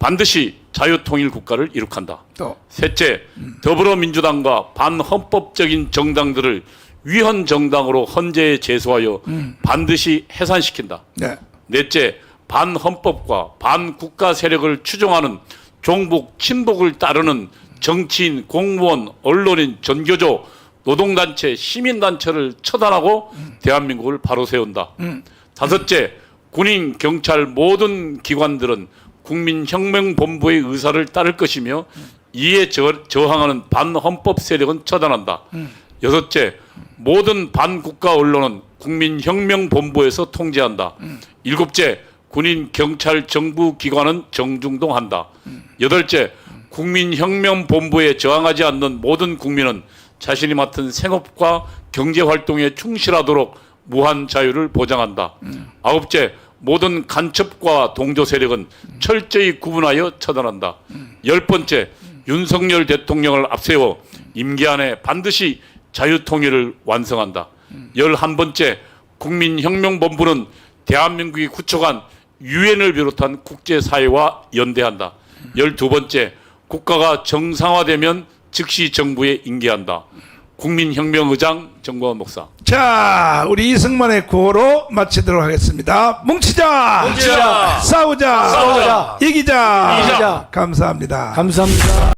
반드시 자유통일 국가를 이룩한다. 또 셋째, 더불어민주당과 반헌법적인 정당들을 위헌 정당으로 헌재에 제소하여 반드시 해산시킨다. 네. 넷째, 반헌법과 반국가 세력을 추종하는 종북, 친북을 따르는 정치인, 공무원, 언론인, 전교조, 노동단체, 시민단체를 처단하고 대한민국을 바로 세운다. 다섯째, 군인, 경찰 모든 기관들은 국민혁명본부의 의사를 따를 것이며 이에 저항하는 반헌법 세력은 처단한다. 여섯째, 모든 반국가 언론은 국민혁명본부에서 통제한다. 일곱째, 군인, 경찰, 정부 기관은 정중동한다. 여덟째, 국민혁명본부에 저항하지 않는 모든 국민은 자신이 맡은 생업과 경제활동에 충실하도록 무한 자유를 보장한다. 아홉째, 모든 간첩과 동조 세력은 철저히 구분하여 처단한다. 열 번째, 윤석열 대통령을 앞세워 임기 안에 반드시 자유통일을 완성한다. 11번째, 국민혁명본부는 대한민국이 구축한 유엔을 비롯한 국제사회와 연대한다. 12번째, 국가가 정상화되면 즉시 정부에 인계한다. 국민혁명의장 정광훈 목사. 자, 우리 이승만의 구호로 마치도록 하겠습니다. 뭉치자, 싸우자, 이기자. 감사합니다. 감사합니다.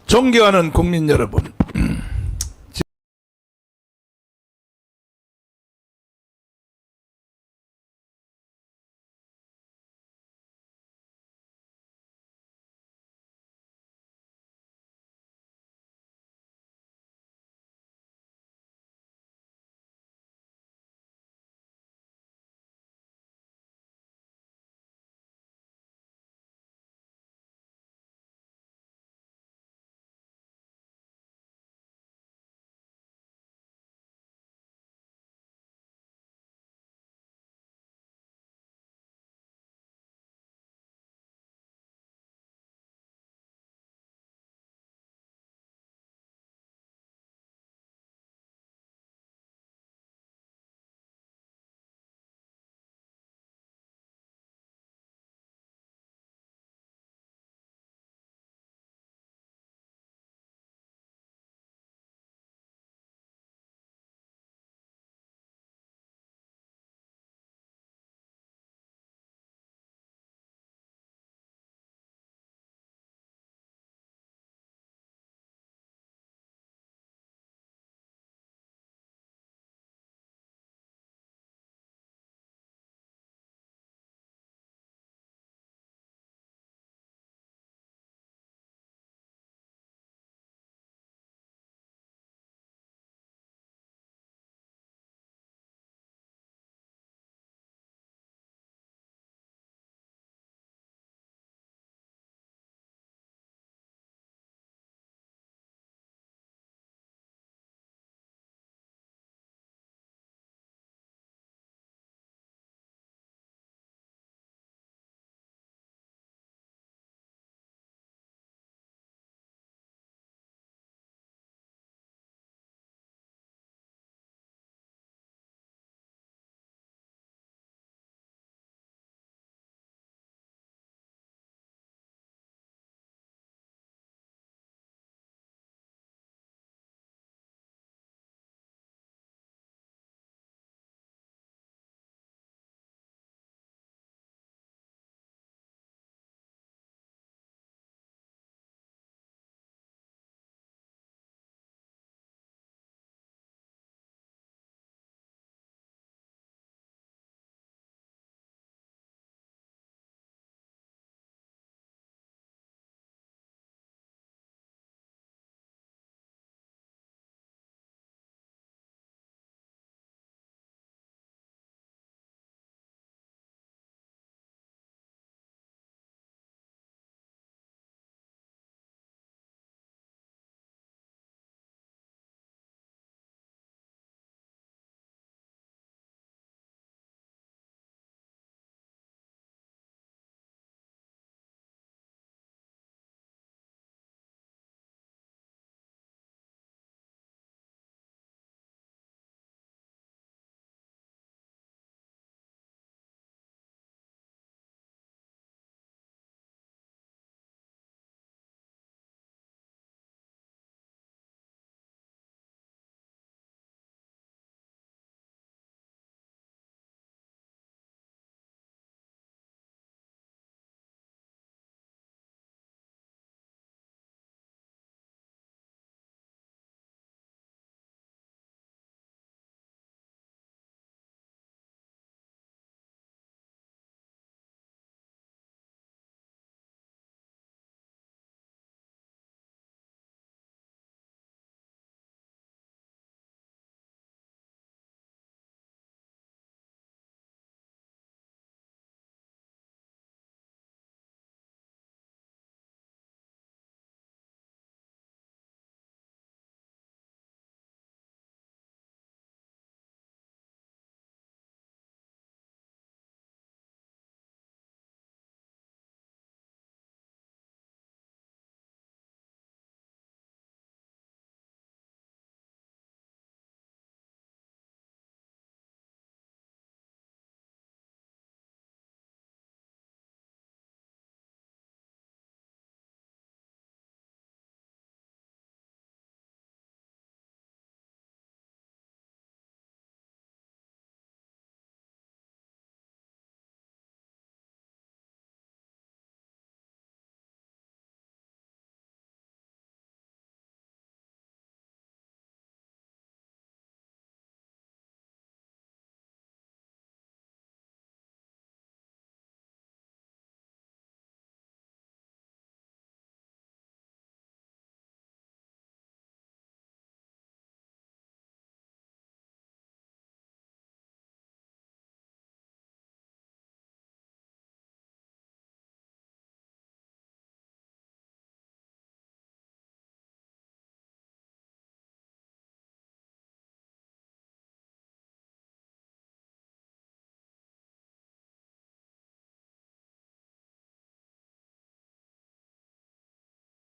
존경하는 국민 여러분,